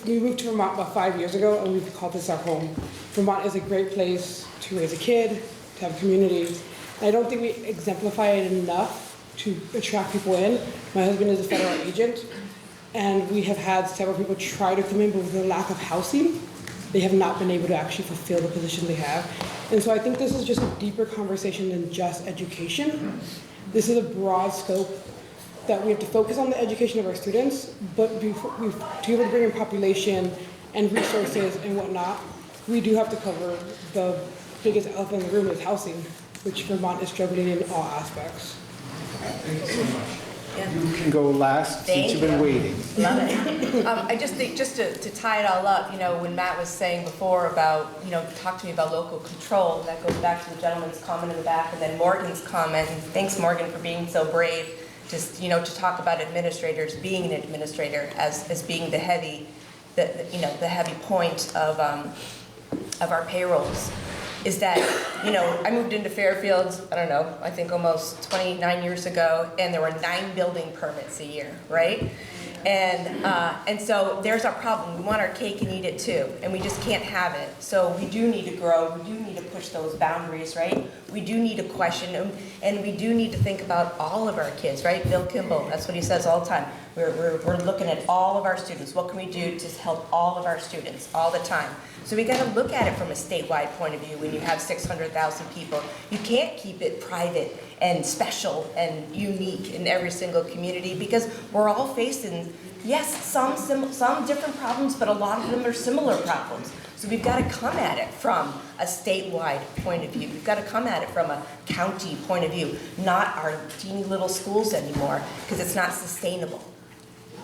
We moved to Vermont about 5 years ago, and we've called this our home. Vermont is a great place to raise a kid, to have a community. And I don't think we exemplify it enough to attract people in. My husband is a federal agent, and we have had several people try to come in, but with the lack of housing, they have not been able to actually fulfill the position they have. And so I think this is just a deeper conversation than just education. This is a broad scope that we have to focus on the education of our students, but to be able to bring in population and resources and whatnot, we do have to cover the biggest elephant in the room is housing, which Vermont is struggling in all aspects. Thank you so much. You can go last since you've been waiting. Love it. I just think, just to tie it all up, when Matt was saying before about, talk to me about local control, that goes back to the gentleman's comment in the back and then Morgan's comment. And thanks, Morgan, for being so brave to talk about administrators being an administrator as being the heavy point of our payrolls. Is that, I moved into Fairfield, I think almost 29 years ago, and there were 9 building permits a year, right? And so there's our problem. We want our cake and eat it too, and we just can't have it. So we do need to grow, we do need to push those boundaries, right? We do need to question them, and we do need to think about all of our kids, right? Bill Kimball, that's what he says all the time. We're looking at all of our students. What can we do to help all of our students all the time? So we got to look at it from a statewide point of view when you have 600,000 people. You can't keep it private and special and unique in every single community because we're all facing, yes, some different problems, but a lot of them are similar problems. So we've got to come at it from a statewide point of view. We've got to come at it from a county point of view, not our teeny little schools anymore, because it's not sustainable.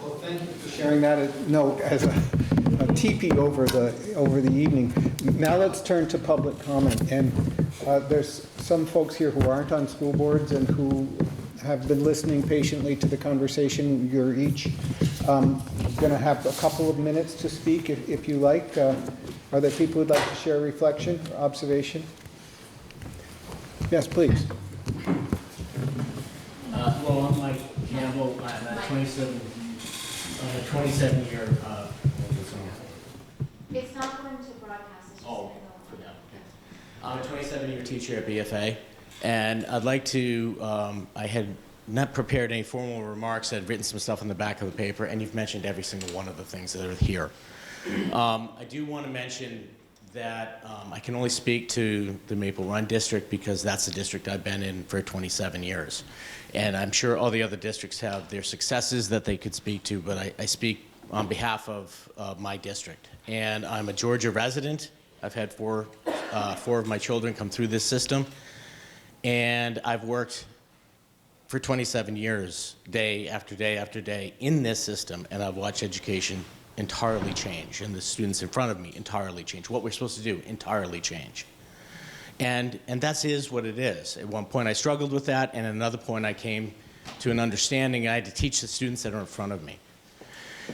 Well, thank you for sharing that note as a teepee over the evening. Now let's turn to public comment. And there's some folks here who aren't on school boards and who have been listening patiently to the conversation. You're each going to have a couple of minutes to speak if you like. Are there people who'd like to share a reflection or observation? Yes, please. Hello, I'm Mike Campbell. I'm a 27-year. It's not going to broadcast. It's just I'm a 27-year teacher at BFA, and I'd like to. I had not prepared any formal remarks. I'd written some stuff on the back of the paper, and you've mentioned every single one of the things that are here. I do want to mention that I can only speak to the Maple Run district because that's the district I've been in for 27 years. And I'm sure all the other districts have their successes that they could speak to, but I speak on behalf of my district. And I'm a Georgia resident. I've had four of my children come through this system. And I've worked for 27 years, day after day after day, in this system, and I've watched education entirely change, and the students in front of me entirely change. What we're supposed to do, entirely change. And that is what it is. At one point I struggled with that, and at another point I came to an understanding I had to teach the students that are in front of me.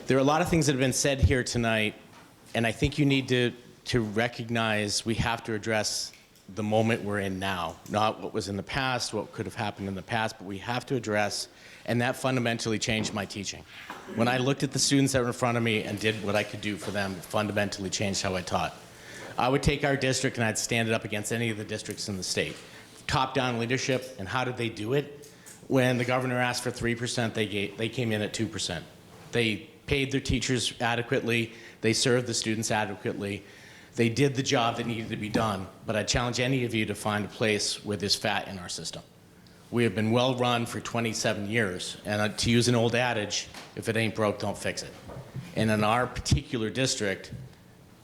There are a lot of things that have been said here tonight, and I think you need to recognize we have to address the moment we're in now, not what was in the past, what could have happened in the past, but we have to address, and that fundamentally changed my teaching. When I looked at the students that were in front of me and did what I could do for them, it fundamentally changed how I taught. I would take our district and I'd stand it up against any of the districts in the state. Top-down leadership, and how did they do it? When the governor asked for 3%, they came in at 2%. They paid their teachers adequately, they served the students adequately, they did the job that needed to be done, but I challenge any of you to find a place where there's fat in our system. We have been well run for 27 years, and to use an old adage, if it ain't broke, don't fix it. And in our particular district,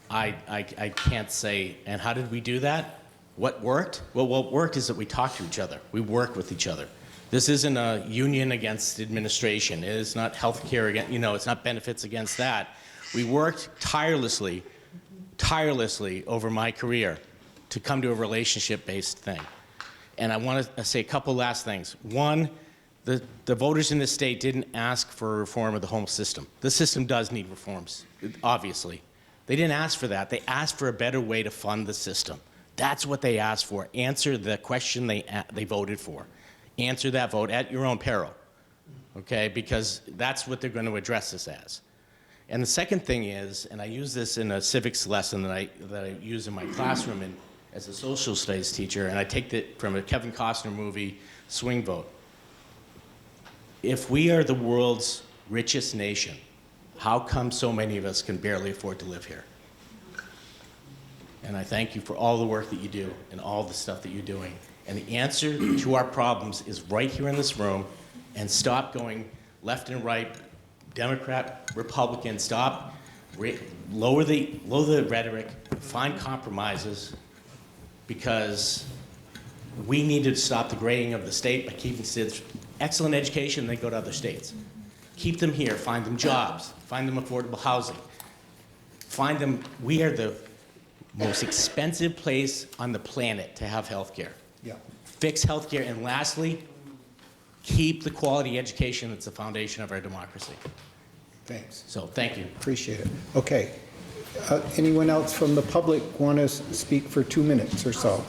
I can't say, and how did we do that? What worked? Well, what worked is that we talked to each other. We worked with each other. This isn't a union against administration. It is not healthcare against, it's not benefits against that. We worked tirelessly over my career to come to a relationship-based thing. And I want to say a couple last things. One, the voters in this state didn't ask for a reform of the home system. The system does need reforms, obviously. They didn't ask for that. They asked for a better way to fund the system. That's what they asked for. Answer the question they voted for. Answer that vote at your own peril, okay? Because that's what they're going to address this as. And the second thing is, and I use this in a civics lesson that I use in my classroom as a social studies teacher, and I take it from a Kevin Costner movie, Swing Vote. If we are the world's richest nation, how come so many of us can barely afford to live here? And I thank you for all the work that you do and all the stuff that you're doing. And the answer to our problems is right here in this room, and stop going left and right, Democrat, Republican, stop, lower the rhetoric, find compromises, because we need to stop the grading of the state by keeping students excellent education, they go to other states. Keep them here, find them jobs, find them affordable housing. Find them, we are the most expensive place on the planet to have health care. Yeah. Fix health care, and lastly, keep the quality education that's the foundation of our democracy. Thanks. So, thank you. Appreciate it. Okay. Anyone else from the public want to speak for 2 minutes or so?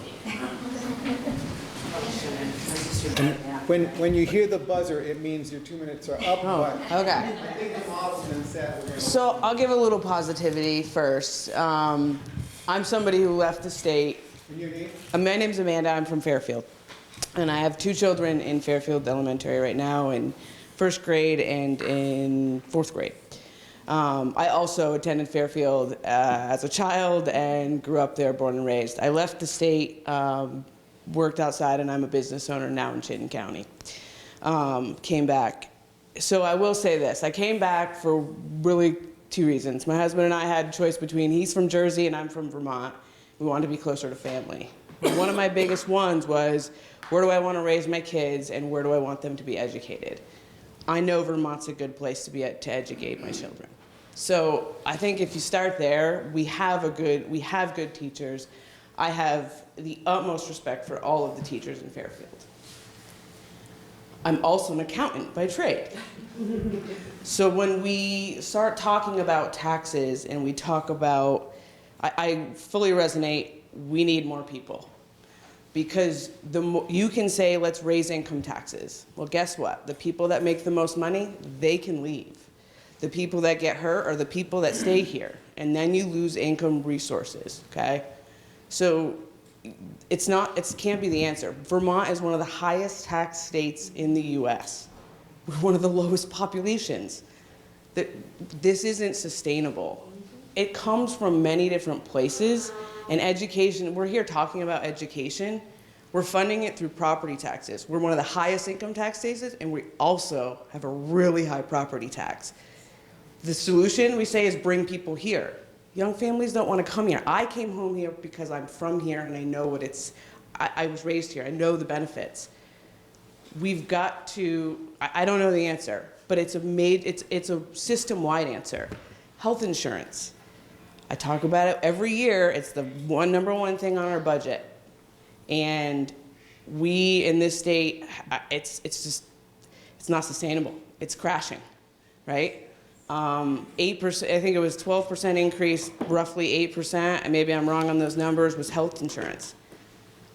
And when you hear the buzzer, it means your 2 minutes are up. But Okay. I think the model's been set. We're gonna- So I'll give a little positivity first. I'm somebody who left the state. And your name? My name's Amanda. I'm from Fairfield. And I have 2 children in Fairfield Elementary right now, in 1st grade and in 4th grade. I also attended Fairfield as a child and grew up there, born and raised. I left the state, worked outside, and I'm a business owner now in Chittenden County. Came back. So I will say this. I came back for really 2 reasons. My husband and I had a choice between, he's from Jersey and I'm from Vermont. We wanted to be closer to family. One of my biggest ones was, where do I want to raise my kids and where do I want them to be educated? I know Vermont's a good place to educate my children. So I think if you start there, we have good teachers. I have the utmost respect for all of the teachers in Fairfield. I'm also an accountant by trade. So when we start talking about taxes and we talk about, I fully resonate, we need more people. Because you can say, let's raise income taxes. Well, guess what? The people that make the most money, they can leave. The people that get hurt are the people that stay here. And then you lose income resources, okay? So it can't be the answer. Vermont is one of the highest tax states in the US. We're one of the lowest populations. This isn't sustainable. It comes from many different places. And education, we're here talking about education. We're funding it through property taxes. We're one of the highest income tax states, and we also have a really high property tax. The solution, we say, is bring people here. Young families don't want to come here. I came home here because I'm from here and I know what I was raised here. I know the benefits. We've got to, I don't know the answer, but it's a system-wide answer. Health insurance. I talk about it every year. It's the number one thing on our budget. And we in this state, it's not sustainable. It's crashing, right? 8%, I think it was 12% increase, roughly 8%, and maybe I'm wrong on those numbers, was health insurance.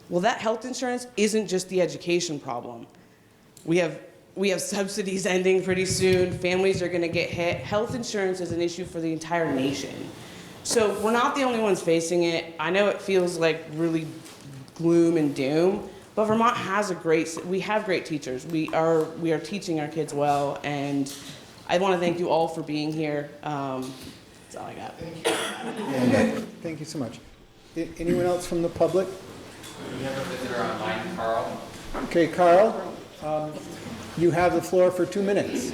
Well, that health insurance isn't just the education problem. We have subsidies ending pretty soon. Families are going to get hit. Health insurance is an issue for the entire nation. So we're not the only ones facing it. I know it feels like really gloom and doom, but Vermont has we have great teachers. We are teaching our kids well, and I want to thank you all for being here. That's all I got. Thank you so much. Anyone else from the public? We have a visitor online, Carl. Okay, Carl, you have the floor for 2 minutes.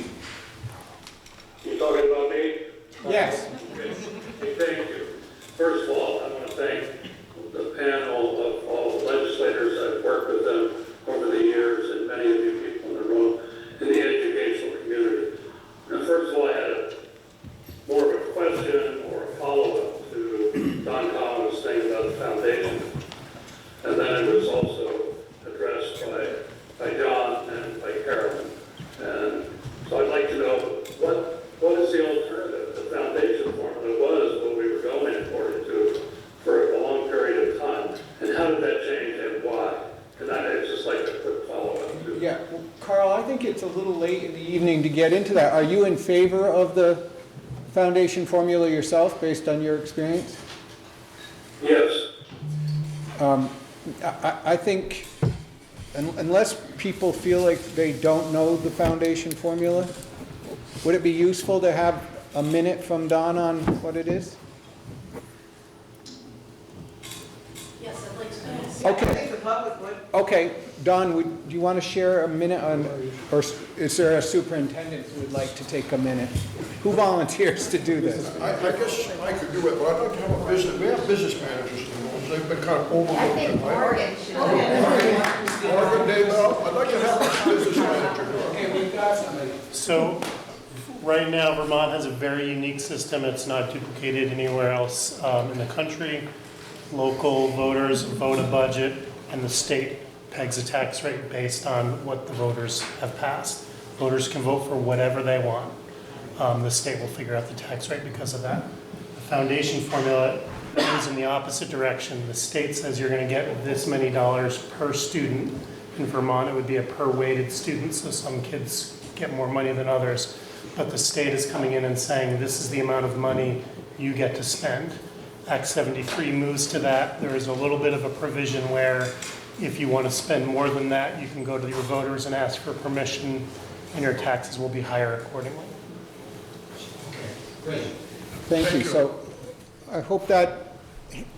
You talking about me? Yes. Hey, thank you. First of all, I want to thank the panel of all the legislators. I've worked with them over the years, and many of you people in the room in the educational community. Now, first of all, I had more of a question or a follow-up to Don Collins' thing about the foundation. And then it was also addressed by John and by Carolyn. And so I'd like to know what is the alternative? The foundation formula was what we were going for a long period of time. And how did that change and why? And it's just like a quick follow-up. Yeah, well, Carl, I think it's a little late in the evening to get into that. Are you in favor of the foundation formula yourself, based on your experience? Yes. I think unless people feel like they don't know the foundation formula, would it be useful to have a minute from Don on what it is? Yes, I'd like to know. Okay. I think the public would. Okay, Don, do you want to share a minute on, or is there a superintendent who would like to take a minute? Who volunteers to do this? I guess I could do it, but I'd like to have a business, we have business managers in the room, they've been kind of overlooked. I think Morgan should. Morgan, Dave, I'd like to have a business manager. Okay, we've got somebody. So, right now, Vermont has a very unique system. It's not duplicated anywhere else in the country. Local voters vote a budget, and the state pegs a tax rate based on what the voters have passed. Voters can vote for whatever they want. The state will figure out the tax rate because of that. The foundation formula is in the opposite direction. The state says you're going to get this many dollars per student. In Vermont, it would be a per weighted student, so some kids get more money than others. But the state is coming in and saying, this is the amount of money you get to spend. Act 73 moves to that. There is a little bit of a provision where if you want to spend more than that, you can go to your voters and ask for permission, and your taxes will be higher accordingly. Great. Thank you. So I hope that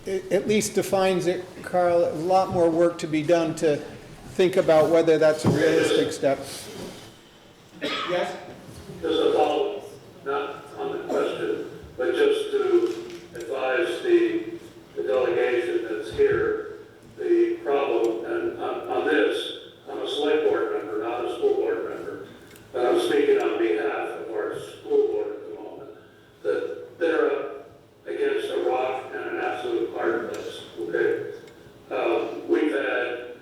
at least defines it, Carl. A lot more work to be done to think about whether that's a realistic step. Yes? Just a follow-up, not on the question, but just to advise the delegation that's here, the problem, and on this, I'm a select board member, not a school board member, but I'm speaking on behalf of our school board at the moment, that they're up against a rock and an absolute hard place, okay? We've had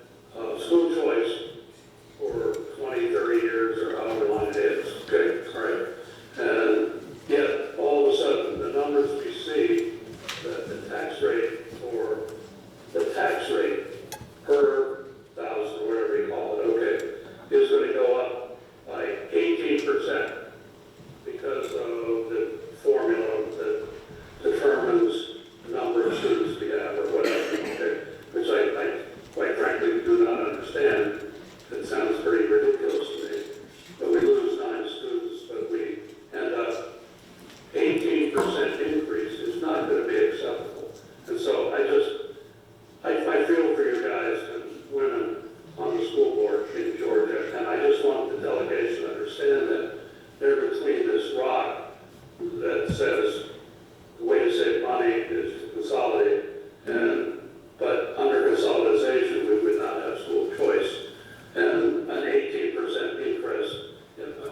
school choice for 20, 30 years, or however long it is, okay, all right? And yet, all of a sudden, the numbers we see, that the tax rate per thousand, whatever you call it, okay, is going to go up by 18% because of the formula that determines the number of students we have or whatever, okay? Which I quite frankly do not understand. It sounds pretty ridiculous to me. But we lose 9 students, but we end up 18% increase is not going to be acceptable. And so I feel for you guys and women on the school board in Georgia, and I just want the delegation to understand that they're between this rock that says the way to save money is to consolidate, but under consolidation we would not have school choice, and an 18%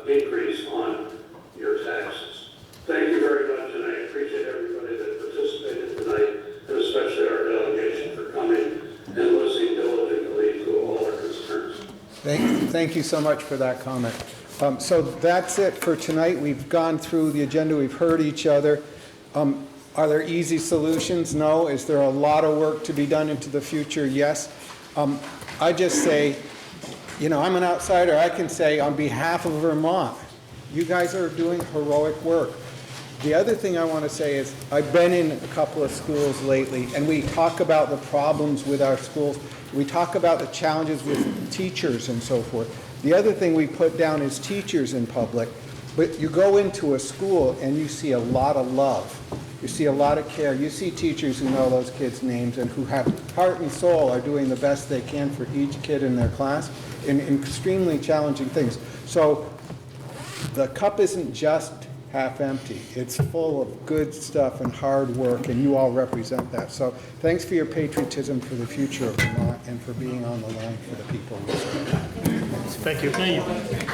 increase on your taxes. Thank you very much, and I appreciate everybody that participated tonight, and especially our delegation for coming and listening diligently to all our concerns. Thank you so much for that comment. So that's it for tonight. We've gone through the agenda. We've heard each other. Are there easy solutions? No. Is there a lot of work to be done into the future? Yes. I just say, you know, I'm an outsider. I can say on behalf of Vermont, you guys are doing heroic work. The other thing I want to say is I've been in a couple of schools lately, and we talk about the problems with our schools. We talk about the challenges with teachers and so forth. The other thing we put down is teachers in public, but you go into a school and you see a lot of love. You see a lot of care. You see teachers who know those kids' names and who have heart and soul are doing the best they can for each kid in their class in extremely challenging things. So the cup isn't just half empty. It's full of good stuff and hard work, and you all represent that. So thanks for your patriotism for the future of Vermont and for being on the line for the people. Thank you. Thank you.